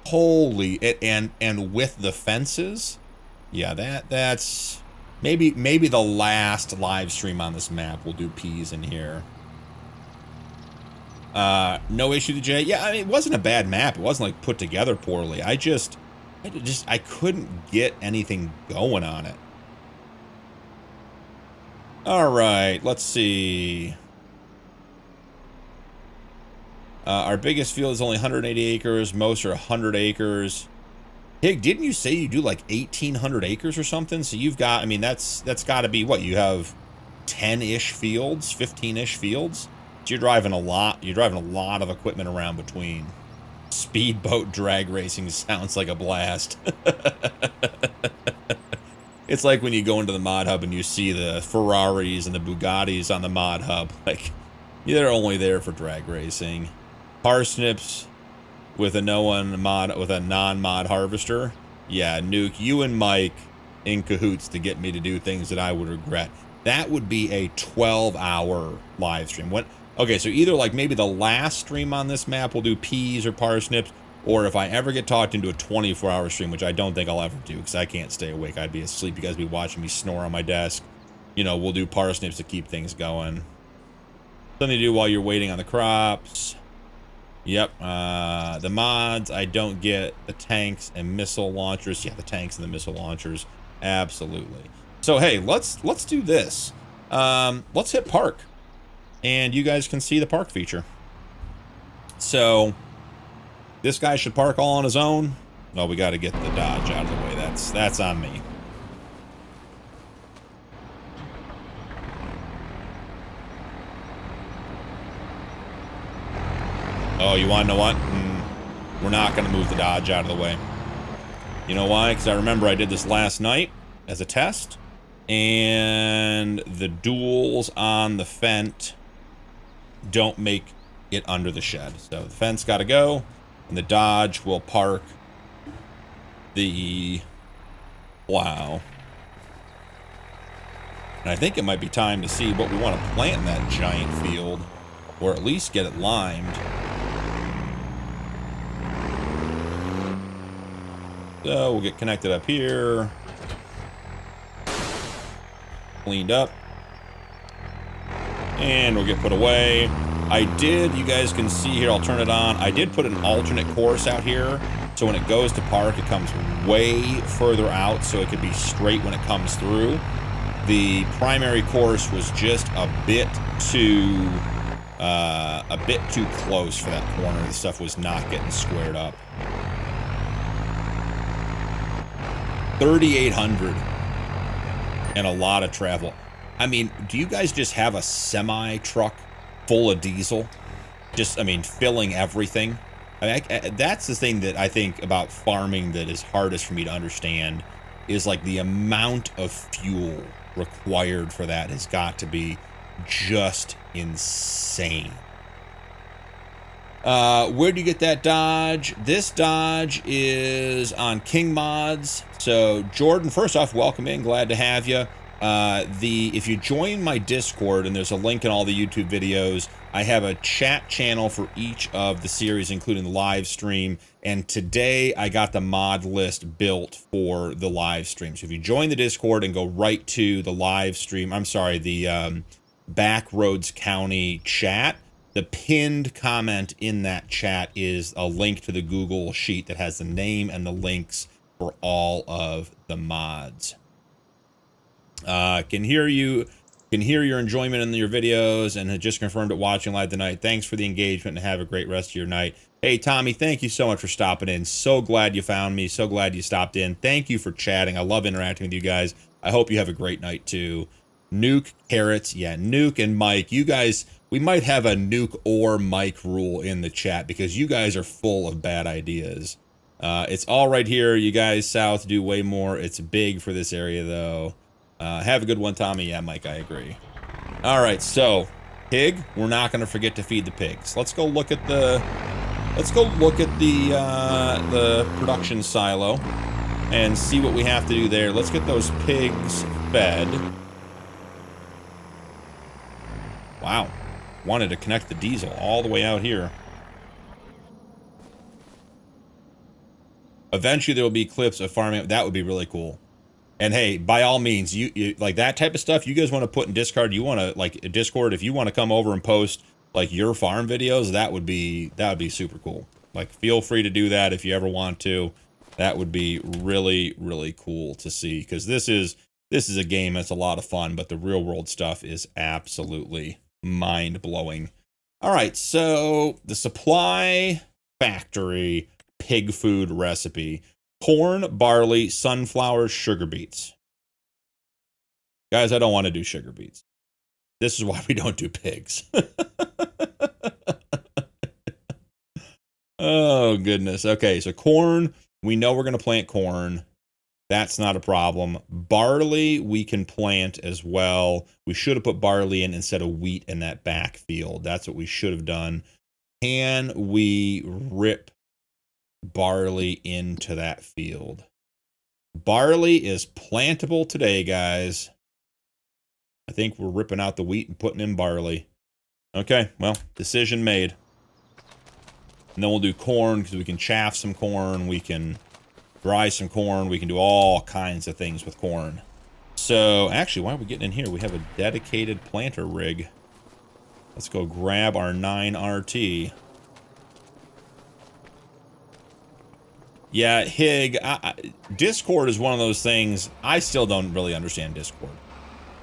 [SPEAKER 1] Holy, and with the fences? Yeah, that's maybe the last live stream on this map. We'll do peas in here. No issue to Jay. Yeah, I mean, it wasn't a bad map. It wasn't like put together poorly. I couldn't get anything going on it. All right, let's see. Our biggest field is only 180 acres. Most are 100 acres. Hey, didn't you say you do like 1,800 acres or something? So you've got, I mean, that's got to be what, you have 10-ish fields, 15-ish fields. So you're driving a lot. You're driving a lot of equipment around between. Speedboat drag racing sounds like a blast. It's like when you go into the mod hub and you see the Ferraris and the Bugattis on the mod hub. Like, they're only there for drag racing. Parsnips with a non-mod harvester. Yeah, Nuke, you and Mike in cahoots to get me to do things that I would regret. That would be a 12-hour live stream. Okay, so either like maybe the last stream on this map will do peas or parsnips, or if I ever get talked into a 24-hour stream, which I don't think I'll ever do because I can't stay awake. I'd be asleep. You guys would be watching me snore on my desk. You know, we'll do parsnips to keep things going. Something to do while you're waiting on the crops. Yep. The mods, I don't get the tanks and missile launchers. Yeah, the tanks and the missile launchers. Absolutely. So, hey, let's do this. Let's hit park. And you guys can see the park feature. So, this guy should park all on his own. No, we got to get the Dodge out of the way. That's on me. Oh, you want to know what? We're not going to move the Dodge out of the way. You know why? Because I remember I did this last night as a test. And the duals on the Fent don't make it under the shed. So the Fent's got to go. And the Dodge will park the plow. And I think it might be time to see what we want to plant in that giant field. Or at least get it limed. So we'll get connected up here. Cleaned up. And we'll get put away. I did, you guys can see here, I'll turn it on. I did put an alternate course out here. So when it goes to park, it comes way further out so it could be straight when it comes through. The primary course was just a bit too close for that corner. The stuff was not getting squared up. 3,800 and a lot of travel. I mean, do you guys just have a semi truck full of diesel? Just, I mean, filling everything. I mean, that's the thing that I think about farming that is hardest for me to understand is like the amount of fuel required for that has got to be just insane. Where do you get that Dodge? This Dodge is on King Mods. So Jordan, first off, welcome in. Glad to have you. if you join my Discord, and there's a link in all the YouTube videos, I have a chat channel for each of the series, including the live stream. And today I got the mod list built for the live stream. So if you join the Discord and go right to the live stream, I'm sorry, the Backroads County chat, the pinned comment in that chat is a link to the Google sheet that has the name and the links for all of the mods. Can hear your enjoyment in your videos and had just confirmed it watching live tonight. Thanks for the engagement and have a great rest of your night. Hey, Tommy, thank you so much for stopping in. So glad you found me. So glad you stopped in. Thank you for chatting. I love interacting with you guys. I hope you have a great night too. Nuke, Carrots, yeah, Nuke and Mike, you guys, we might have a Nuke or Mike rule in the chat because you guys are full of bad ideas. It's all right here. You guys south do way more. It's big for this area though. Have a good one, Tommy. Yeah, Mike, I agree. All right, so pig, we're not going to forget to feed the pigs. Let's go look at the production silo and see what we have to do there. Let's get those pigs fed. Wow, wanted to connect the diesel all the way out here. Eventually there will be clips of farming. That would be really cool. And hey, by all means, you like that type of stuff you guys want to put in Discord, you want to like Discord, if you want to come over and post like your farm videos, that would be super cool. Like feel free to do that if you ever want to. That would be really, really cool to see, because this is a game that's a lot of fun, but the real world stuff is absolutely mind-blowing. All right, so the supply factory pig food recipe. Corn, barley, sunflower, sugar beets. Guys, I don't want to do sugar beets. This is why we don't do pigs. Oh, goodness. Okay, so corn, we know we're going to plant corn. That's not a problem. Barley, we can plant as well. We should have put barley in instead of wheat in that back field. That's what we should have done. Can we rip barley into that field? Barley is plantable today, guys. I think we're ripping out the wheat and putting in barley. Okay, well, decision made. And then we'll do corn because we can chaff some corn, we can dry some corn, we can do all kinds of things with corn. So actually, while we're getting in here, we have a dedicated planter rig. Let's go grab our 9RT. Yeah, Hig, Discord is one of those things, I still don't really understand Discord.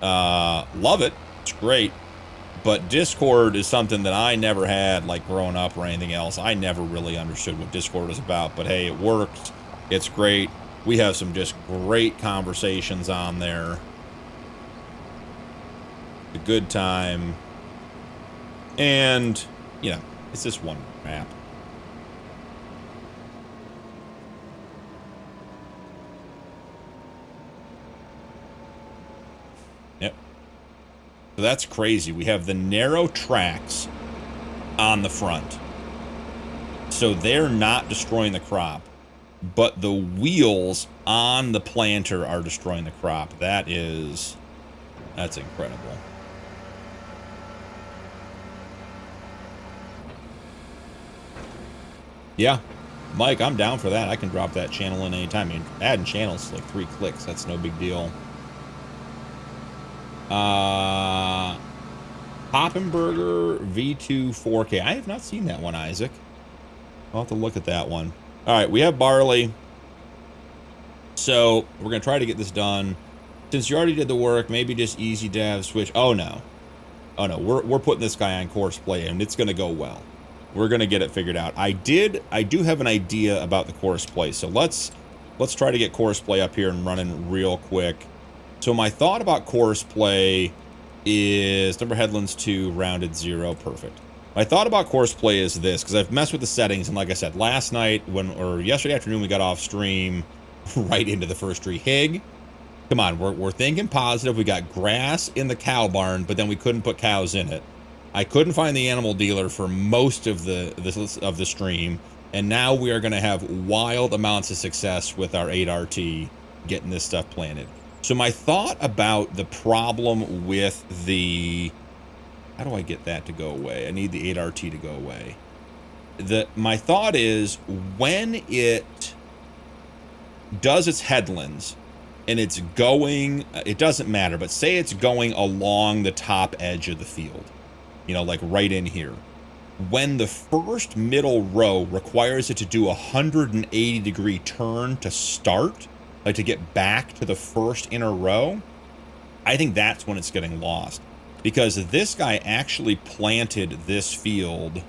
[SPEAKER 1] Love it, it's great, but Discord is something that I never had, like, growing up or anything else. I never really understood what Discord is about, but hey, it works, it's great. We have some just great conversations on there. A good time. And, you know, it's just one map. Yep. So that's crazy. We have the narrow tracks on the front. So they're not destroying the crop. But the wheels on the planter are destroying the crop. That's incredible. Yeah. Mike, I'm down for that. I can drop that channel in anytime. I mean, adding channels is like 3 clicks. That's no big deal. Hoppenberger V2 4K. I have not seen that one, Isaac. I'll have to look at that one. All right, we have barley. So we're going to try to get this done. Since you already did the work, maybe just easy dev switch. Oh, no. Oh, no. We're putting this guy on course play, and it's going to go well. We're going to get it figured out. I do have an idea about the course play. So let's try to get course play up here and running real quick. So my thought about course play is number headlands 2, rounded 0, perfect. My thought about course play is this, because I've messed with the settings, and like I said, last night or yesterday afternoon we got off stream right into the first tree. Hig, come on, we're thinking positive. We got grass in the cow barn, but then we couldn't put cows in it. I couldn't find the animal dealer for most of the stream, and now we are going to have wild amounts of success with our 8RT getting this stuff planted. So my thought about the problem with the, how do I get that to go away? I need the 8RT to go away. My thought is when it does its headlands and it's going, it doesn't matter, but say it's going along the top edge of the field, you know, like right in here. When the first middle row requires it to do a 180-degree turn to start, like to get back to the first inner row, I think that's when it's getting lost. Because this guy actually planted this field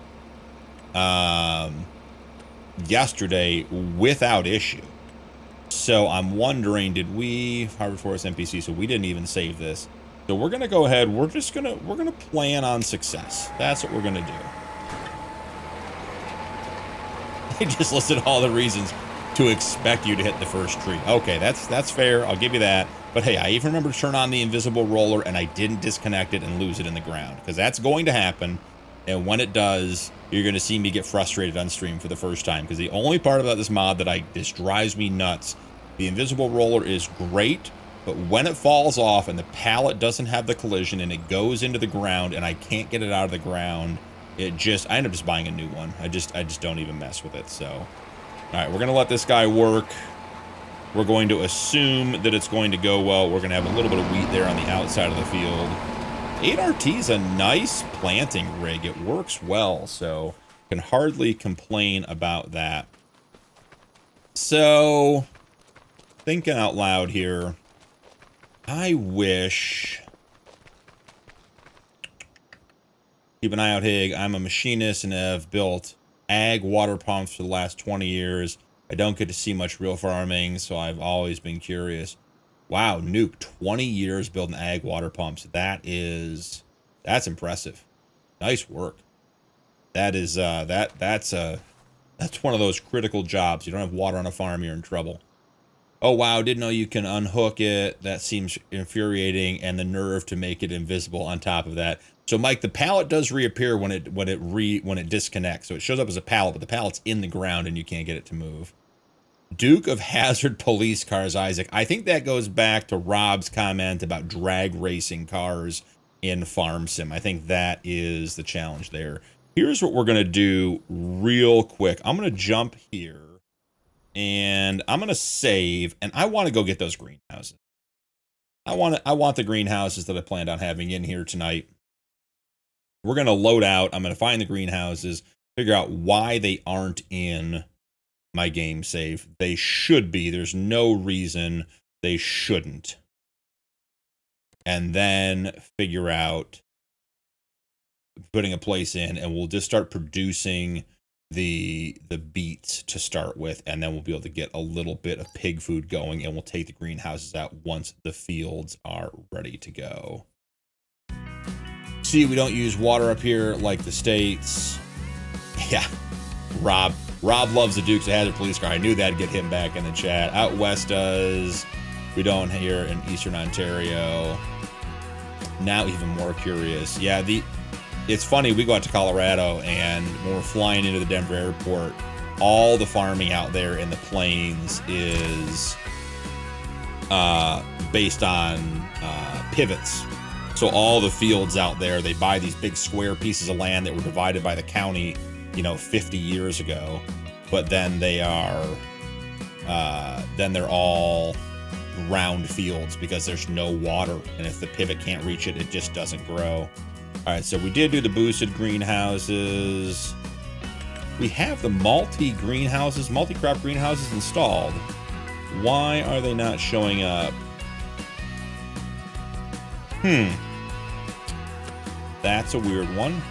[SPEAKER 1] yesterday without issue. So I'm wondering, did we Harvard Forest NPC? So we didn't even save this. So we're gonna go ahead. We're gonna plan on success. That's what we're gonna do. They just listed all the reasons to expect you to hit the first tree. Okay, that's fair. I'll give you that. But hey, I even remember to turn on the invisible roller and I didn't disconnect it and lose it in the ground, because that's going to happen. And when it does, you're going to see me get frustrated on stream for the first time, because the only part about this mod that just drives me nuts, the invisible roller is great, but when it falls off and the pallet doesn't have the collision and it goes into the ground and I can't get it out of the ground, I end up just buying a new one. I just don't even mess with it. So, all right, we're going to let this guy work. We're going to assume that it's going to go well. We're going to have a little bit of wheat there on the outside of the field. 8RT is a nice planting rig. It works well, so can hardly complain about that. So, thinking out loud here, I wish... Keep an eye out, Hig. I'm a machinist and have built ag water pumps for the last 20 years. I don't get to see much real farming, so I've always been curious. Wow, Nuke, 20 years building ag water pumps. That's impressive. Nice work. That's one of those critical jobs. You don't have water on a farm, you're in trouble. Oh wow, didn't know you can unhook it. That seems infuriating, and the nerve to make it invisible on top of that. So Mike, the pallet does reappear when it disconnects. So it shows up as a pallet, but the pallet's in the ground and you can't get it to move. Duke of Hazard police cars, Isaac. I think that goes back to Rob's comment about drag racing cars in Farm Sim. I think that is the challenge there. Here's what we're going to do real quick. I'm going to jump here and I'm going to save, and I want to go get those greenhouses. I want the greenhouses that I planned on having in here tonight. We're going to load out. I'm going to find the greenhouses, figure out why they aren't in my game save. They should be. There's no reason they shouldn't. And then figure out putting a place in, and we'll just start producing the beets to start with, and then we'll be able to get a little bit of pig food going, and we'll take the greenhouses out once the fields are ready to go. See, we don't use water up here like the States. Yeah, Rob loves the Dukes of Hazzard police car. I knew that'd get him back in the chat. Out west does. We don't here in Eastern Ontario. Now even more curious. Yeah, it's funny, we go out to Colorado, and when we're flying into the Denver airport, all the farming out there in the plains is based on pivots. So all the fields out there, they buy these big square pieces of land that were divided by the county, 50 years ago. But then they're all round fields because there's no water. And if the pivot can't reach it, it just doesn't grow. All right, so we did do the boosted greenhouses. We have the multi-crop greenhouses installed. Why are they not showing up? That's a weird one.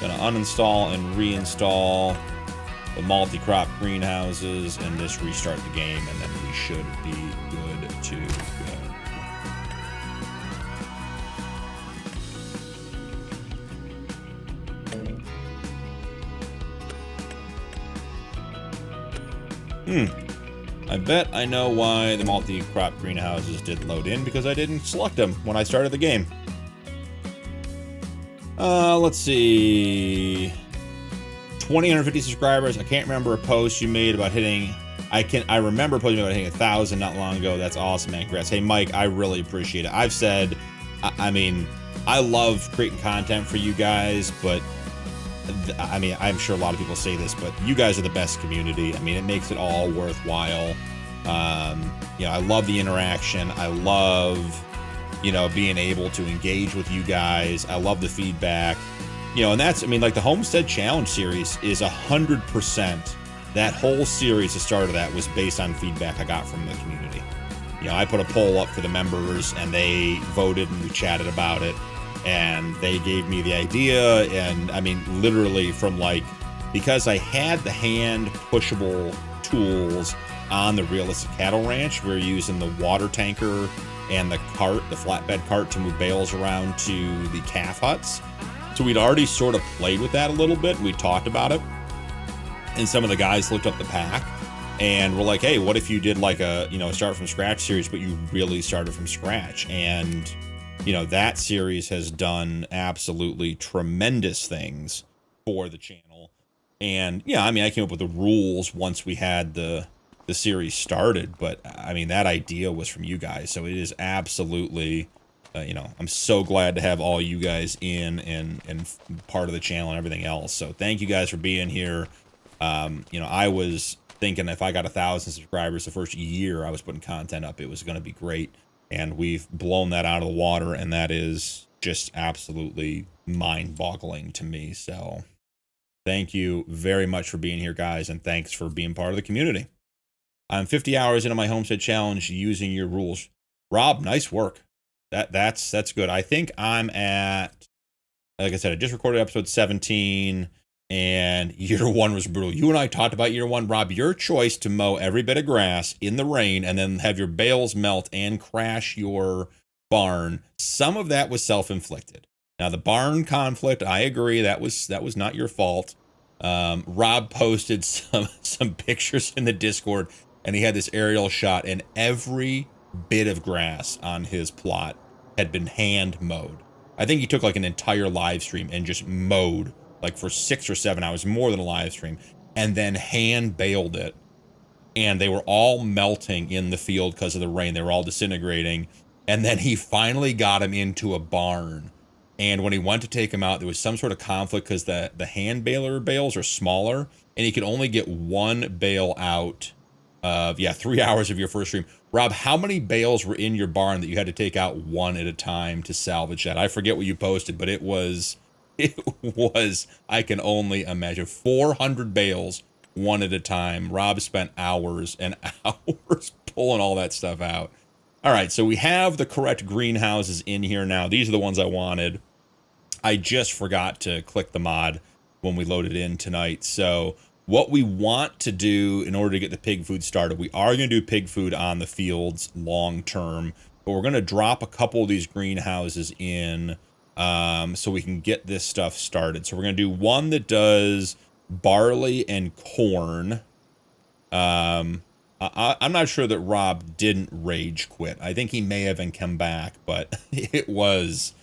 [SPEAKER 1] Gonna uninstall and reinstall the multi-crop greenhouses and just restart the game, and then we should be good to go. I bet I know why the multi-crop greenhouses didn't load in, because I didn't select them when I started the game. Let's see. 2,150 subscribers. I can't remember a post you made about hitting I remember posting about, I think, 1,000 not long ago. That's awesome, man. Congrats. Hey, Mike, I really appreciate it. I've said, I mean, I love creating content for you guys, but I mean, I'm sure a lot of people say this, but you guys are the best community. I mean, it makes it all worthwhile. You know, I love the interaction. I love, you know, being able to engage with you guys. I love the feedback, you know, and that's, I mean, like the Homestead Challenge series is 100%. That whole series, the start of that, was based on feedback I got from the community. You know, I put a poll up for the members and they voted and we chatted about it. And they gave me the idea, and I mean, literally from like, because I had the hand pushable tools on the realistic cattle ranch, we were using the water tanker and the cart, the flatbed cart, to move bales around to the calf huts. So we'd already sort of played with that a little bit. We talked about it, and some of the guys looked up the pack and were like, hey, what if you did like a, you know, start from scratch series, but you really started from scratch? And you know, that series has done absolutely tremendous things for the channel. And yeah, I mean, I came up with the rules once we had the series started, but I mean, that idea was from you guys. So it is absolutely, you know, I'm so glad to have all you guys in and part of the channel and everything else. So thank you guys for being here. You know, I was thinking if I got 1,000 subscribers the first year I was putting content up, it was going to be great. And we've blown that out of the water, and that is just absolutely mind-boggling to me. So thank you very much for being here, guys, and thanks for being part of the community. I'm 50 hours into my Homestead Challenge using your rules. Rob, nice work. That's good. I think I'm at, like I said, I just recorded episode 17, and year one was brutal. You and I talked about year one. Rob, your choice to mow every bit of grass in the rain and then have your bales melt and crash your barn, some of that was self-inflicted. Now, the barn conflict, I agree, that was not your fault. Rob posted some pictures in the Discord, and he had this aerial shot, and every bit of grass on his plot had been hand mowed. I think he took like an entire live stream and just mowed like for 6 or 7 hours, more than a live stream, and then hand baled it. And they were all melting in the field because of the rain. They were all disintegrating. And then he finally got him into a barn. And when he went to take him out, there was some sort of conflict because the hand baler bales are smaller, and he could only get one bale out of, 3 hours of your first stream. Rob, how many bales were in your barn that you had to take out one at a time to salvage that? I forget what you posted, but it was, I can only imagine, 400 bales, one at a time. Rob spent hours and hours pulling all that stuff out. All right, so we have the correct greenhouses in here now. These are the ones I wanted. I just forgot to click the mod when we loaded in tonight. So what we want to do in order to get the pig food started, we are going to do pig food on the fields long term, but we're going to drop a couple of these greenhouses in so we can get this stuff started. So we're going to do one that does barley and corn. I'm not sure that Rob didn't rage quit. I think he may have and come back, but it was,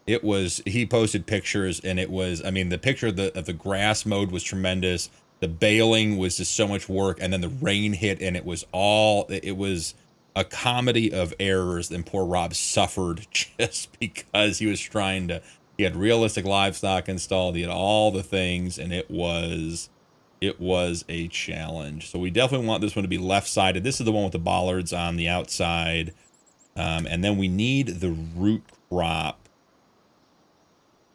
[SPEAKER 1] he posted pictures, and it was, I mean, the picture of the grass mode was tremendous. The baling was just so much work, and then the rain hit, and it was a comedy of errors, and poor Rob suffered just because he was trying to, he had realistic livestock installed, he had all the things, and it was a challenge. So we definitely want this one to be left-sided. This is the one with the bollards on the outside. And then we need the root crop.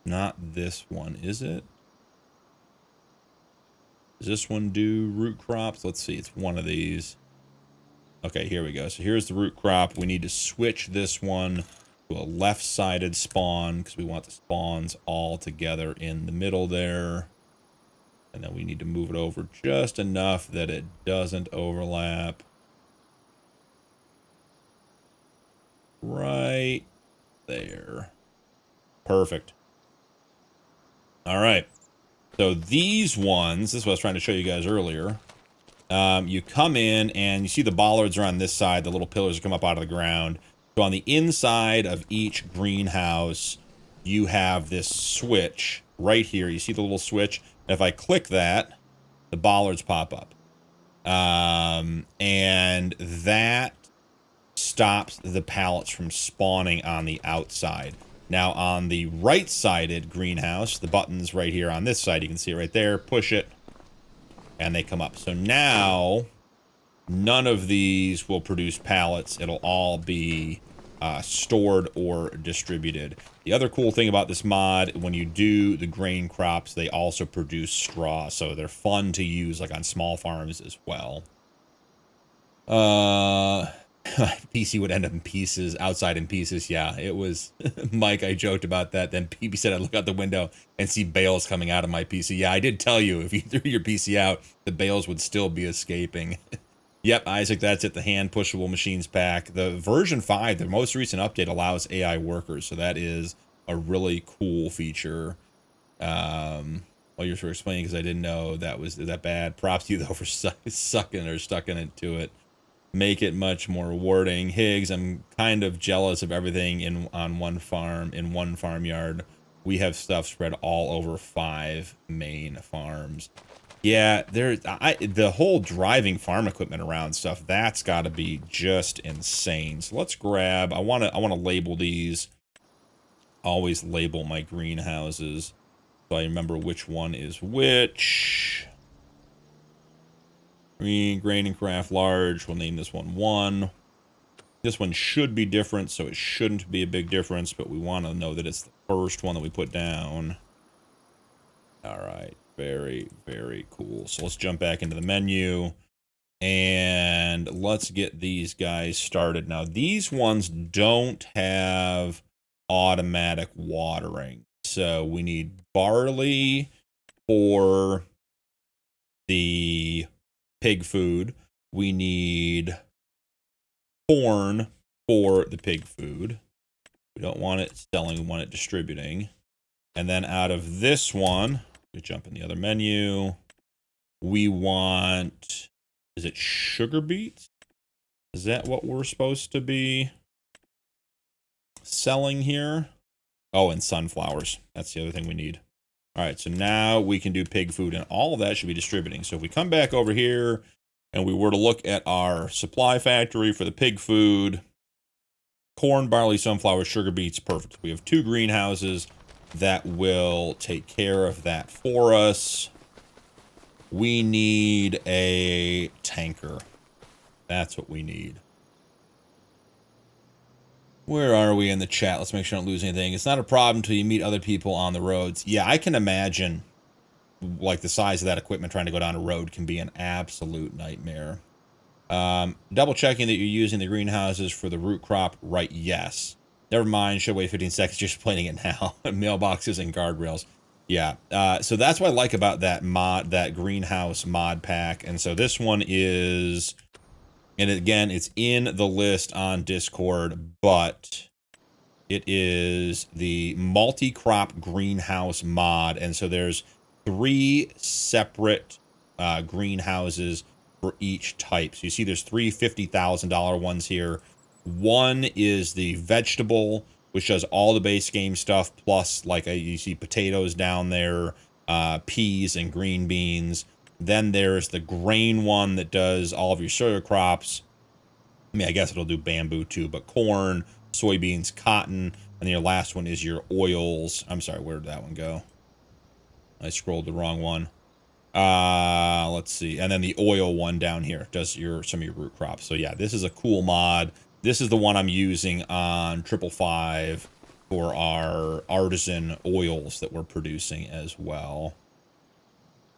[SPEAKER 1] Not this one, is it? Does this one do root crops? Let's see, it's one of these. Okay, here we go. So here's the root crop. We need to switch this one to a left-sided spawn because we want the spawns all together in the middle there. And then we need to move it over just enough that it doesn't overlap. Right there. Perfect. All right. So these ones, this is what I was trying to show you guys earlier. You come in and you see the bollards are on this side. The little pillars come up out of the ground. So on the inside of each greenhouse, you have this switch right here. You see the little switch? And if I click that, the bollards pop up. And that stops the pallets from spawning on the outside. Now on the right-sided greenhouse, the button's right here on this side. You can see it right there. Push it, and they come up. So now none of these will produce pallets. It'll all be stored or distributed. The other cool thing about this mod, when you do the grain crops, they also produce straw, so they're fun to use like on small farms as well. PC would end up in pieces, outside in pieces. Yeah, it was Mike, I joked about that. Then PB said I'd look out the window and see bales coming out of my PC. Yeah, I did tell you, if you threw your PC out, the bales would still be escaping. Yep, Isaac, that's it. The hand pushable machines pack. The version 5, the most recent update, allows AI workers, so that is a really cool feature. Well, you're sort of explaining because I didn't know that was that bad. Props to you though for sucking it to it. Make it much more rewarding. Higgs, I'm kind of jealous of everything on one farm, in one farmyard. We have stuff spread all over 5 main farms. Yeah, the whole driving farm equipment around stuff, that's got to be just insane. So let's grab, I want to label these. Always label my greenhouses so I remember which one is which. Green, grain and craft large. We'll name this one 1. This one should be different, so it shouldn't be a big difference, but we want to know that it's the first one that we put down. All right. Very, very cool. So let's jump back into the menu and let's get these guys started. Now, these ones don't have automatic watering. So we need barley for the pig food. We need corn for the pig food. We don't want it selling, we want it distributing. And then out of this one, we jump in the other menu. We want, is it sugar beets? Is that what we're supposed to be selling here? Oh, and sunflowers. That's the other thing we need. All right, so now we can do pig food, and all of that should be distributing. So if we come back over here and we were to look at our supply factory for the pig food, corn, barley, sunflower, sugar beets, perfect. We have 2 greenhouses that will take care of that for us. We need a tanker. That's what we need. Where are we in the chat? Let's make sure I don't lose anything. It's not a problem until you meet other people on the roads. Yeah, I can imagine, like, the size of that equipment trying to go down a road can be an absolute nightmare. Double checking that you're using the greenhouses for the root crop, right? Yes. Never mind, should wait 15 seconds, just explaining it now. Mailboxes and guardrails. Yeah, so that's what I like about that mod, that greenhouse mod pack. And so this one is, and again, it's in the list on Discord, but it is the multi-crop greenhouse mod. And so there's 3 separate greenhouses for each type. So you see there's 3 $50,000 ones here. One is the vegetable, which does all the base game stuff, plus like you see potatoes down there, peas and green beans. Then there's the grain one that does all of your soya crops. I mean, I guess it'll do bamboo too, but corn, soybeans, cotton, and then your last one is your oils. I'm sorry, where did that one go? I scrolled the wrong one. Let's see. And then the oil one down here does some of your root crops. So yeah, this is a cool mod. This is the one I'm using on 555 for our artisan oils that we're producing as well.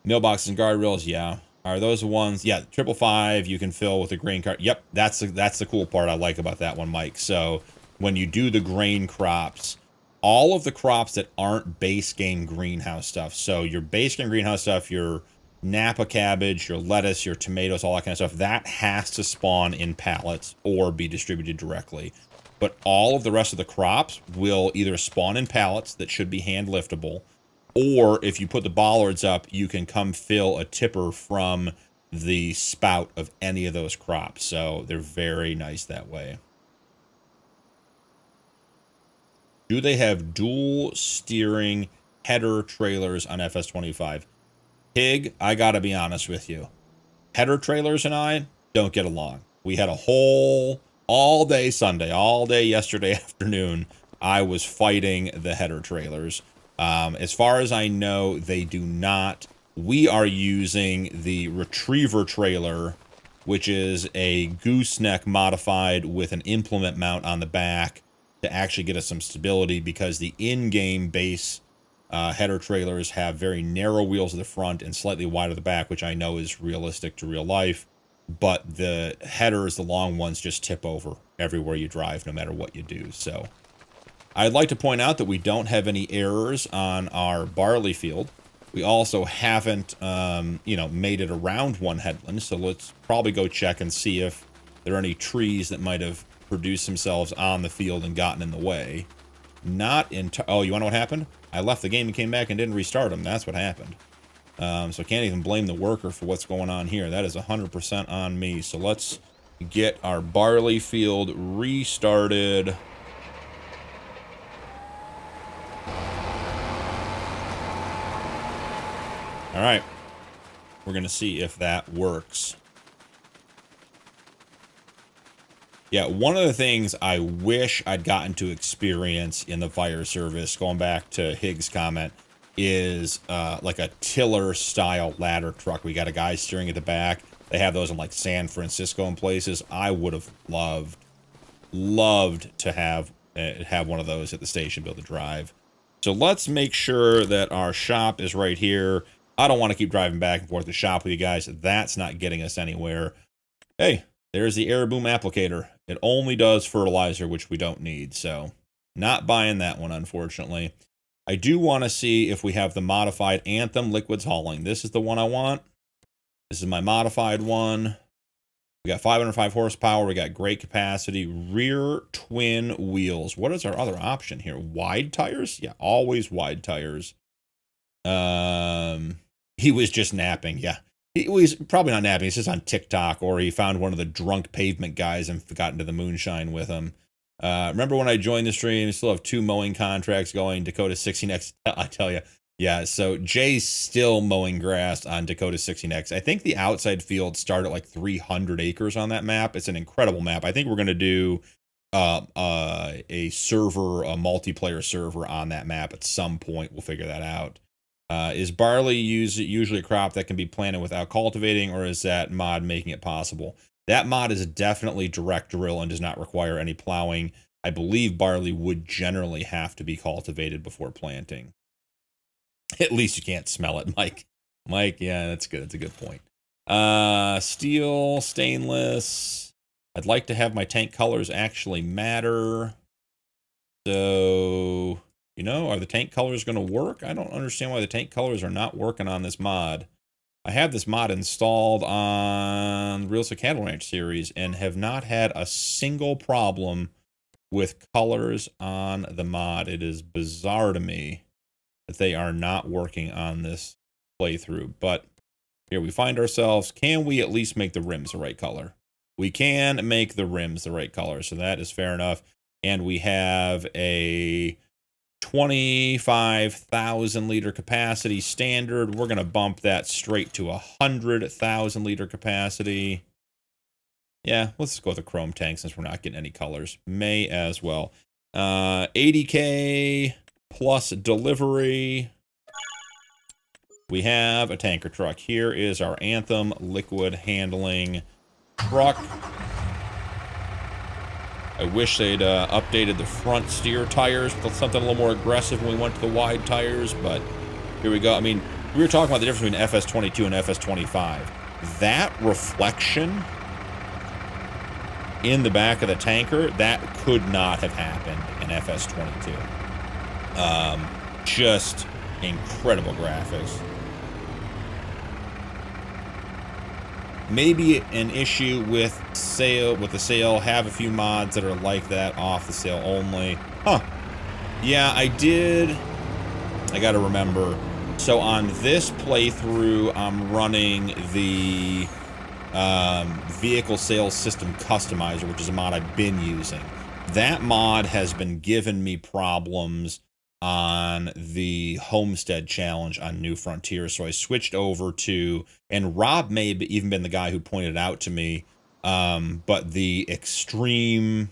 [SPEAKER 1] Mailboxes and guardrails, yeah. Are those the ones? Yeah, 555 you can fill with a grain cart. Yep, that's the cool part I like about that one, Mike. So when you do the grain crops, all of the crops that aren't base game greenhouse stuff, so your base game greenhouse stuff, your Napa cabbage, your lettuce, your tomatoes, all that kind of stuff, that has to spawn in pallets or be distributed directly. But all of the rest of the crops will either spawn in pallets that should be hand liftable, or if you put the bollards up, you can come fill a tipper from the spout of any of those crops. So they're very nice that way. Do they have dual steering header trailers on FS25? Pig, I gotta be honest with you. Header trailers and I don't get along. We had a whole, all day Sunday, all day yesterday afternoon, I was fighting the header trailers. As far as I know, they do not. We are using the retriever trailer, which is a gooseneck modified with an implement mount on the back to actually get us some stability, because the in-game base header trailers have very narrow wheels at the front and slightly wide at the back, which I know is realistic to real life. But the headers, the long ones, just tip over everywhere you drive, no matter what you do. So I'd like to point out that we don't have any errors on our barley field. We also haven't, made it around one headland. So let's probably go check and see if there are any trees that might have produced themselves on the field and gotten in the way. Not in... Oh, you want to know what happened? I left the game and came back and didn't restart them. That's what happened. So I can't even blame the worker for what's going on here. That is 100% on me. So let's get our barley field restarted. All right. We're going to see if that works. Yeah, one of the things I wish I'd gotten to experience in the fire service, going back to Higgs' comment, is like a tiller style ladder truck. We got a guy steering at the back. They have those in like San Francisco and places. I would have loved to have one of those at the station, be able to drive. So let's make sure that our shop is right here. I don't want to keep driving back and forth to shop with you guys. That's not getting us anywhere. Hey, there's the air boom applicator. It only does fertilizer, which we don't need. So not buying that one, unfortunately. I do want to see if we have the modified Anthem liquids hauling. This is the one I want. This is my modified one. We got 505 horsepower. We got great capacity. Rear twin wheels. What is our other option here? Wide tires? Yeah, always wide tires. He was just napping. Yeah, he was probably not napping. He's just on TikTok, or he found one of the drunk pavement guys and got into the moonshine with him. Remember when I joined the stream? We still have 2 mowing contracts going. Dakota 16X. I tell you, yeah. So Jay's still mowing grass on Dakota 16X. I think the outside fields start at like 300 acres on that map. It's an incredible map. I think we're gonna do a server, a multiplayer server on that map at some point. We'll figure that out. Is barley usually a crop that can be planted without cultivating, or is that mod making it possible? That mod is definitely direct drill and does not require any plowing. I believe barley would generally have to be cultivated before planting. At least you can't smell it, Mike. Mike, yeah, that's good. That's a good point. Steel, stainless. I'd like to have my tank colors actually matter. So... are the tank colors going to work? I don't understand why the tank colors are not working on this mod. I have this mod installed on Real Estate Cattle Ranch series and have not had a single problem with colors on the mod. It is bizarre to me that they are not working on this playthrough. But here we find ourselves. Can we at least make the rims the right color? We can make the rims the right color, so that is fair enough. And we have a 25,000 liter capacity standard. We're going to bump that straight to 100,000 liter capacity. Yeah, let's go with the chrome tank since we're not getting any colors. May as well. 80K plus delivery. We have a tanker truck. Here is our Anthem liquid handling truck. I wish they'd updated the front steer tires with something a little more aggressive when we went to the wide tires, but here we go. I mean, we were talking about the difference between FS22 and FS25. That reflection in the back of the tanker, that could not have happened in FS22. Just incredible graphics. Maybe an issue with the sale, have a few mods that are like that off the sale only. Huh. Yeah, I gotta remember. So on this playthrough, I'm running the vehicle sales system customizer, which is a mod I've been using. That mod has been giving me problems on the Homestead Challenge on New Frontier. So I switched over to, and Rob may have even been the guy who pointed it out to me, but the extreme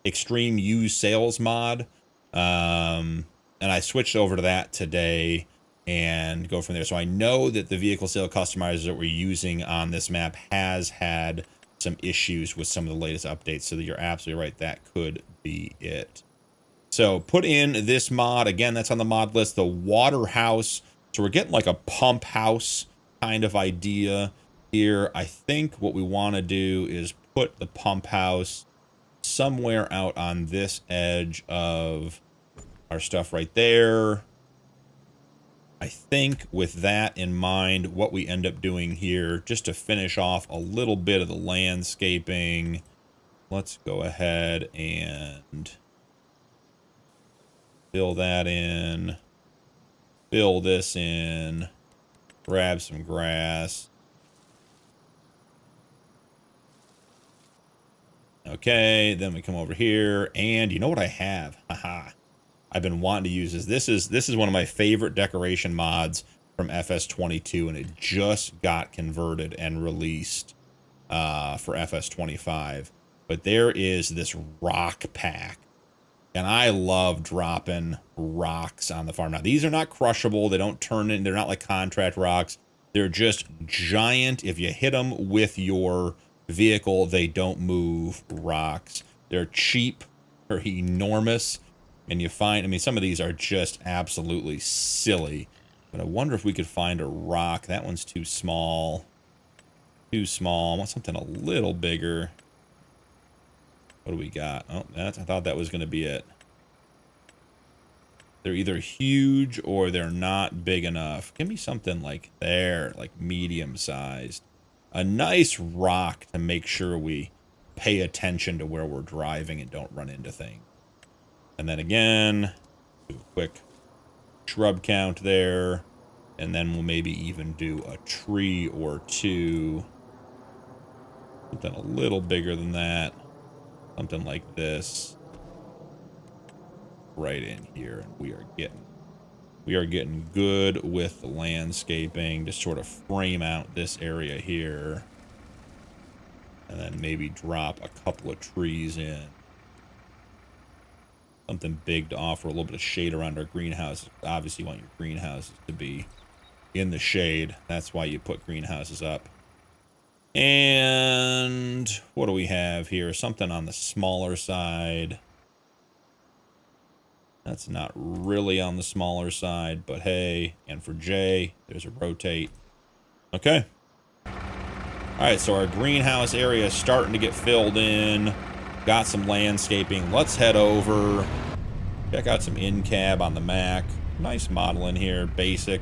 [SPEAKER 1] use sales mod. And I switched over to that today and go from there. So I know that the vehicle sale customizer that we're using on this map has had some issues with some of the latest updates. So that you're absolutely right. That could be it. So put in this mod. Again, that's on the mod list, the water house. So we're getting like a pump house kind of idea here. I think what we want to do is put the pump house somewhere out on this edge of our stuff right there. I think with that in mind, what we end up doing here, just to finish off a little bit of the landscaping, let's go ahead and fill that in, fill this in, grab some grass. Okay, then we come over here, and you know what I have? Haha. I've been wanting to use this. This is one of my favorite decoration mods from FS22, and it just got converted and released for FS25. But there is this rock pack. And I love dropping rocks on the farm. Now, these are not crushable. They don't turn in. They're not like contract rocks. They're just giant. If you hit them with your vehicle, they don't move rocks. They're cheap. They're enormous. And you find, I mean, some of these are just absolutely silly. But I wonder if we could find a rock. That one's too small. Too small. I want something a little bigger. What do we got? Oh, I thought that was going to be it. They're either huge or they're not big enough. Give me something like there, like medium sized. A nice rock to make sure we pay attention to where we're driving and don't run into things. And then again, do a quick shrub count there. And then we'll maybe even do a tree or two. Something a little bigger than that. Something like this. Right in here. And we are getting good with the landscaping to sort of frame out this area here. And then maybe drop a couple of trees in. Something big to offer a little bit of shade around our greenhouses. Obviously, you want your greenhouses to be in the shade. That's why you put greenhouses up. And what do we have here? Something on the smaller side. That's not really on the smaller side, but hey, and for J, there's a rotate. Okay. All right, so our greenhouse area is starting to get filled in. Got some landscaping. Let's head over. Check out some in-cab on the Mac. Nice model in here. Basic.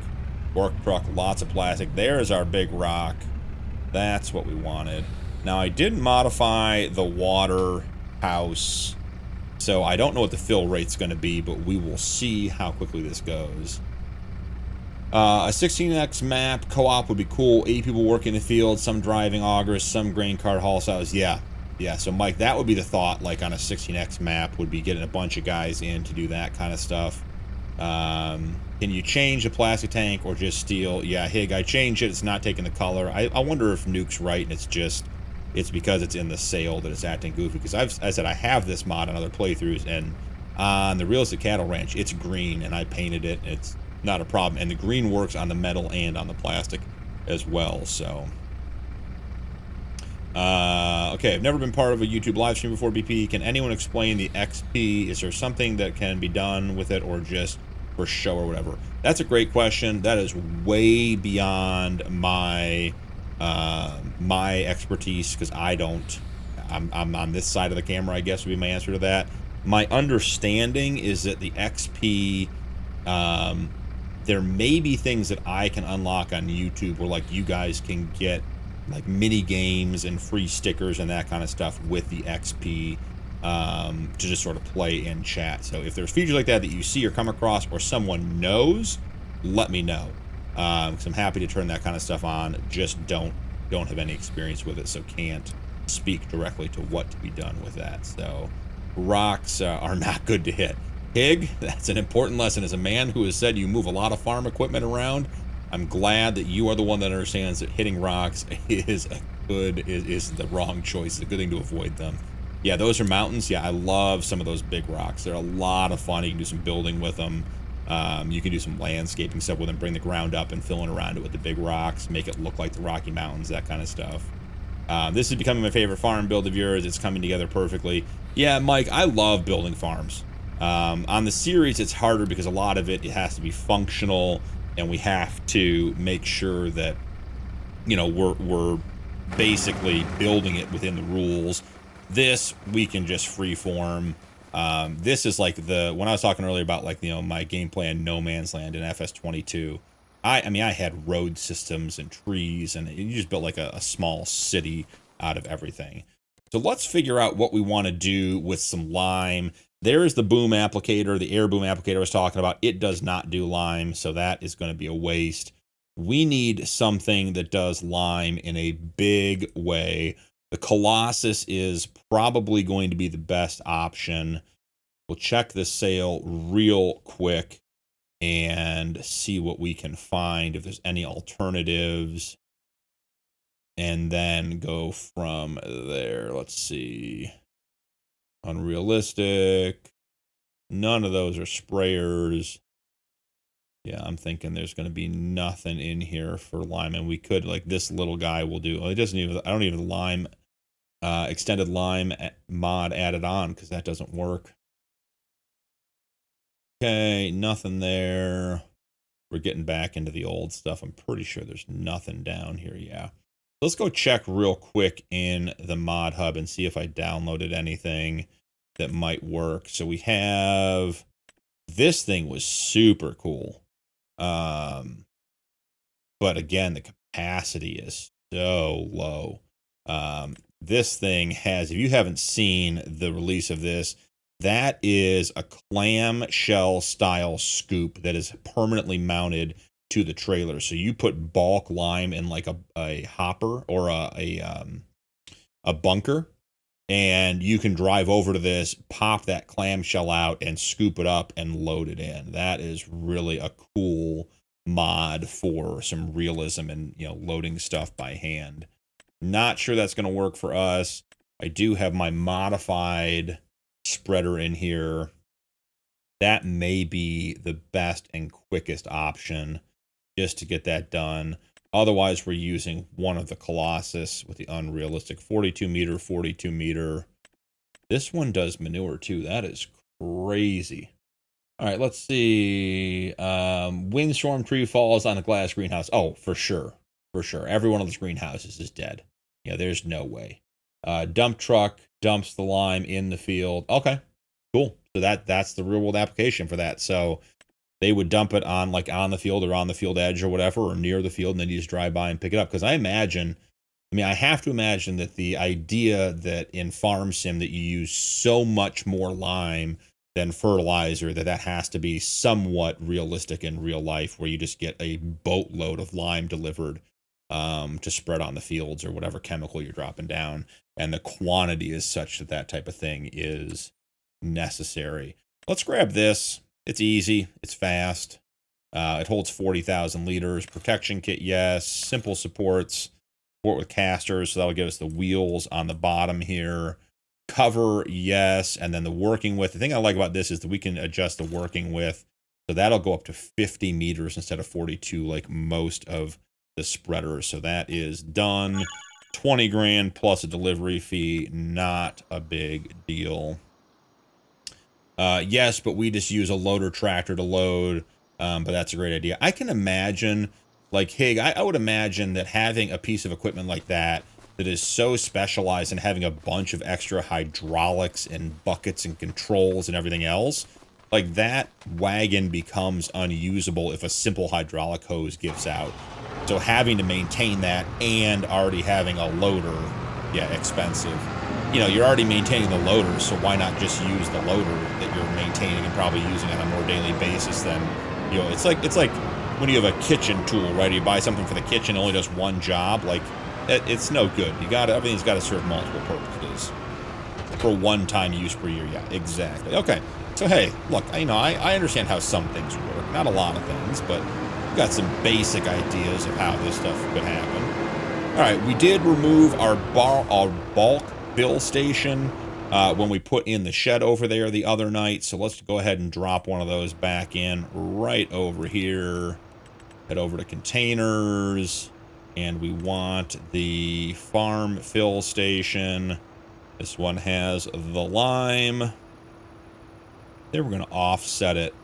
[SPEAKER 1] Work truck. Lots of plastic. There's our big rock. That's what we wanted. Now, I didn't modify the water house, so I don't know what the fill rate's going to be, but we will see how quickly this goes. A 16x map co-op would be cool. 8 people working in the field, some driving augers, some grain cart haul size. Yeah, so Mike, that would be the thought, like on a 16x map, would be getting a bunch of guys in to do that kind of stuff. Can you change the plastic tank or just steel? Yeah, Hig, I changed it. It's not taking the color. I wonder if Nuke's right and it's because it's in the sale that it's acting goofy. Because I said I have this mod on other playthroughs, and on the Realistic Cattle Ranch, it's green, and I painted it. It's not a problem. And the green works on the metal and on the plastic as well, so... okay, I've never been part of a YouTube live stream before, BP. Can anyone explain the XP? Is there something that can be done with it or just for show or whatever? That's a great question. That is way beyond my my expertise, because I'm on this side of the camera, I guess would be my answer to that. My understanding is that the XP, there may be things that I can unlock on YouTube where, like, you guys can get like mini games and free stickers and that kind of stuff with the XP to just sort of play in chat. So if there's features like that that you see or come across or someone knows, let me know, because I'm happy to turn that kind of stuff on. Just don't have any experience with it, so can't speak directly to what to be done with that. So rocks are not good to hit. Hig, that's an important lesson. As a man who has said you move a lot of farm equipment around, I'm glad that you are the one that understands that hitting rocks is the wrong choice. It's a good thing to avoid them. Yeah, those are mountains. Yeah, I love some of those big rocks. They're a lot of fun. You can do some building with them. You can do some landscaping stuff with them, bring the ground up and fill in around it with the big rocks, make it look like the Rocky Mountains, that kind of stuff. This is becoming my favorite farm build of yours. It's coming together perfectly. Yeah, Mike, I love building farms. On the series, it's harder because a lot of it has to be functional, and we have to make sure that, you know, we're basically building it within the rules. This, we can just freeform. This is like when I was talking earlier about, like, you know, my gameplay in No Man's Land in FS22. I mean, I had road systems and trees, and you just built like a small city out of everything. So let's figure out what we want to do with some lime. There is the boom applicator, the air boom applicator I was talking about. It does not do lime, so that is going to be a waste. We need something that does lime in a big way. The Colossus is probably going to be the best option. We'll check the sale real quick and see what we can find, if there's any alternatives, and then go from there. Let's see. Unrealistic. None of those are sprayers. Yeah, I'm thinking there's going to be nothing in here for lime, and we could, like, this little guy will do. It doesn't even, I don't even have the lime, extended lime mod added on, because that doesn't work. Okay, nothing there. We're getting back into the old stuff. I'm pretty sure there's nothing down here. Yeah. Let's go check real quick in the mod hub and see if I downloaded anything that might work. So we have, this thing was super cool. But again, the capacity is so low. This thing has, if you haven't seen the release of this, that is a clamshell style scoop that is permanently mounted to the trailer. So you put bulk lime in like a hopper or a bunker, and you can drive over to this, pop that clamshell out, and scoop it up and load it in. That is really a cool mod for some realism and, you know, loading stuff by hand. Not sure that's going to work for us. I do have my modified spreader in here. That may be the best and quickest option just to get that done. Otherwise, we're using one of the Colossus with the unrealistic 42 meter. This one does manure too. That is crazy. All right, let's see. Windstorm tree falls on a glass greenhouse. Oh, for sure. For sure. Every one of those greenhouses is dead. Yeah, there's no way. Dump truck dumps the lime in the field. Okay, cool. So that's the real world application for that. So they would dump it on, like, on the field or on the field edge or whatever, or near the field, and then you just drive by and pick it up. Because I have to imagine that the idea that in Farm Sim that you use so much more lime than fertilizer, that has to be somewhat realistic in real life, where you just get a boatload of lime delivered to spread on the fields or whatever chemical you're dropping down. And the quantity is such that that type of thing is necessary. Let's grab this. It's easy. It's fast. It holds 40,000 liters. Protection kit, yes. Simple supports. Support with casters, so that'll give us the wheels on the bottom here. Cover, yes. And then the working width. The thing I like about this is that we can adjust the working width. So that'll go up to 50 meters instead of 42 like most of the spreaders. So that is done. 20 grand plus a delivery fee. Not a big deal. Yes, but we just use a loader tractor to load. But that's a great idea. I can imagine, like, Hig, I would imagine that having a piece of equipment like that is so specialized and having a bunch of extra hydraulics and buckets and controls and everything else, like, that wagon becomes unusable if a simple hydraulic hose gives out. So having to maintain that and already having a loader, yeah, expensive. You know, you're already maintaining the loader, so why not just use the loader that you're maintaining and probably using on a more daily basis than, you know, it's like when you have a kitchen tool, right? You buy something for the kitchen, it only does one job. Like, it's no good. Everything's got to serve multiple purposes for one-time use per year. Yeah, exactly. Okay, So hey, look, I understand how some things work. Not a lot of things, but we've got some basic ideas of how this stuff could happen. All right, we did remove our bulk fill station when we put in the shed over there the other night. So let's go ahead and drop one of those back in right over here. Head over to containers, and we want the farm fill station. This one has the lime. Then we're going to offset it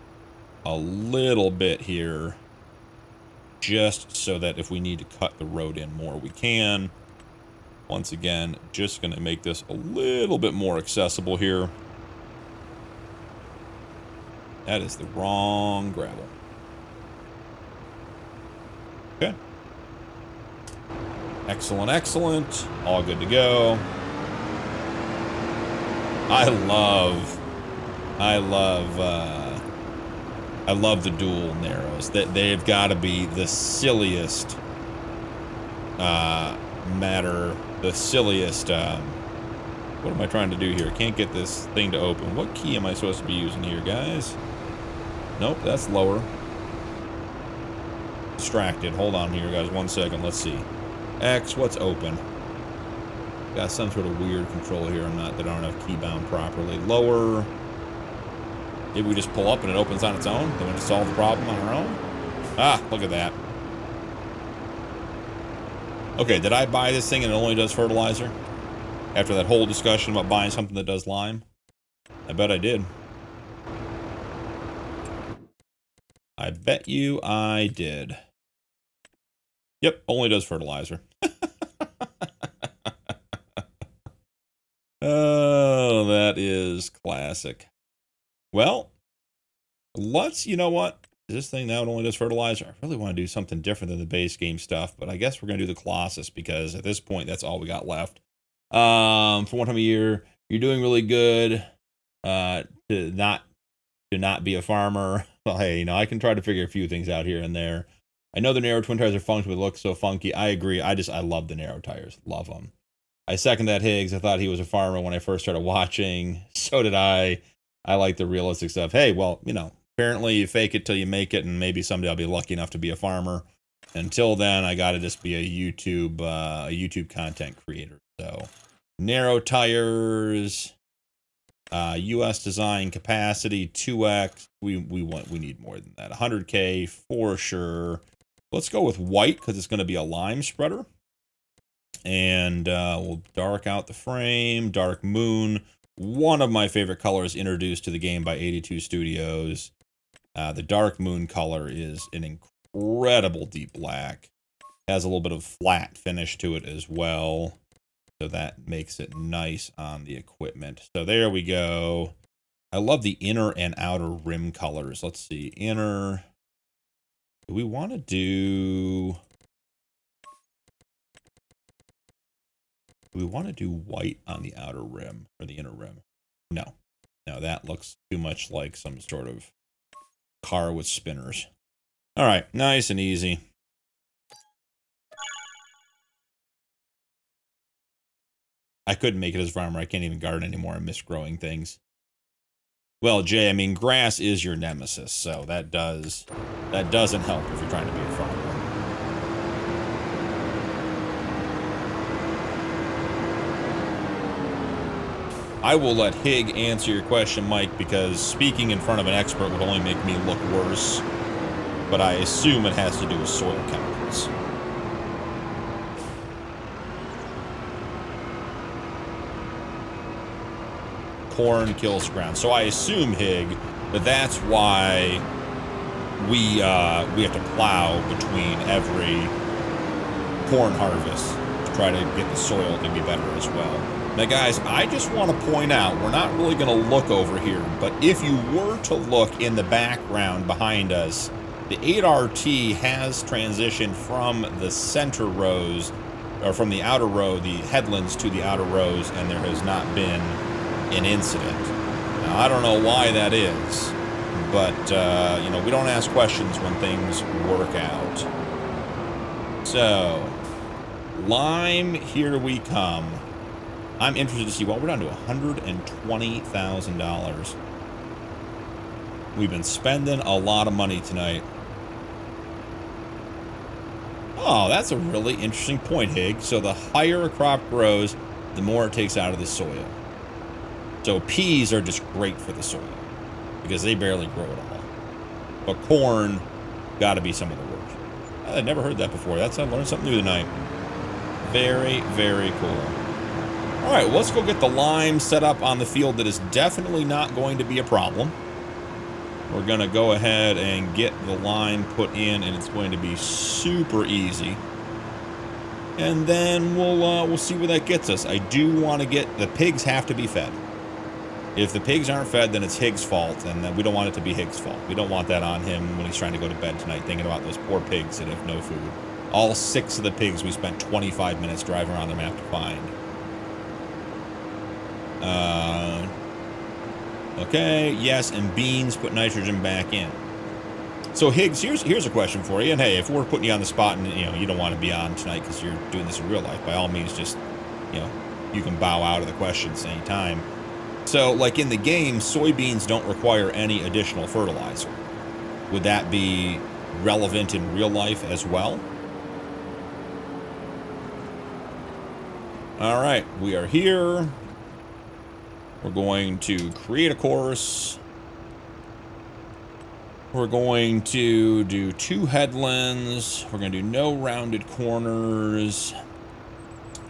[SPEAKER 1] a little bit here, just so that if we need to cut the road in more, we can. Once again, just going to make this a little bit more accessible here. That is the wrong gravel. Okay. Excellent, excellent. All good to go. I love the dual narrows. That they've got to be the silliest the silliest what am I trying to do here? Can't get this thing to open. What key am I supposed to be using here, guys? Nope, that's lower. Distracted. Hold on here, guys. 1 second. Let's see. X, what's open? Got some sort of weird control here. That I don't have key bound properly. Lower. Maybe we just pull up and it opens on its own? Then we just solve the problem on our own? Ah, look at that. Okay, did I buy this thing and it only does fertilizer? After that whole discussion about buying something that does lime? I bet I did. I bet you I did. Yep, only does fertilizer. Oh, that is classic. Well, you know what? This thing now it only does fertilizer. I really want to do something different than the base game stuff, but I guess we're going to do the Colossus because at this point, that's all we got left. For one time a year, you're doing really good to not be a farmer. Well, hey, I can try to figure a few things out here and there. I know the narrow twin tires are funky, but look so funky. I agree. I love the narrow tires. Love them. I second that, Higgs. I thought he was a farmer when I first started watching. So did I. I like the realistic stuff. Hey, well, apparently you fake it till you make it, and maybe someday I'll be lucky enough to be a farmer. Until then, I got to just be a YouTube content creator. So, narrow tires, U.S. design capacity 2x. We need more than that. 100K for sure. Let's go with white because it's going to be a lime spreader. And we'll dark out the frame. Dark Moon, one of my favorite colors introduced to the game by 82 Studios. The Dark Moon color is an incredible deep black. Has a little bit of flat finish to it as well. So that makes it nice on the equipment. So there we go. I love the inner and outer rim colors. Let's see. Inner. Do we want to do... we want to do white on the outer rim or the inner rim? No. No, that looks too much like some sort of car with spinners. All right, nice and easy. I couldn't make it as a farmer. I can't even garden anymore. I miss growing things. Well, Jay, I mean, grass is your nemesis, so that doesn't help if you're trying to be a farmer. I will let Hig answer your question, Mike, because speaking in front of an expert would only make me look worse. But I assume it has to do with soil chemicals. Corn kills ground. So I assume, Hig, that that's why we have to plow between every corn harvest to try to get the soil to be better as well. Now, guys, I just want to point out, we're not really going to look over here, but if you were to look in the background behind us, the 8RT has transitioned from the center rows, or from the outer row, the headlands to the outer rows, and there has not been an incident. Now, I don't know why that is, but, we don't ask questions when things work out. So, lime, here we come. I'm interested to see, well, we're down to $120,000. We've been spending a lot of money tonight. Oh, that's a really interesting point, Hig. So the higher a crop grows, the more it takes out of the soil. So peas are just great for the soil because they barely grow at all. But corn, got to be some of the worst. I'd never heard that before. I learned something new tonight. Very, very cool. All right, well, let's go get the lime set up on the field that is definitely not going to be a problem. We're going to go ahead and get the lime put in, and it's going to be super easy. And then we'll see where that gets us. I do want to get... The pigs have to be fed. If the pigs aren't fed, then it's Hig's fault, and we don't want it to be Hig's fault. We don't want that on him when he's trying to go to bed tonight, thinking about those poor pigs that have no food. All 6 of the pigs we spent 25 minutes driving around the map to find. Okay, yes, and beans put nitrogen back in. So Higgs, here's a question for you. And hey, if we're putting you on the spot and you don't want to be on tonight because you're doing this in real life, by all means, just you can bow out of the questions anytime. So, like in the game, soybeans don't require any additional fertilizer. Would that be relevant in real life as well? All right, we are here. We're going to create a course. We're going to do 2 headlands. We're going to do no rounded corners.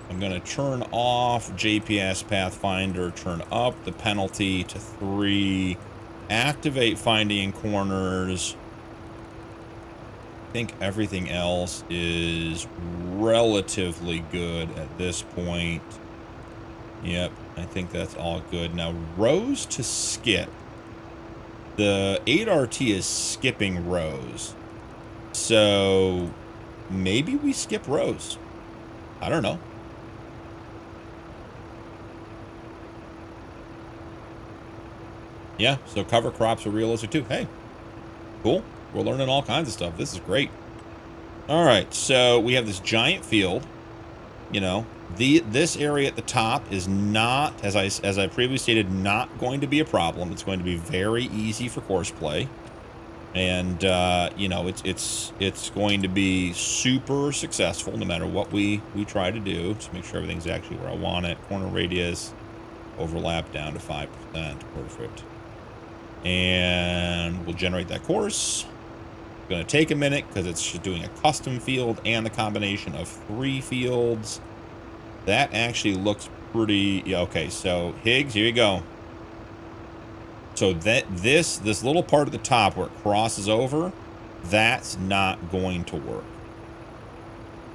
[SPEAKER 1] I'm going to turn off JPS Pathfinder, turn up the penalty to 3, activate finding corners. I think everything else is relatively good at this point. Yep, I think that's all good. Now, rows to skip. The 8RT is skipping rows. So maybe we skip rows. I don't know. Yeah, so cover crops are realistic too. Hey, cool. We're learning all kinds of stuff. This is great. All right, so we have this giant field. This area at the top is not, as I previously stated, not going to be a problem. It's going to be very easy for course play, and it's going to be super successful no matter what we try to do to make sure everything's actually where I want it. Corner radius, overlap down to 5%. Perfect. And we'll generate that course. It's going to take a minute because it's doing a custom field and the combination of 3 fields. That actually looks pretty... Yeah, okay, so Higgs, here you go. So that this little part at the top where it crosses over, that's not going to work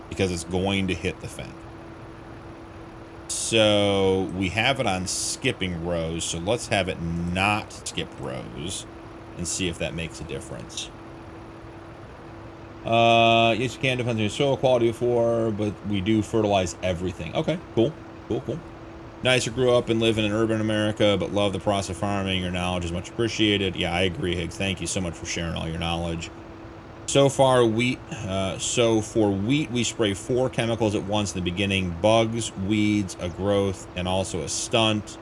[SPEAKER 1] because it's going to hit the fence. So we have it on skipping rows, so let's have it not skip rows and see if that makes a difference. Yes, you can, depends on your soil quality before, but we do fertilize everything. Okay, cool. Nicer grew up and live in an urban America, but love the process of farming. Your knowledge is much appreciated. Yeah, I agree, Higgs. Thank you so much for sharing all your knowledge. So for wheat, we spray 4 chemicals at once in the beginning: bugs, weeds, a growth, and also a stunt.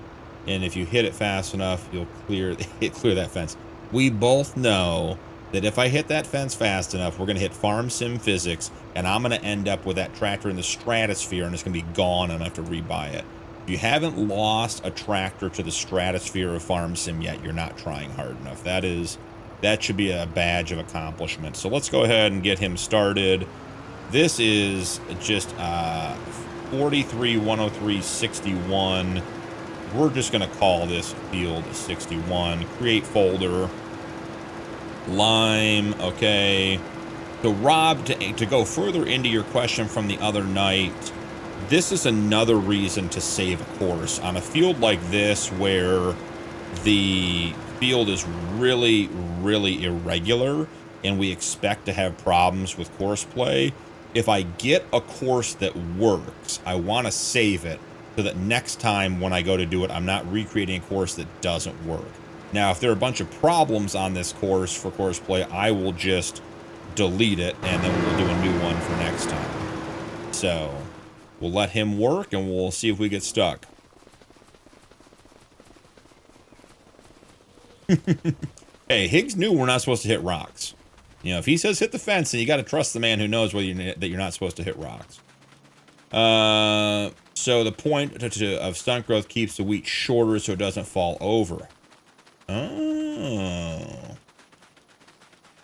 [SPEAKER 1] And if you hit it fast enough, you'll clear that fence. We both know that if I hit that fence fast enough, we're going to hit farm sim physics, and I'm going to end up with that tractor in the stratosphere, and it's going to be gone, and I have to rebuy it. If you haven't lost a tractor to the stratosphere of farm sim yet, you're not trying hard enough. That should be a badge of accomplishment. So let's go ahead and get him started. This is just 43, 103, 61. We're just going to call this field 61. Create folder. Lime, okay. So Rob, to go further into your question from the other night, this is another reason to save a course. On a field like this where the field is really, really irregular and we expect to have problems with course play, if I get a course that works, I want to save it so that next time when I go to do it, I'm not recreating a course that doesn't work. Now, if there are a bunch of problems on this course for course play, I will just delete it, and then we'll do a new one for next time. So we'll let him work, and we'll see if we get stuck. Hey, Higgs knew we're not supposed to hit rocks. You know, if he says hit the fence, then you got to trust the man who knows whether that you're not supposed to hit rocks. So the point of stunt growth keeps the wheat shorter so it doesn't fall over. Oh.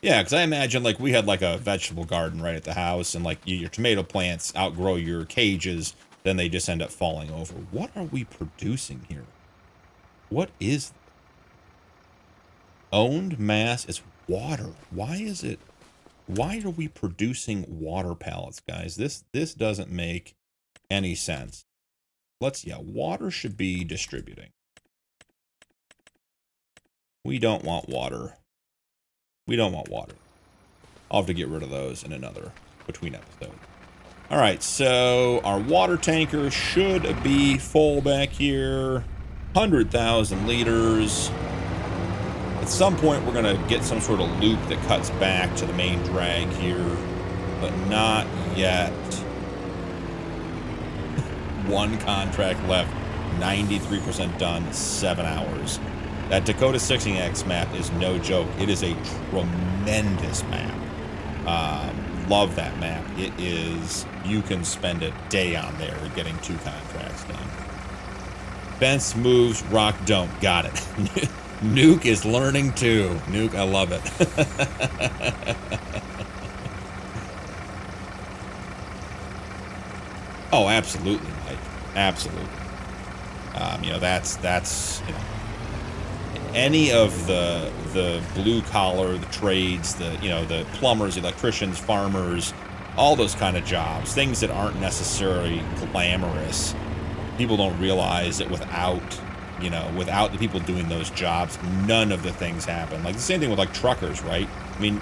[SPEAKER 1] Yeah, because I imagine, like, we had, like, a vegetable garden right at the house, and, like, your tomato plants outgrow your cages, then they just end up falling over. What are we producing here? What is... Owned mass is water. Why is it... Why are we producing water pallets, guys? This doesn't make any sense. Yeah, water should be distributing. We don't want water. We don't want water. I'll have to get rid of those in another between episodes. All right, so our water tanker should be full back here. 100,000 liters. At some point, we're going to get some sort of loop that cuts back to the main drag here, but not yet. One contract left, 93% done, 7 hours. That Dakota 16X map is no joke. It is a tremendous map. Love that map. It is, you can spend a day on there getting 2 contracts done. Fence moves, rock don't. Got it. Nuke is learning too. Nuke, I love it. Oh, absolutely, Mike. Absolutely. You know, that's you know, any of the blue collar, the trades, the plumbers, electricians, farmers, all those kind of jobs, things that aren't necessarily glamorous. People don't realize that without the people doing those jobs, none of the things happen. Like the same thing with like truckers, right? I mean,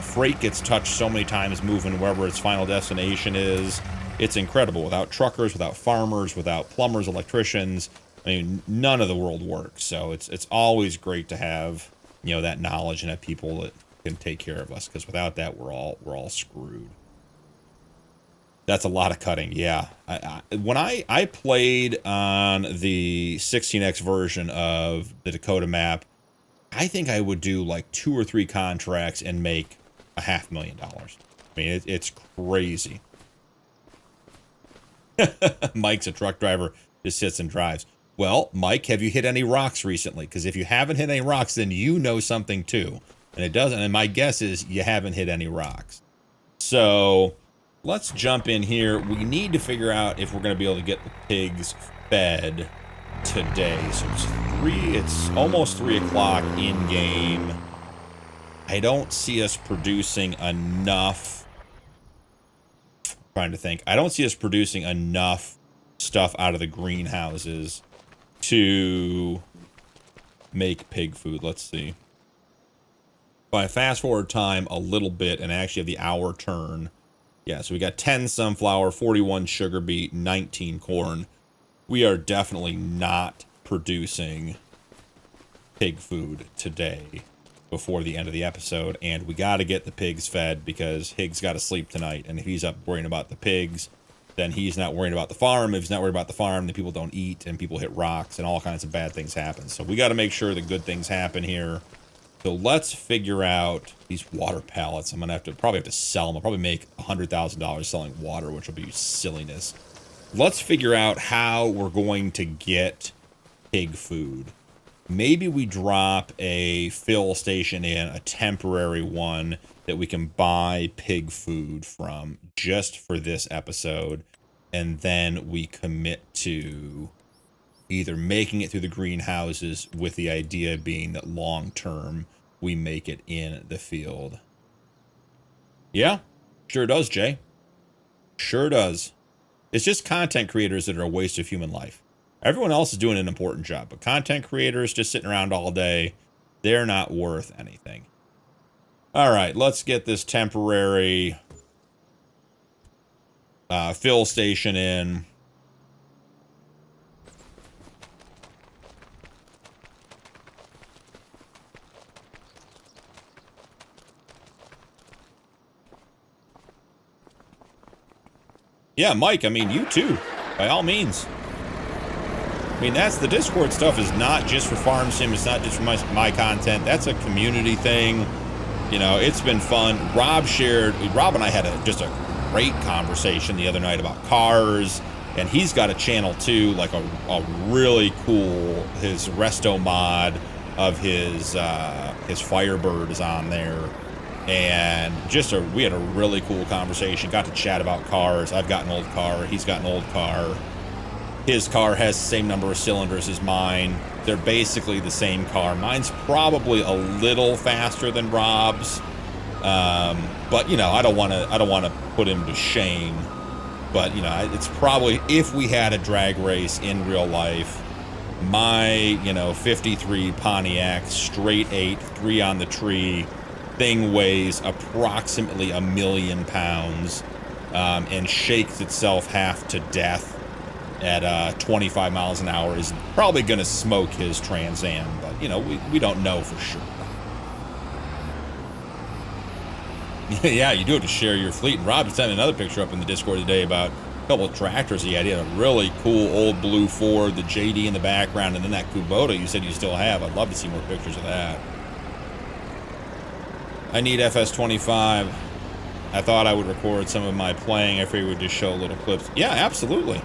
[SPEAKER 1] freight gets touched so many times moving wherever its final destination is. It's incredible. Without truckers, without farmers, without plumbers, electricians, I mean, none of the world works. So it's always great to have, you know, that knowledge and have people that can take care of us, because without that, we're all screwed. That's a lot of cutting. Yeah. When I played on the 16X version of the Dakota map, I think I would do like 2 or 3 contracts and make $500,000. I mean, it's crazy. Mike's a truck driver, just sits and drives. Well, Mike, have you hit any rocks recently? Because if you haven't hit any rocks, then you know something too. And it doesn't. And my guess is you haven't hit any rocks. So let's jump in here. We need to figure out if we're going to be able to get the pigs fed today. So it's almost 3 o'clock in game. I don't see us producing enough. I'm trying to think. I don't see us producing enough stuff out of the greenhouses to make pig food. Let's see. If I fast forward time a little bit and actually have the hour turn. Yeah, so we got 10 sunflower, 41 sugar beet, 19 corn. We are definitely not producing pig food today before the end of the episode, and we got to get the pigs fed because Higgs got to sleep tonight, and if he's up worrying about the pigs, then he's not worrying about the farm. If he's not worried about the farm, then people don't eat, and people hit rocks, and all kinds of bad things happen. So we got to make sure the good things happen here. So let's figure out these water pallets. I'm gonna probably have to sell them. I'll probably make $100,000 selling water, which will be silliness. Let's figure out how we're going to get pig food. Maybe we drop a fill station in, a temporary one that we can buy pig food from just for this episode, and then we commit to either making it through the greenhouses with the idea being that long term we make it in the field. Yeah, sure does, Jay. Sure does. It's just content creators that are a waste of human life. Everyone else is doing an important job, but content creators just sitting around all day, they're not worth anything. All right, let's get this temporary fill station in. Yeah, Mike, I mean, you too, by all means. I mean, that's the Discord stuff is not just for Farm Sim. It's not just for my content. That's a community thing. You know, it's been fun. Rob and I had just a great conversation the other night about cars. And he's got a channel too, like a really cool, his resto mod of his Firebird is on there. And we had a really cool conversation. Got to chat about cars. I've got an old car. He's got an old car. His car has the same number of cylinders as mine. They're basically the same car. Mine's probably a little faster than Rob's. But you know, I don't want to put him to shame. But you know, it's probably, if we had a drag race in real life, my, you know, 53 Pontiac straight 8, 3 on the tree thing weighs approximately 1 million pounds, and shakes itself half to death at 25 miles an hour, is probably going to smoke his Trans Am. But you know, we don't know for sure. Yeah, you do have to share your fleet. And Rob sent another picture up in the Discord today about a couple of tractors he had. He had a really cool old blue Ford, the JD in the background, and then that Kubota you said you still have. I'd love to see more pictures of that. I need FS25. I thought I would record some of my playing. I figured we'd just show little clips. Yeah, absolutely.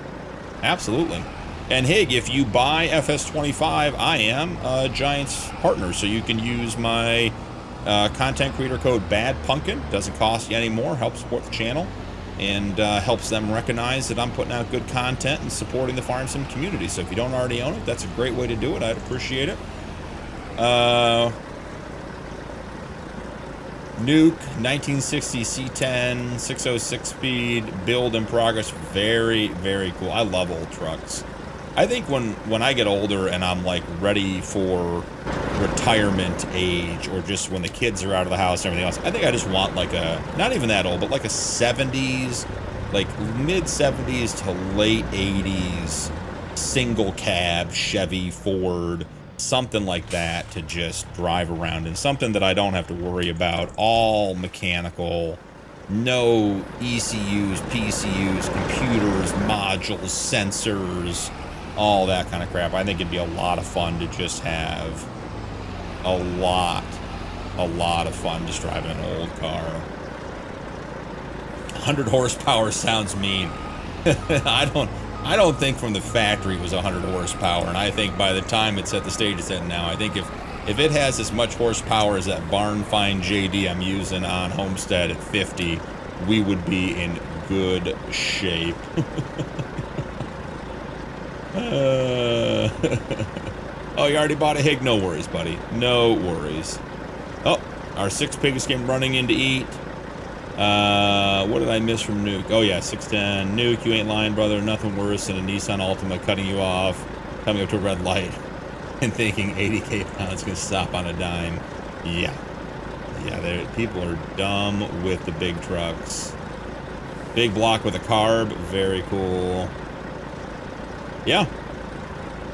[SPEAKER 1] Absolutely. And Hig, if you buy FS25, I am a Giants partner, so you can use my content creator code BADPUNKIN. Doesn't cost you any more. Helps support the channel and helps them recognize that I'm putting out good content and supporting the Farm Sim community. So if you don't already own it, that's a great way to do it. I'd appreciate it. Nuke 1960 C10 606 speed, build in progress. Very, very cool. I love old trucks. I think when I get older and I'm like ready for retirement age, or just when the kids are out of the house and everything else, I think I just want like a, not even that old, but like a 70s, like mid 70s to late 80s single cab Chevy, Ford, something like that to just drive around in, something that I don't have to worry about, all mechanical, no ECUs, PCUs, computers, modules, sensors, all that kind of crap. I think it'd be a lot of fun to just have a lot of fun just driving an old car. 100 horsepower sounds mean. I don't think from the factory it was 100 horsepower, and I think by the time it's at the stage it's at now, I think if it has as much horsepower as that barn find JD I'm using on Homestead at 50, we would be in good shape. Oh, you already bought a Hig? No worries, buddy. No worries. Oh, our 6 pigs came running in to eat. What did I miss from Nuke? Oh yeah, 610. Nuke, you ain't lying, brother. Nothing worse than a Nissan Altima cutting you off, coming up to a red light, and thinking 80k pounds can stop on a dime. Yeah. Yeah, people are dumb with the big trucks. Big block with a carb. Very cool. Yeah.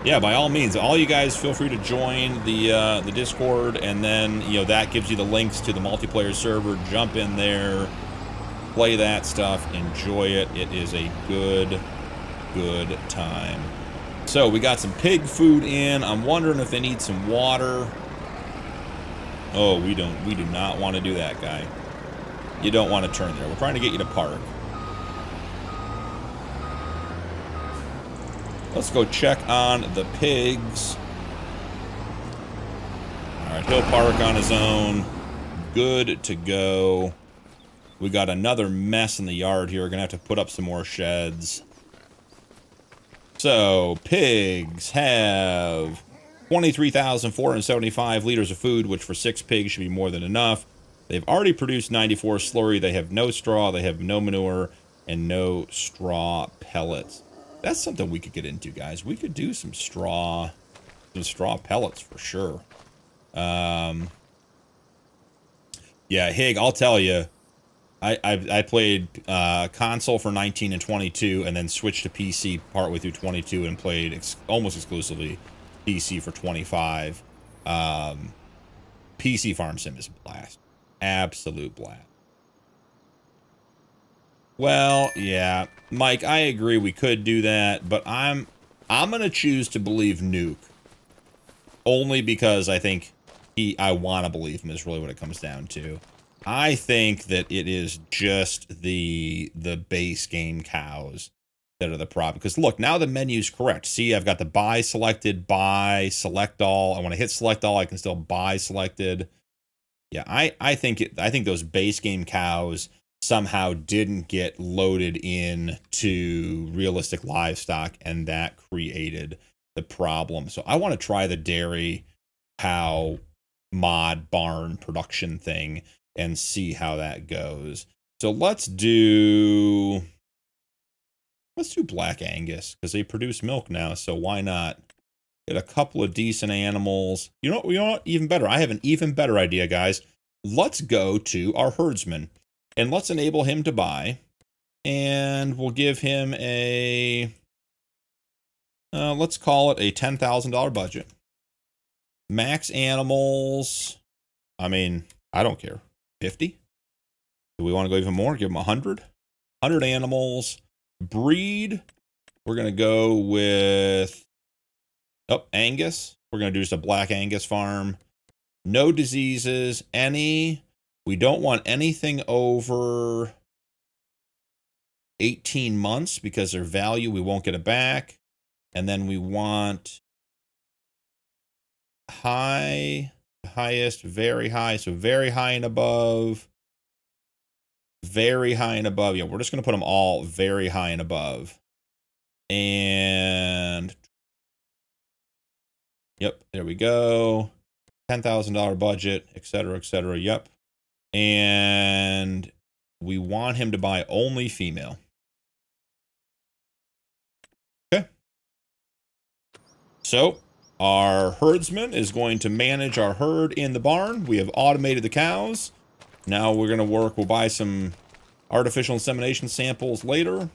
[SPEAKER 1] Yeah, by all means, all you guys feel free to join the Discord, and then, you know, that gives you the links to the multiplayer server. Jump in there, play that stuff, enjoy it. It is a good time. So we got some pig food in. I'm wondering if they need some water. Oh, we do not want to do that, guy. You don't want to turn there. We're trying to get you to park. Let's go check on the pigs. All right, he'll park on his own. Good to go. We got another mess in the yard here. We're gonna have to put up some more sheds. So, pigs have 23,475 liters of food, which for 6 pigs should be more than enough. They've already produced 94 slurry. They have no straw, they have no manure, and no straw pellets. That's something we could get into, guys. We could do some straw pellets for sure. Yeah, Hig, I'll tell you, I played console for 19 and 22, and then switched to PC partway through 22 and played almost exclusively PC for 25. PC Farm Sim is a blast. Absolute blast. Well, yeah, Mike, I agree we could do that, but I'm I'm going to choose to believe Nuke. Only because I think I want to believe him is really what it comes down to. I think that it is just the base game cows that are the problem. Because look, now the menu's correct. See, I've got the buy selected, buy, select all. I want to hit select all. I can still buy selected. Yeah, I think those base game cows somehow didn't get loaded in to realistic livestock, and that created the problem. So I want to try the dairy cow mod barn production thing and see how that goes. So let's do Black Angus because they produce milk now. So why not get a couple of decent animals? You know what? Even better. I have an even better idea, guys. Let's go to our herdsman and let's enable him to buy, and we'll give him a let's call it a $10,000 budget. Max animals. I mean, I don't care. 50? Do we want to go even more? Give him 100? 100 animals. Breed. We're going to go with Angus. We're going to do just a Black Angus farm. No diseases. Any. We don't want anything over 18 months because their value, we won't get it back. And then we want high, highest, very high. So very high and above. Very high and above. Yeah, we're just going to put them all very high and above. And yep, there we go. $10,000 budget, etc., etc. Yep. And we want him to buy only female. Okay. So our herdsman is going to manage our herd in the barn. We have automated the cows. Now we're going to work. We'll buy some artificial insemination samples later.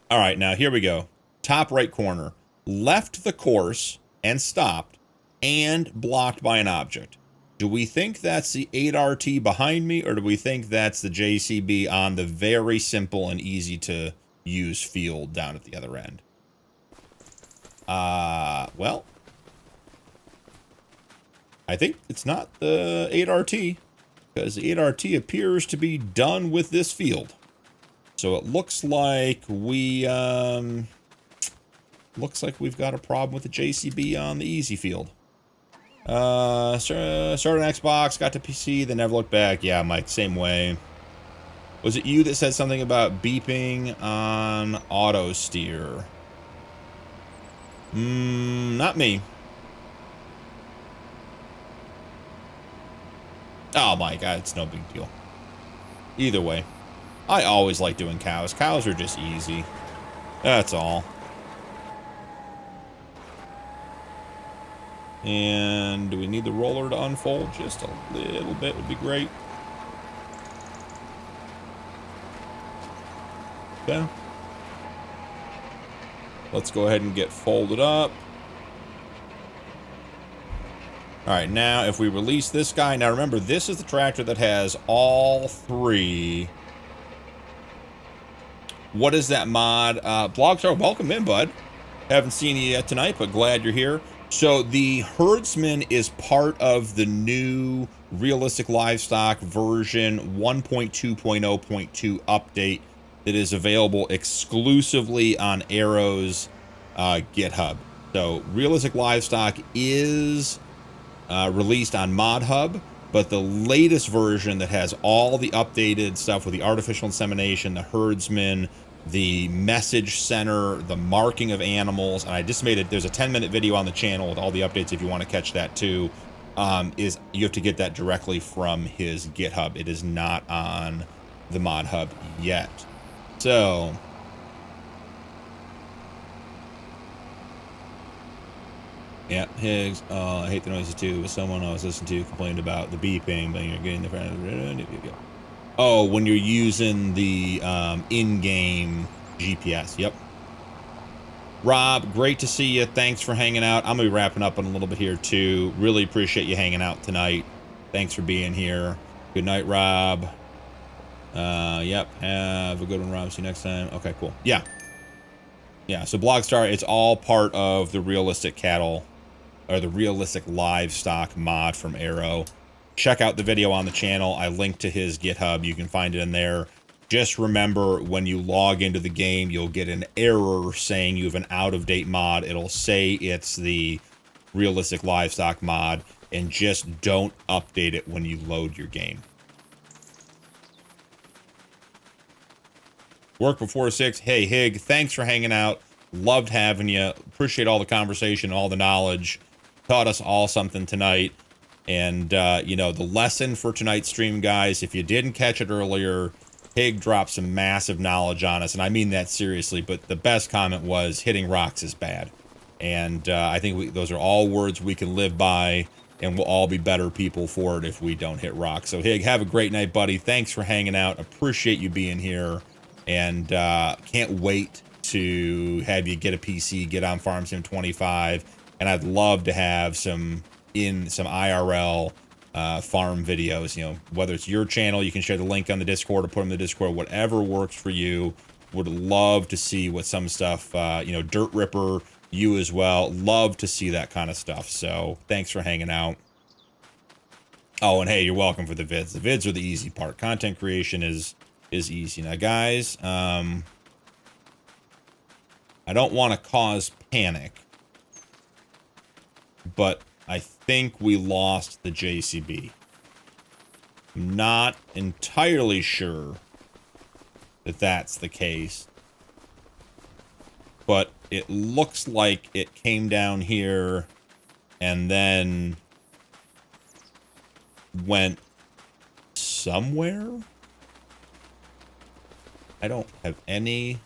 [SPEAKER 1] All right, now here we go. Top right corner. Left the course and stopped and blocked by an object. Do we think that's the 8RT behind me, or do we think that's the JCB on the very simple and easy to use field down at the other end? Well, I think it's not the 8RT, because the 8RT appears to be done with this field. So it looks like we've got a problem with the JCB on the easy field. Started an Xbox, got to PC, then never looked back. Yeah, Mike, same way. Was it you that said something about beeping on auto steer? Not me. Oh my god, it's no big deal. Either way, I always like doing cows. Cows are just easy. That's all. And do we need the roller to unfold? Just a little bit would be great. Okay. Let's go ahead and get folded up. All right, now if we release this guy, now remember, this is the tractor that has all three. What is that mod? Blogstar, welcome in, bud. Haven't seen you yet tonight, but glad you're here. So the herdsman is part of the new realistic livestock version 1.2.0.2 update that is available exclusively on Arrow's GitHub. So realistic livestock is released on ModHub, but the latest version that has all the updated stuff with the artificial insemination, the herdsman, the message center, the marking of animals, and I just made it. There's a 10-minute video on the channel with all the updates if you want to catch that too. Is you have to get that directly from his GitHub. It is not on the ModHub yet. So yeah, Higgs. I hate the noises too. Someone I was listening to complained about the beeping, but you're getting the front. Oh, when you're using the in-game GPS. Yep. Rob, great to see you. Thanks for hanging out. I'm going to be wrapping up in a little bit here, too. Really appreciate you hanging out tonight. Thanks for being here. Good night, Rob. Yep. Have a good one, Rob. See you next time. Okay, cool. Yeah. Yeah, so Blockstar, it's all part of the realistic cattle, or the realistic livestock mod from Arrow. Check out the video on the channel. I linked to his GitHub. You can find it in there. Just remember, when you log into the game, you'll get an error saying you have an out-of-date mod. It'll say it's the realistic livestock mod, and just don't update it when you load your game. Work before 6. Hey, Hig, thanks for hanging out. Loved having you. Appreciate all the conversation, all the knowledge. Taught us all something tonight. And, you know, the lesson for tonight's stream, guys, if you didn't catch it earlier, Hig dropped some massive knowledge on us, and I mean that seriously, but the best comment was hitting rocks is bad. And I think those are all words we can live by, and we'll all be better people for it if we don't hit rocks. So, Hig, have a great night, buddy. Thanks for hanging out. Appreciate you being here. And can't wait to have you get a PC, get on FarmSim 25, and I'd love to have some IRL farm videos. You know, whether it's your channel, you can share the link on the Discord or put them in the Discord, whatever works for you. Would love to see what some stuff, you know, Dirt Ripper, you as well. Love to see that kind of stuff. So thanks for hanging out. Oh, and hey, you're welcome for the vids. The vids are the easy part. Content creation is easy. Now, guys, I don't want to cause panic, but I think we lost the JCB. I'm not entirely sure that that's the case, but it looks like it came down here and then went somewhere. I don't have any.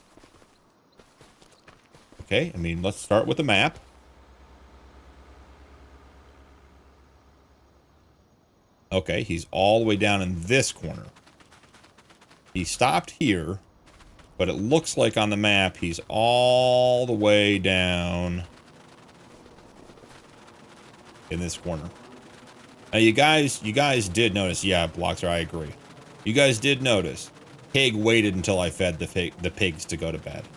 [SPEAKER 1] Okay, I mean, let's start with the map. Okay, he's all the way down in this corner. He stopped here, but it looks like on the map he's all the way down in this corner. Now, you guys did notice. Yeah, Bloxer, I agree. You guys did notice. Pig waited until I fed the pigs to go to bed.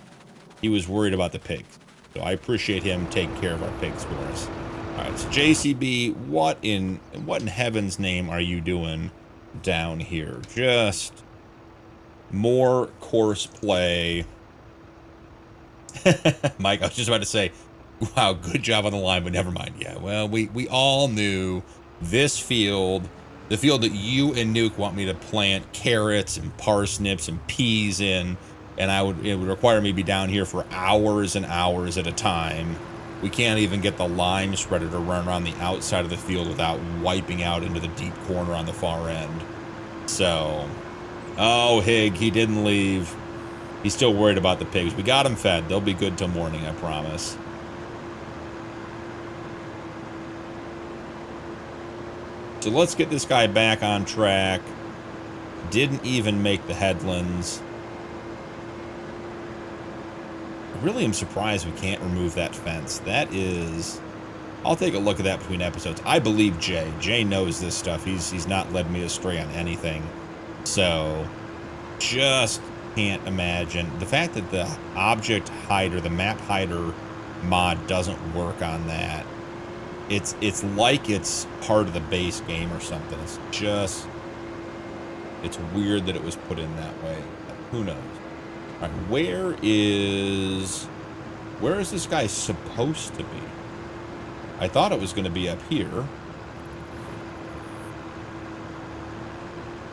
[SPEAKER 1] He was worried about the pigs. So I appreciate him taking care of our pigs for us. All right, so JCB, what in heaven's name are you doing down here? Just more course play. Mike, I was just about to say, wow, good job on the line, but never mind. Yeah, well, we all knew this field, the field that you and Nuke want me to plant carrots and parsnips and peas in, and it would require me to be down here for hours and hours at a time. We can't even get the lime spreader to run around the outside of the field without wiping out into the deep corner on the far end. So, oh, Hig, he didn't leave. He's still worried about the pigs. We got him fed. They'll be good till morning, I promise. So let's get this guy back on track. Didn't even make the headlands. I really am surprised we can't remove that fence. That is... I'll take a look at that between episodes. I believe Jay. Jay knows this stuff. He's not led me astray on anything. So, just can't imagine. The fact that the object hider, the map hider mod doesn't work on that. It's like it's part of the base game or something. It's just... It's weird that it was put in that way. Who knows? All right, where is this guy supposed to be? I thought it was going to be up here.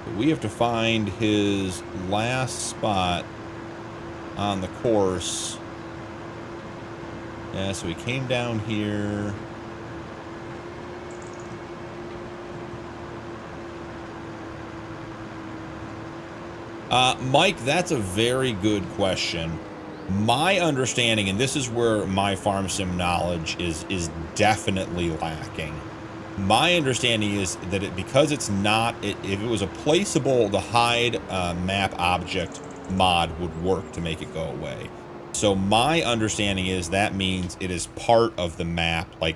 [SPEAKER 1] But we have to find his last spot on the course. Yeah, so he came down here. Mike, that's a very good question. My understanding, and this is where my farm sim knowledge is definitely lacking. My understanding is that because it's not, if it was a placeable, the hide map object mod would work to make it go away. So my understanding is that means it is part of the map, like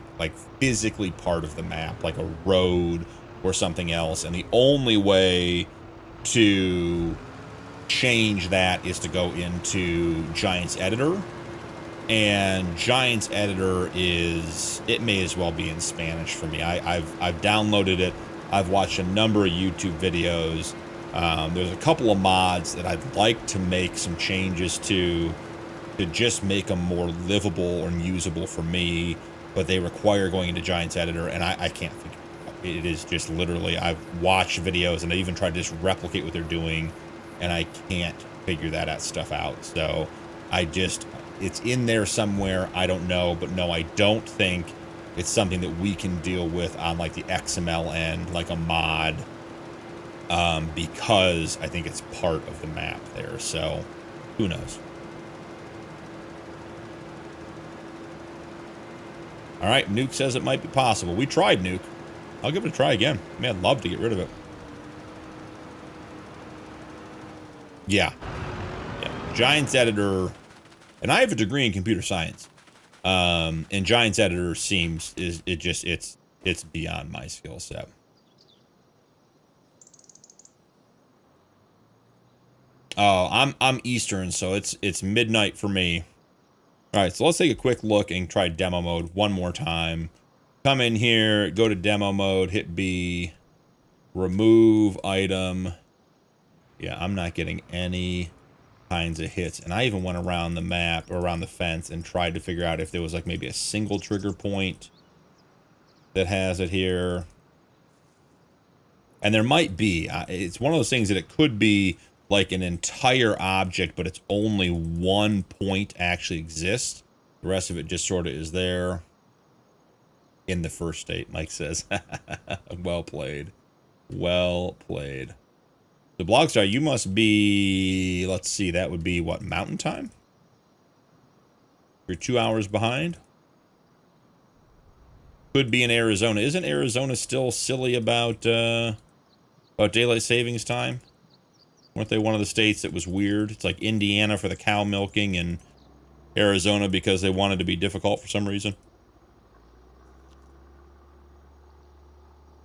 [SPEAKER 1] physically part of the map, like a road or something else. And the only way to change that is to go into Giant's editor And Giants Editor it may as well be in Spanish for me. I've downloaded it. I've watched a number of YouTube videos. There's a couple of mods that I'd like to make some changes to just make them more livable and usable for me, but they require going into Giants Editor, and I can't figure it out. It is just literally, I've watched videos and I even tried to just replicate what they're doing, and I can't figure that stuff out. So it's in there somewhere. I don't know, but no, I don't think it's something that we can deal with on like the XML end, like a mod, because I think it's part of the map there. So who knows? All right, Nuke says it might be possible. We tried Nuke. I'll give it a try again. Man, I'd love to get rid of it. Yeah. Giants Editor. And I have a degree in computer science. And Giants Editor it's beyond my skill set. Oh, I'm Eastern, so it's midnight for me. All right, so let's take a quick look and try demo mode one more time. Come in here, go to demo mode, hit B, remove item. Yeah, I'm not getting any kinds of hits, and I even went around the map or around the fence and tried to figure out if there was like maybe a single trigger point that has it here, and there might be. It's one of those things that it could be like an entire object, but it's only one point actually exists. The rest of it just sort of is there in the first state. Mike says, well played, well played. The Blogstar, you must be, let's see, that would be what, mountain time? You're 2 hours behind? Could be in Arizona. Isn't Arizona still silly about daylight savings time? Weren't they one of the states that was weird? It's like Indiana for the cow milking and Arizona because they wanted to be difficult for some reason.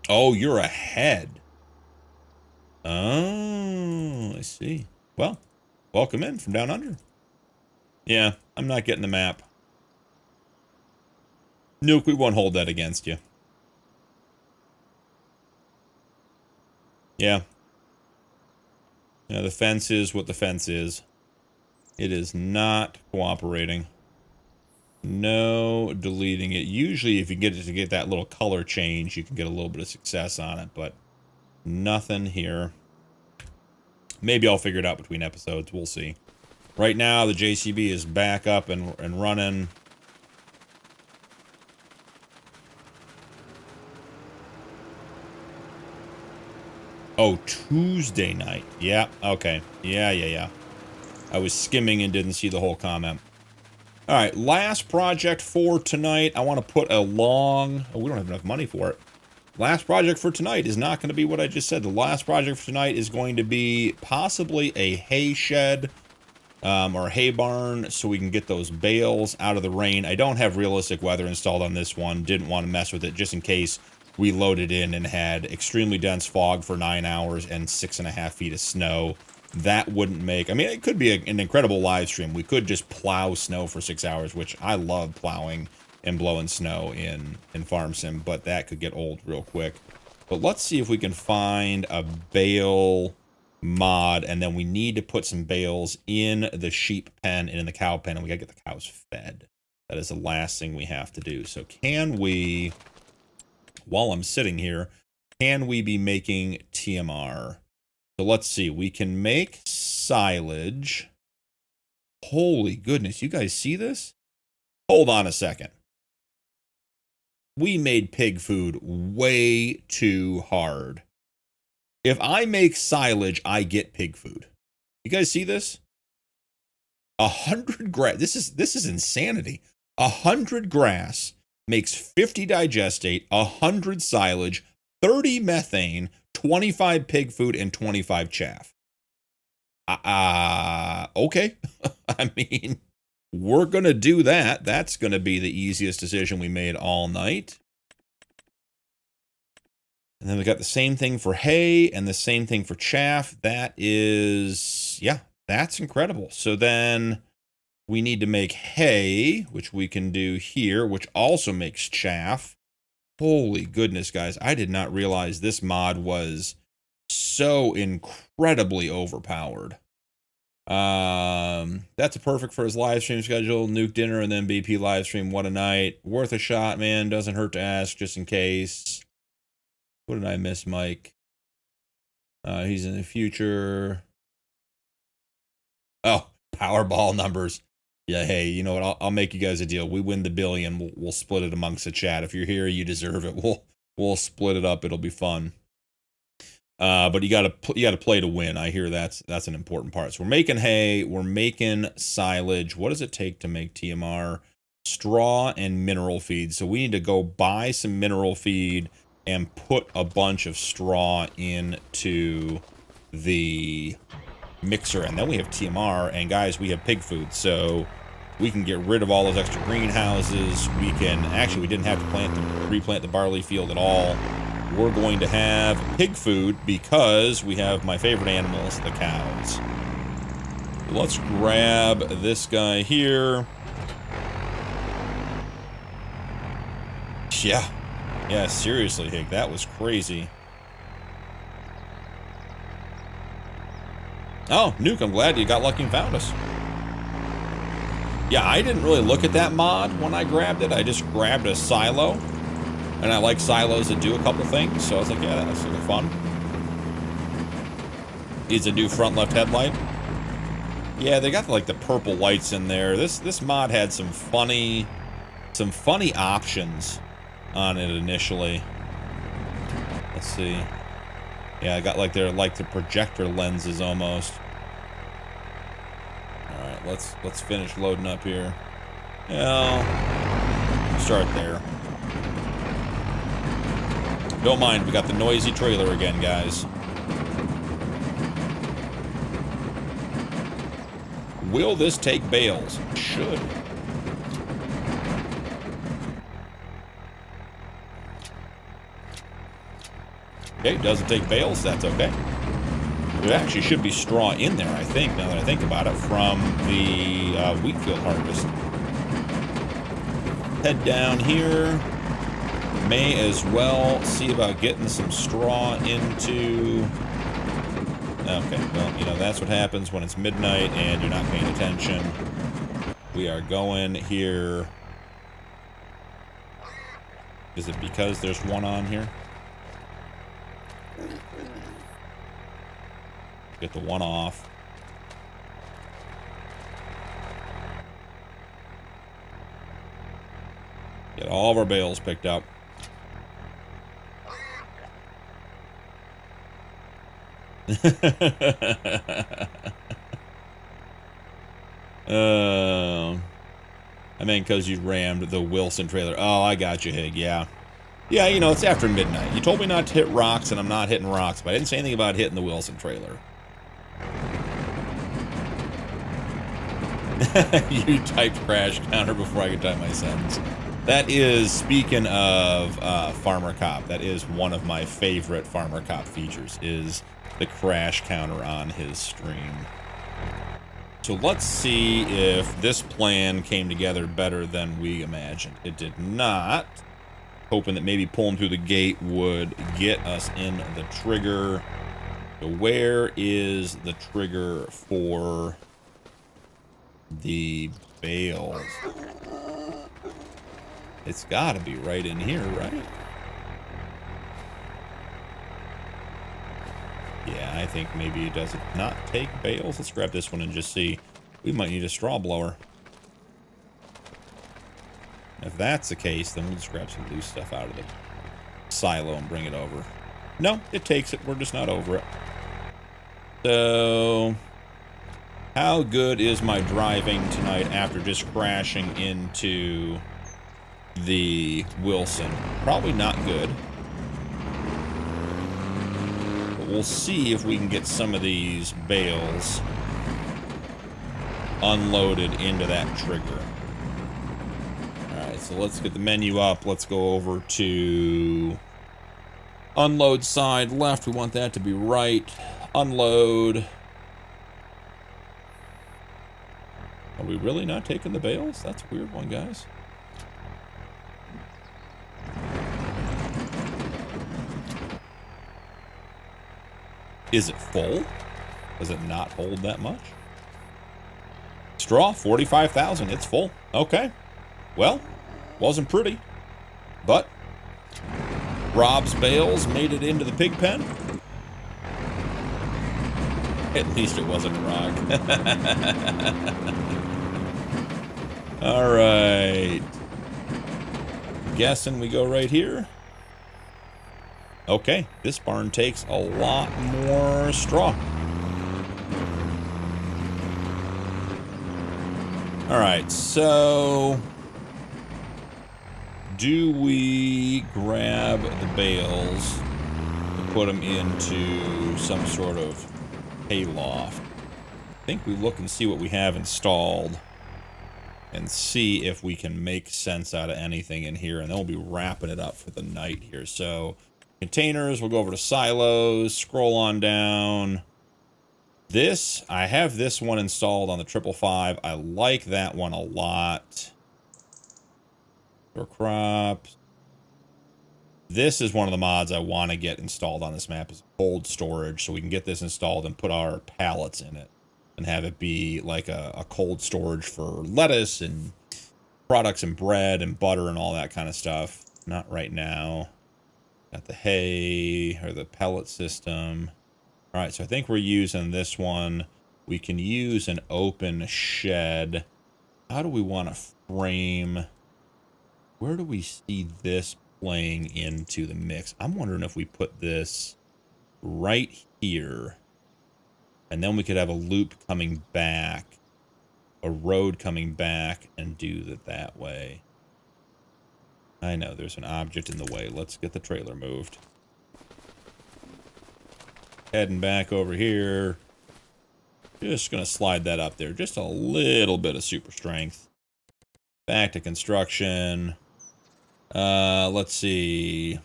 [SPEAKER 1] Oh, you're ahead. Oh, I see. Well, welcome in from down under. Yeah, I'm not getting the map. Nuke, we won't hold that against you. Yeah. Yeah, the fence is what the fence is. It is not cooperating. No deleting it. Usually if you get it to get that little color change, you can get a little bit of success on it, but nothing here. Maybe I'll figure it out between episodes. We'll see. Right now, the JCB is back up and running. Oh, Tuesday night. Yeah, okay. Yeah. I was skimming and didn't see the whole comment. All right, last project for tonight. I want to put a long... Oh, we don't have enough money for it. Last project for tonight is not going to be what I just said. The last project for tonight is going to be possibly a hay shed or a hay barn so we can get those bales out of the rain. I don't have realistic weather installed on this one. Didn't want to mess with it just in case we loaded in and had extremely dense fog for 9 hours and 6.5 feet of snow. That wouldn't make... I mean, it could be an incredible live stream. We could just plow snow for 6 hours, which I love plowing and blowing snow in Farm Sim, but that could get old real quick. But let's see if we can find a bale mod, and then we need to put some bales in the sheep pen and in the cow pen, and we gotta get the cows fed. That is the last thing we have to do. So can we, while I'm sitting here, can we be making TMR? So let's see, we can make silage. Holy goodness, you guys see this? Hold on a second. We made pig food way too hard. If I make silage, I get pig food. You guys see this? 100 grass. This is insanity. 100 grass makes 50 digestate, 100 silage, 30 methane, 25 pig food, and 25 chaff. Okay. I mean, we're going to do that. That's going to be the easiest decision we made all night. And then we got the same thing for hay and the same thing for chaff. That is, yeah, that's incredible. So then We need to make hay, which we can do here, which also makes chaff. Holy goodness, guys. I did not realize this mod was so incredibly overpowered. That's a perfect for his live stream schedule. Nuke dinner and then BP live stream. What a night. Worth a shot, man. Doesn't hurt to ask just in case. What did I miss, Mike? He's in the future. Oh, Powerball numbers. Yeah, hey, you know what? I'll make you guys a deal. We win the billion. We'll split it amongst the chat. If you're here, you deserve it. We'll split it up. It'll be fun. But you gotta play to win. I hear that's an important part. So we're making hay. We're making silage. What does it take to make TMR? Straw and mineral feed. So we need to go buy some mineral feed and put a bunch of straw into the mixer, and then we have TMR, and guys, we have pig food, so we can get rid of all those extra greenhouses. We can actually, we didn't have to replant the barley field at all. We're going to have pig food because we have my favorite animals, the cows. Let's grab this guy here. Yeah, seriously, Hig, that was crazy. Oh, Nuke, I'm glad you got lucky and found us. Yeah, I didn't really look at that mod when I grabbed it. I just grabbed a silo. And I like silos that do a couple things. So I was like, yeah, that's sort of fun. Needs a new front left headlight. Yeah, they got like the purple lights in there. This mod had some funny options on it initially. Let's see. Yeah, I got like the projector lenses almost. All right, let's finish loading up here. Yeah, start there. Don't mind, we got the noisy trailer again, guys. Will this take bales? Should. Okay, doesn't take bales, that's okay. There actually should be straw in there, I think, now that I think about it, from the wheat field harvest. Head down here. May as well see about getting some straw into... Okay, well, you know, that's what happens when it's midnight and you're not paying attention. We are going here. Is it because there's one on here? Get the one off. Get all of our bales picked up. I mean, because you rammed the Wilson trailer. Oh, I got you, Hig. Yeah. Yeah, you know, it's after midnight. You told me not to hit rocks, and I'm not hitting rocks, but I didn't say anything about hitting the Wilson trailer. You typed crash counter before I could type my sentence. That is, speaking of Farmer Cop, that is one of my favorite Farmer Cop features, is the crash counter on his stream. So let's see if this plan came together better than we imagined. It did not. Hoping that maybe pulling through the gate would get us in the trigger. So where is the trigger for the bales? It's got to be right in here, right? Yeah, I think maybe it does not take bales. Let's grab this one and just see. We might need a straw blower. If that's the case, then we'll just grab some loose stuff out of the silo and bring it over. No, it takes it. We're just not over it. So, how good is my driving tonight after just crashing into the Wilson? Probably not good. But we'll see if we can get some of these bales unloaded into that trigger. Alright, so let's get the menu up. Let's go over to unload side left. We want that to be right. Unload. Are we really not taking the bales? That's a weird one, guys. Is it full? Does it not hold that much? Straw, 45,000. It's full. Okay. Well, wasn't pretty. But Rob's bales made it into the pig pen. At least it wasn't a rock. All right. Guessing we go right here. Okay, this barn takes a lot more straw. All right, so do we grab the bales and put them into some sort of hayloft? I think we look and see what we have installed and see if we can make sense out of anything in here, and then we'll be wrapping it up for the night here. So containers, we'll go over to silos, scroll on down. This, I have this one installed on the 555. I like that one a lot. For crops. This is one of the mods I want to get installed on this map, is cold storage, so we can get this installed and put our pallets in it and have it be like a cold storage for lettuce and products and bread and butter and all that kind of stuff. Not right now. Got the hay or the pellet system. All right, so I think we're using this one. We can use an open shed. How do we want to frame? Where do we see this playing into the mix? I'm wondering if we put this right here, and then we could have a loop coming back, a road coming back, and do it that way. I know there's an object in the way. Let's get the trailer moved. Heading back over here. Just gonna slide that up there. Just a little bit of super strength. Back to construction. Let's see.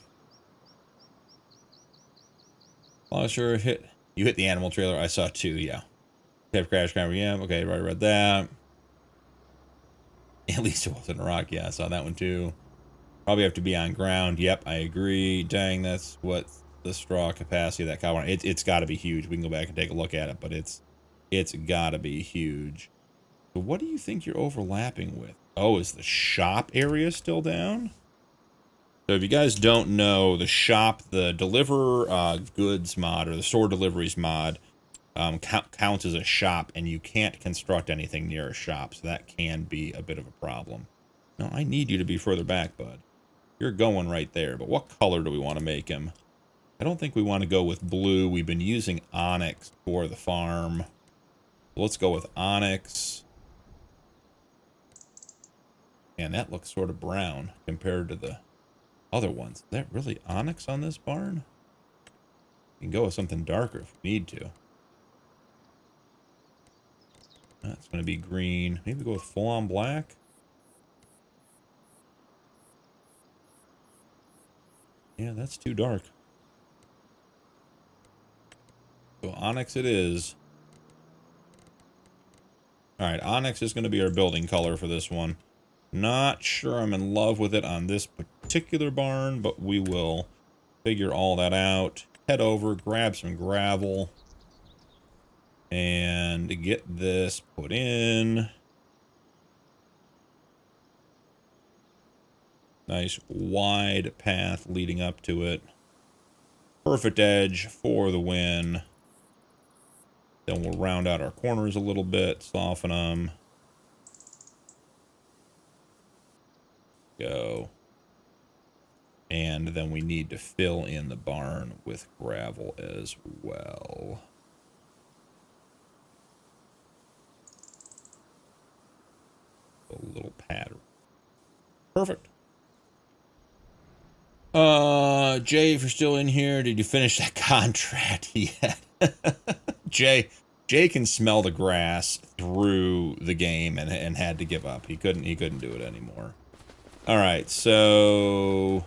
[SPEAKER 1] Sure, you hit the animal trailer. I saw two, yeah. Have crash camera, yeah. Okay, right, read that. At least it wasn't a rock. Yeah, I saw that one too. Probably have to be on ground. Yep, I agree. Dang, that's what the straw capacity of that cow barn. It's got to be huge. We can go back and take a look at it, but it's got to be huge. So what do you think you're overlapping with? Oh, is the shop area still down? So if you guys don't know, the shop, the deliver goods mod, or the store deliveries mod, counts as a shop, and you can't construct anything near a shop, so that can be a bit of a problem. No, I need you to be further back, bud. You're going right there, but what color do we want to make him? I don't think we want to go with blue. We've been using onyx for the farm. Let's go with onyx. And that looks sort of brown compared to the other ones. Is that really onyx on this barn? We can go with something darker if we need to. That's going to be green. Maybe go with full-on black. Yeah, that's too dark. So onyx it is. Alright, onyx is going to be our building color for this one. Not sure I'm in love with it on this particular barn, but we will figure all that out. Head over, grab some gravel, and get this put in. Nice wide path leading up to it. Perfect edge for the win. Then we'll round out our corners a little bit, soften them. Go. And then we need to fill in the barn with gravel as well. A little pattern. Perfect. Jay, if you're still in here, did you finish that contract yet? Jay can smell the grass through the game and had to give up. He couldn't do it anymore. All right, so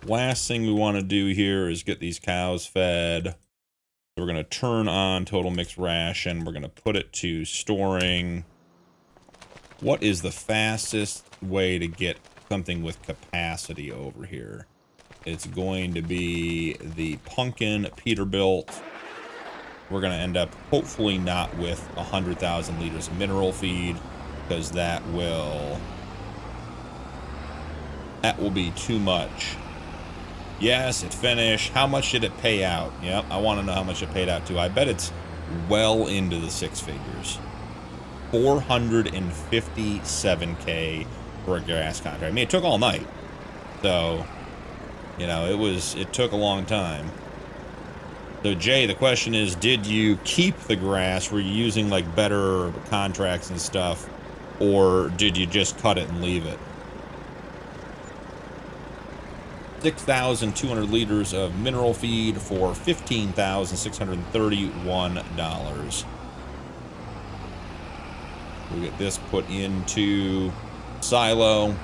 [SPEAKER 1] last thing we want to do here is get these cows fed. So we're going to turn on total mixed ration. We're going to put it to storing. What is the fastest way to get something with capacity over here? It's going to be the Punkin Peterbilt. We're going to end up hopefully not with 100,000 liters of mineral feed, because that will be too much. Yes, it finished. How much did it pay out? Yep, I want to know how much it paid out to. I bet it's well into the six figures. 457K for a gas contract. I mean, it took all night. So, you know, it took a long time. So, Jay, the question is, did you keep the grass? Were you using, like, better contracts and stuff? Or did you just cut it and leave it? 6,200 liters of mineral feed for $15,631. We'll get this put into silo.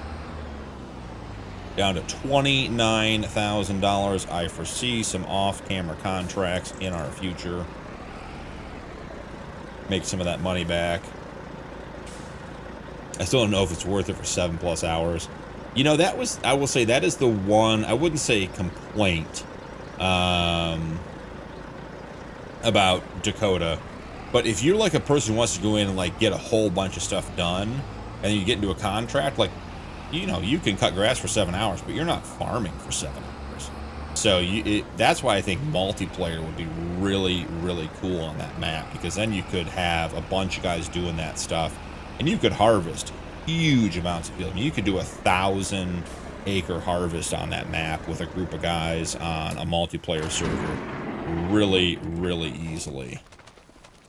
[SPEAKER 1] Down to $29,000. I foresee some off-camera contracts in our future. Make some of that money back. I still don't know if it's worth it for 7+ hours. You know, I will say that is the one, I wouldn't say complaint about Dakota. But if you're like a person who wants to go in and like get a whole bunch of stuff done, and then you get into a contract, like, you know, you can cut grass for 7 hours, but you're not farming for 7 hours. So that's why I think multiplayer would be really, really cool on that map, because then you could have a bunch of guys doing that stuff, and you could harvest huge amounts of field. I mean, you could do a 1,000-acre harvest on that map with a group of guys on a multiplayer server really, really easily.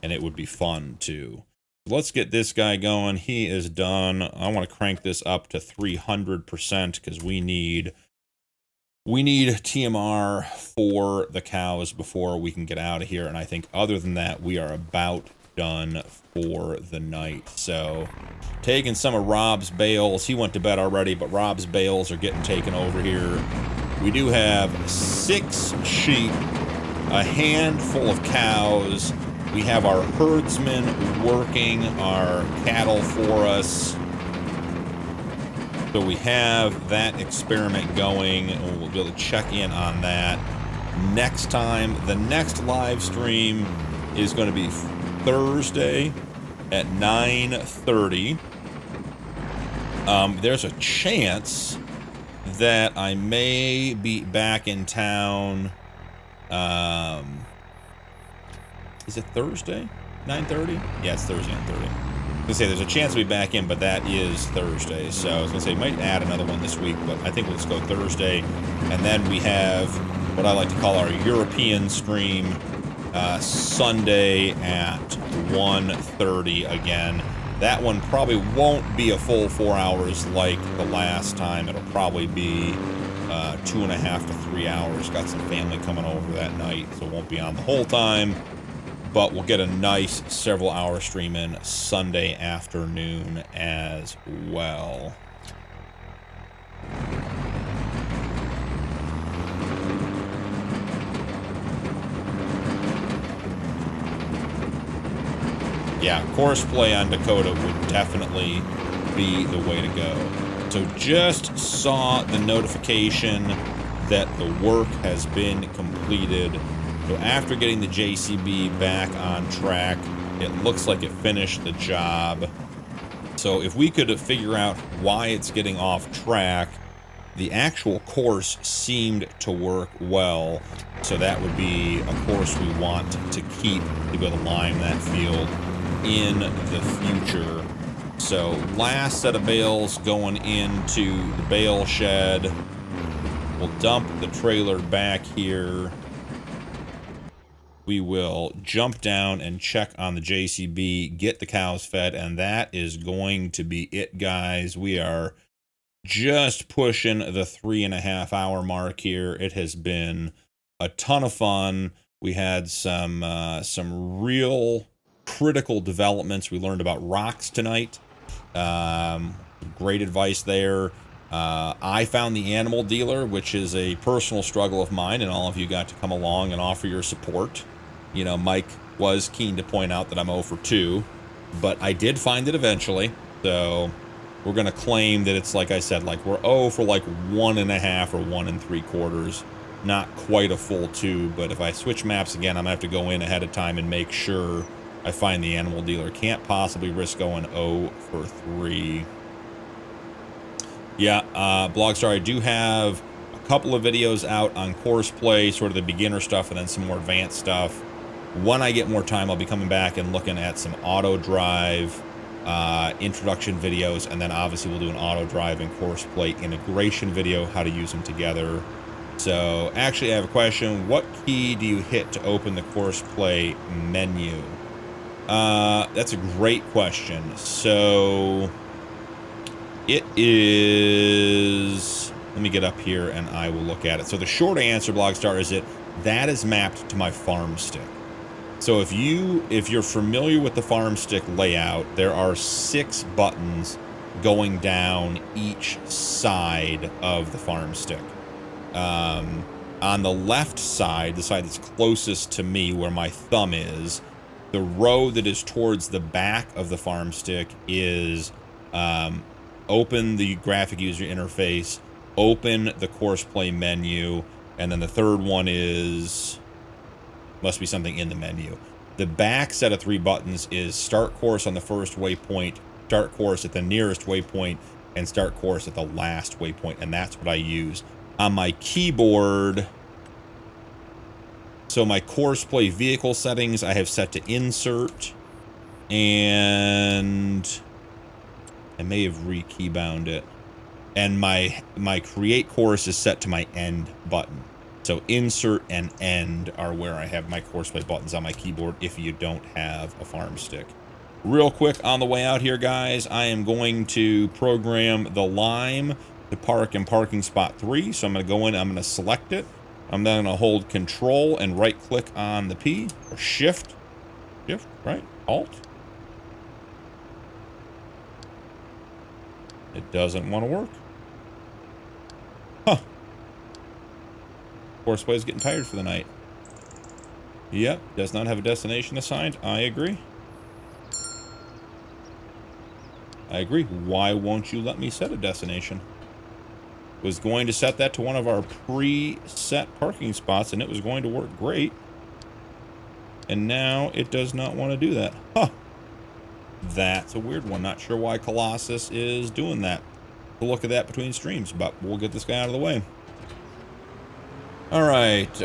[SPEAKER 1] And it would be fun too. Let's get this guy going. He is done. I want to crank this up to 300% because we need TMR for the cows before we can get out of here. And I think other than that, we are about done for the night. So taking some of Rob's bales. He went to bed already, but Rob's bales are getting taken over here. We do have 6 sheep, a handful of cows. We have our herdsmen working our cattle for us. So we have that experiment going, and we'll be able to check in on that next time. The next live stream is going to be Thursday at 9:30. There's a chance that I may be back in town. Is it Thursday? 9:30? Yeah, it's Thursday, 9:30. I was gonna say there's a chance to be back in, but that is Thursday. So I was gonna say might add another one this week, but I think let's go Thursday. And then we have what I like to call our European stream Sunday at 1:30 again. That one probably won't be a full 4 hours like the last time. It'll probably be 2.5 to 3 hours. Got some family coming over that night, so it won't be on the whole time. But we'll get a nice several-hour stream in Sunday afternoon as well. Yeah, course play on Dakota would definitely be the way to go. So just saw the notification that the work has been completed. So after getting the JCB back on track, it looks like it finished the job. So if we could figure out why it's getting off track, the actual course seemed to work well. So that would be a course we want to keep to be able to lime that field in the future. So last set of bales going into the bale shed. We'll dump the trailer back here. We will jump down and check on the JCB, get the cows fed, and that is going to be it, guys. We are just pushing the 3.5 hour mark here. It has been a ton of fun. We had some real critical developments. We learned about rocks tonight. Great advice there. I found the animal dealer, which is a personal struggle of mine, and all of you got to come along and offer your support. You know, Mike was keen to point out that I'm 0 for 2, but I did find it eventually. So we're going to claim that it's, like I said, like we're 0 for like 1.5 or 1 3/4. Not quite a full 2, but if I switch maps again, I'm going to have to go in ahead of time and make sure I find the animal dealer. Can't possibly risk going 0 for 3. Yeah, Blogstar, I do have a couple of videos out on course play, sort of the beginner stuff, and then some more advanced stuff. When I get more time, I'll be coming back and looking at some auto drive introduction videos, and then obviously we'll do an auto drive and course play integration video, how to use them together. So actually I have a question. What key do you hit to open the course play menu? That's a great question. So it is, let me get up here and I will look at it. So the short answer, Blogstar, is that is mapped to my Farmstick. So if you're familiar with the Farmstick layout, there are 6 buttons going down each side of the Farmstick. On the left side, the side that's closest to me where my thumb is, the row that is towards the back of the Farmstick is open the graphic user interface, open the course play menu, and then the third one is, must be something in the menu. The back set of 3 buttons is start course on the first waypoint, start course at the nearest waypoint, and start course at the last waypoint, and that's what I use. On my keyboard, so my course play vehicle settings I have set to insert, and I may have re-keybound it. And my create course is set to my end button. So insert and end are where I have my course play buttons on my keyboard if you don't have a Farmstick. Real quick on the way out here, guys, I am going to program the Lime to park in parking spot 3. So I'm going to go in, I'm going to select it. I'm then going to hold Control and right click on the P, or Shift, right? Alt. It doesn't want to work. Huh. Course play is getting tired for the night. Yep, does not have a destination assigned. I agree. I agree. Why won't you let me set a destination? Was going to set that to one of our pre-set parking spots, and it was going to work great. And now it does not want to do that. Huh. That's a weird one. Not sure why Colossus is doing that. We'll look at that between streams, but we'll get this guy out of the way. All right.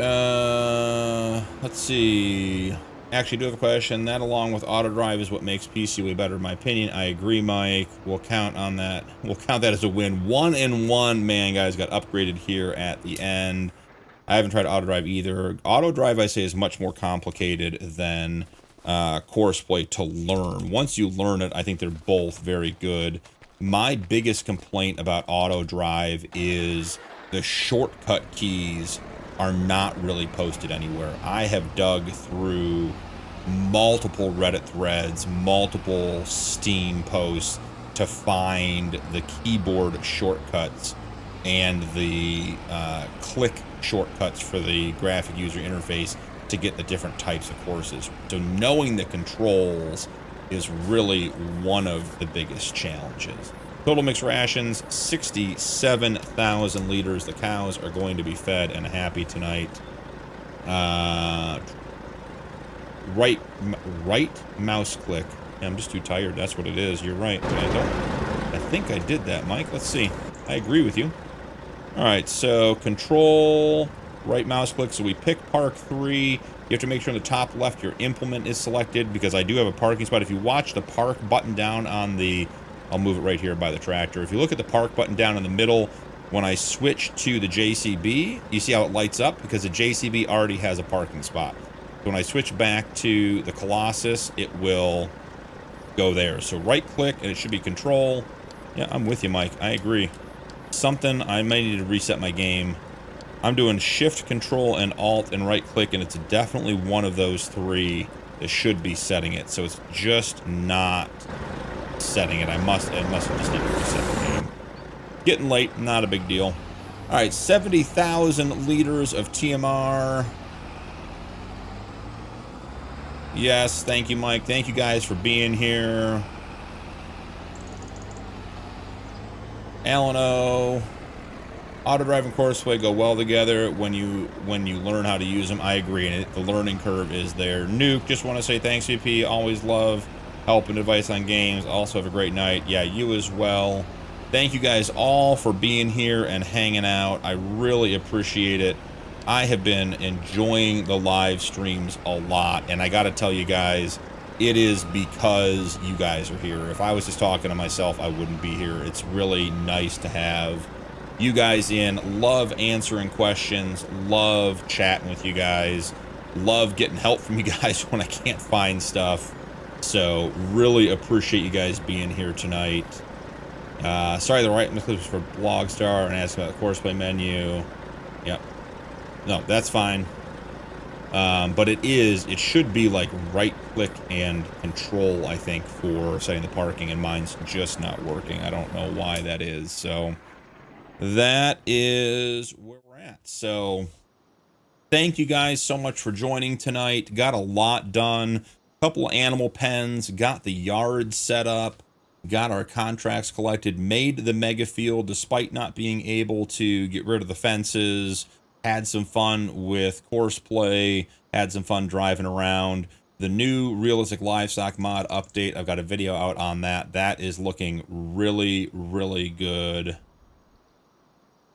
[SPEAKER 1] Let's see. Actually, I do have a question. That, along with auto drive, is what makes PC way better, in my opinion. I agree, Mike. We'll count on that. We'll count that as a win. 1-1, man, guys, got upgraded here at the end. I haven't tried auto drive either. Auto drive, I say, is much more complicated than course play to learn. Once you learn it, I think they're both very good. My biggest complaint about auto drive is the shortcut keys are not really posted anywhere. I have dug through multiple Reddit threads, multiple Steam posts to find the keyboard shortcuts and the click shortcuts for the graphic user interface to get the different types of courses. So knowing the controls is really one of the biggest challenges. Total mixed rations, 67,000 liters. The cows are going to be fed and happy tonight. Right mouse click. I'm just too tired. That's what it is. You're right. I think I did that, Mike. Let's see. I agree with you. All right. So control, right mouse click. So we pick park 3. You have to make sure in the top left your implement is selected, because I do have a parking spot. If you watch the park button down on the, I'll move it right here by the tractor. If you look at the park button down in the middle, when I switch to the JCB, you see how it lights up? Because the JCB already has a parking spot. So when I switch back to the Colossus, it will go there. So right click, and it should be control. Yeah, I'm with you, Mike. I agree. Something, I may need to reset my game. I'm doing shift, control, and alt, and right click, and it's definitely one of those 3 that should be setting it. So it's just not setting it. I must have just need to reset the game. Getting late, not a big deal. All right, 70,000 liters of TMR. Yes, thank you, Mike. Thank you guys for being here. Alano. Auto drive and Courseway go well together when you learn how to use them. I agree, and the learning curve is there. Nuke, just want to say thanks, VP. Always love help and advice on games. Also have a great night. Yeah, you as well. Thank you guys all for being here and hanging out. I really appreciate it. I have been enjoying the live streams a lot, and I got to tell you guys, it is because you guys are here. If I was just talking to myself, I wouldn't be here. It's really nice to have you guys in. Love answering questions, love chatting with you guys, love getting help from you guys when I can't find stuff. So really appreciate you guys being here tonight. Sorry, the right clips for Blogstar and ask about the Courseplay menu. Yep. No, that's fine. But it should be like right click and control, I think, for setting the parking, and mine's just not working. I don't know why that is. So that is where we're at. So thank you guys so much for joining tonight. Got a lot done. Couple of animal pens, got the yard set up, got our contracts collected, made the mega field despite not being able to get rid of the fences, had some fun with Courseplay, had some fun driving around. The new realistic livestock mod update, I've got a video out on that. That is looking really, really good.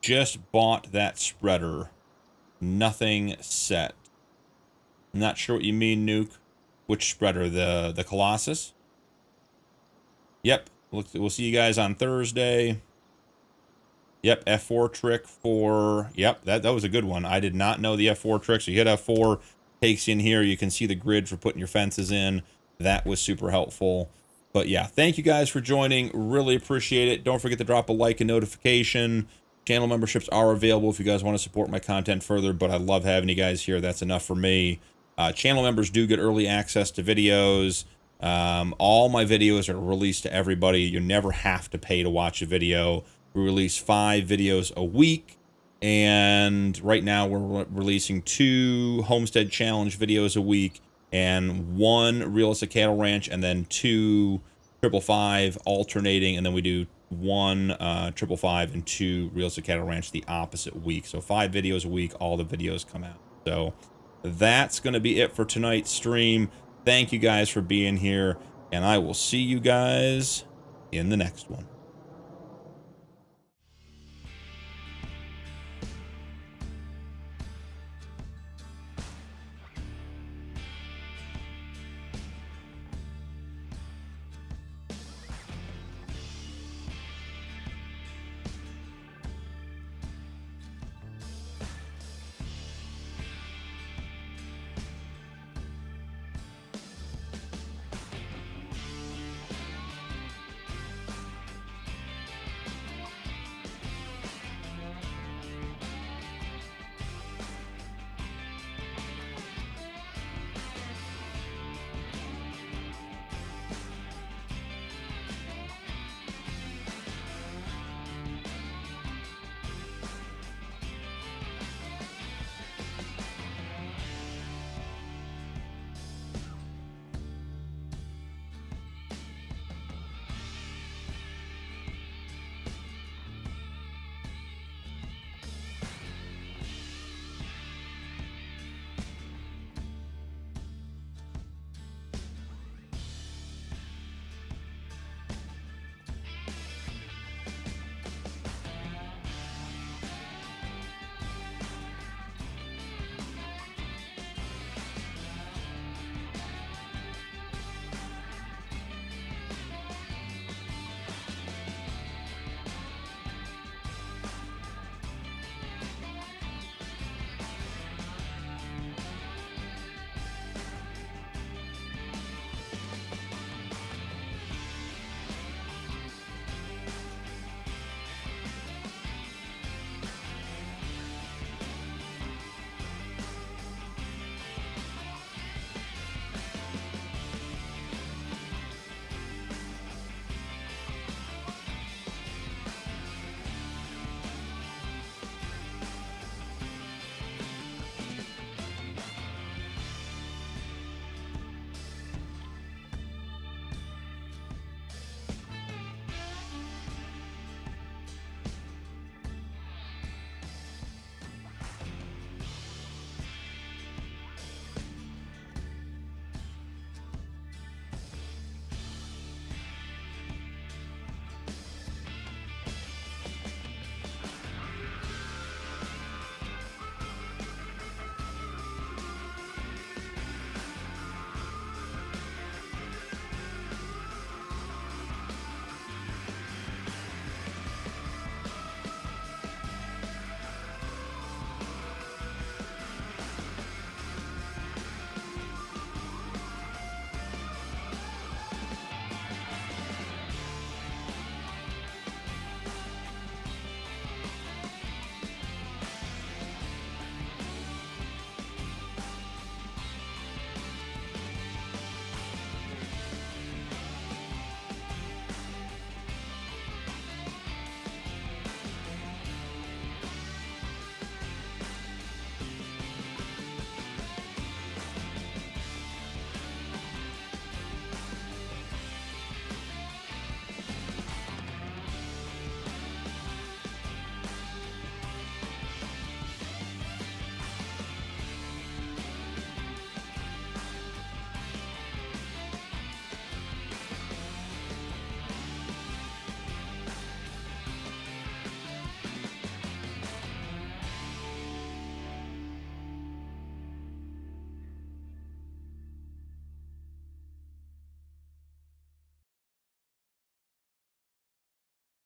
[SPEAKER 1] Just bought that spreader. Nothing set. Not sure what you mean, Nuke. Which spreader? The Colossus? Yep. We'll see you guys on Thursday. Yep, F4 trick for... Yep, that was a good one. I did not know the F4 trick. So you hit F4, takes you in here. You can see the grid for putting your fences in. That was super helpful. But yeah, thank you guys for joining. Really appreciate it. Don't forget to drop a like and notification. Channel memberships are available if you guys want to support my content further, but I love having you guys here. That's enough for me. Channel members do get early access to videos. All my videos are released to everybody. You never have to pay to watch a video. We release 5 videos a week, and right now we're releasing 2 Homestead Challenge videos a week, and 1 Realistic Cattle Ranch, and then 2 555 alternating, and then we do 1 555 and 2 Realistic Cattle Ranch the opposite week. So 5 videos a week, all the videos come out. So that's going to be it for tonight's stream. Thank you guys for being here, and I will see you guys in the next one.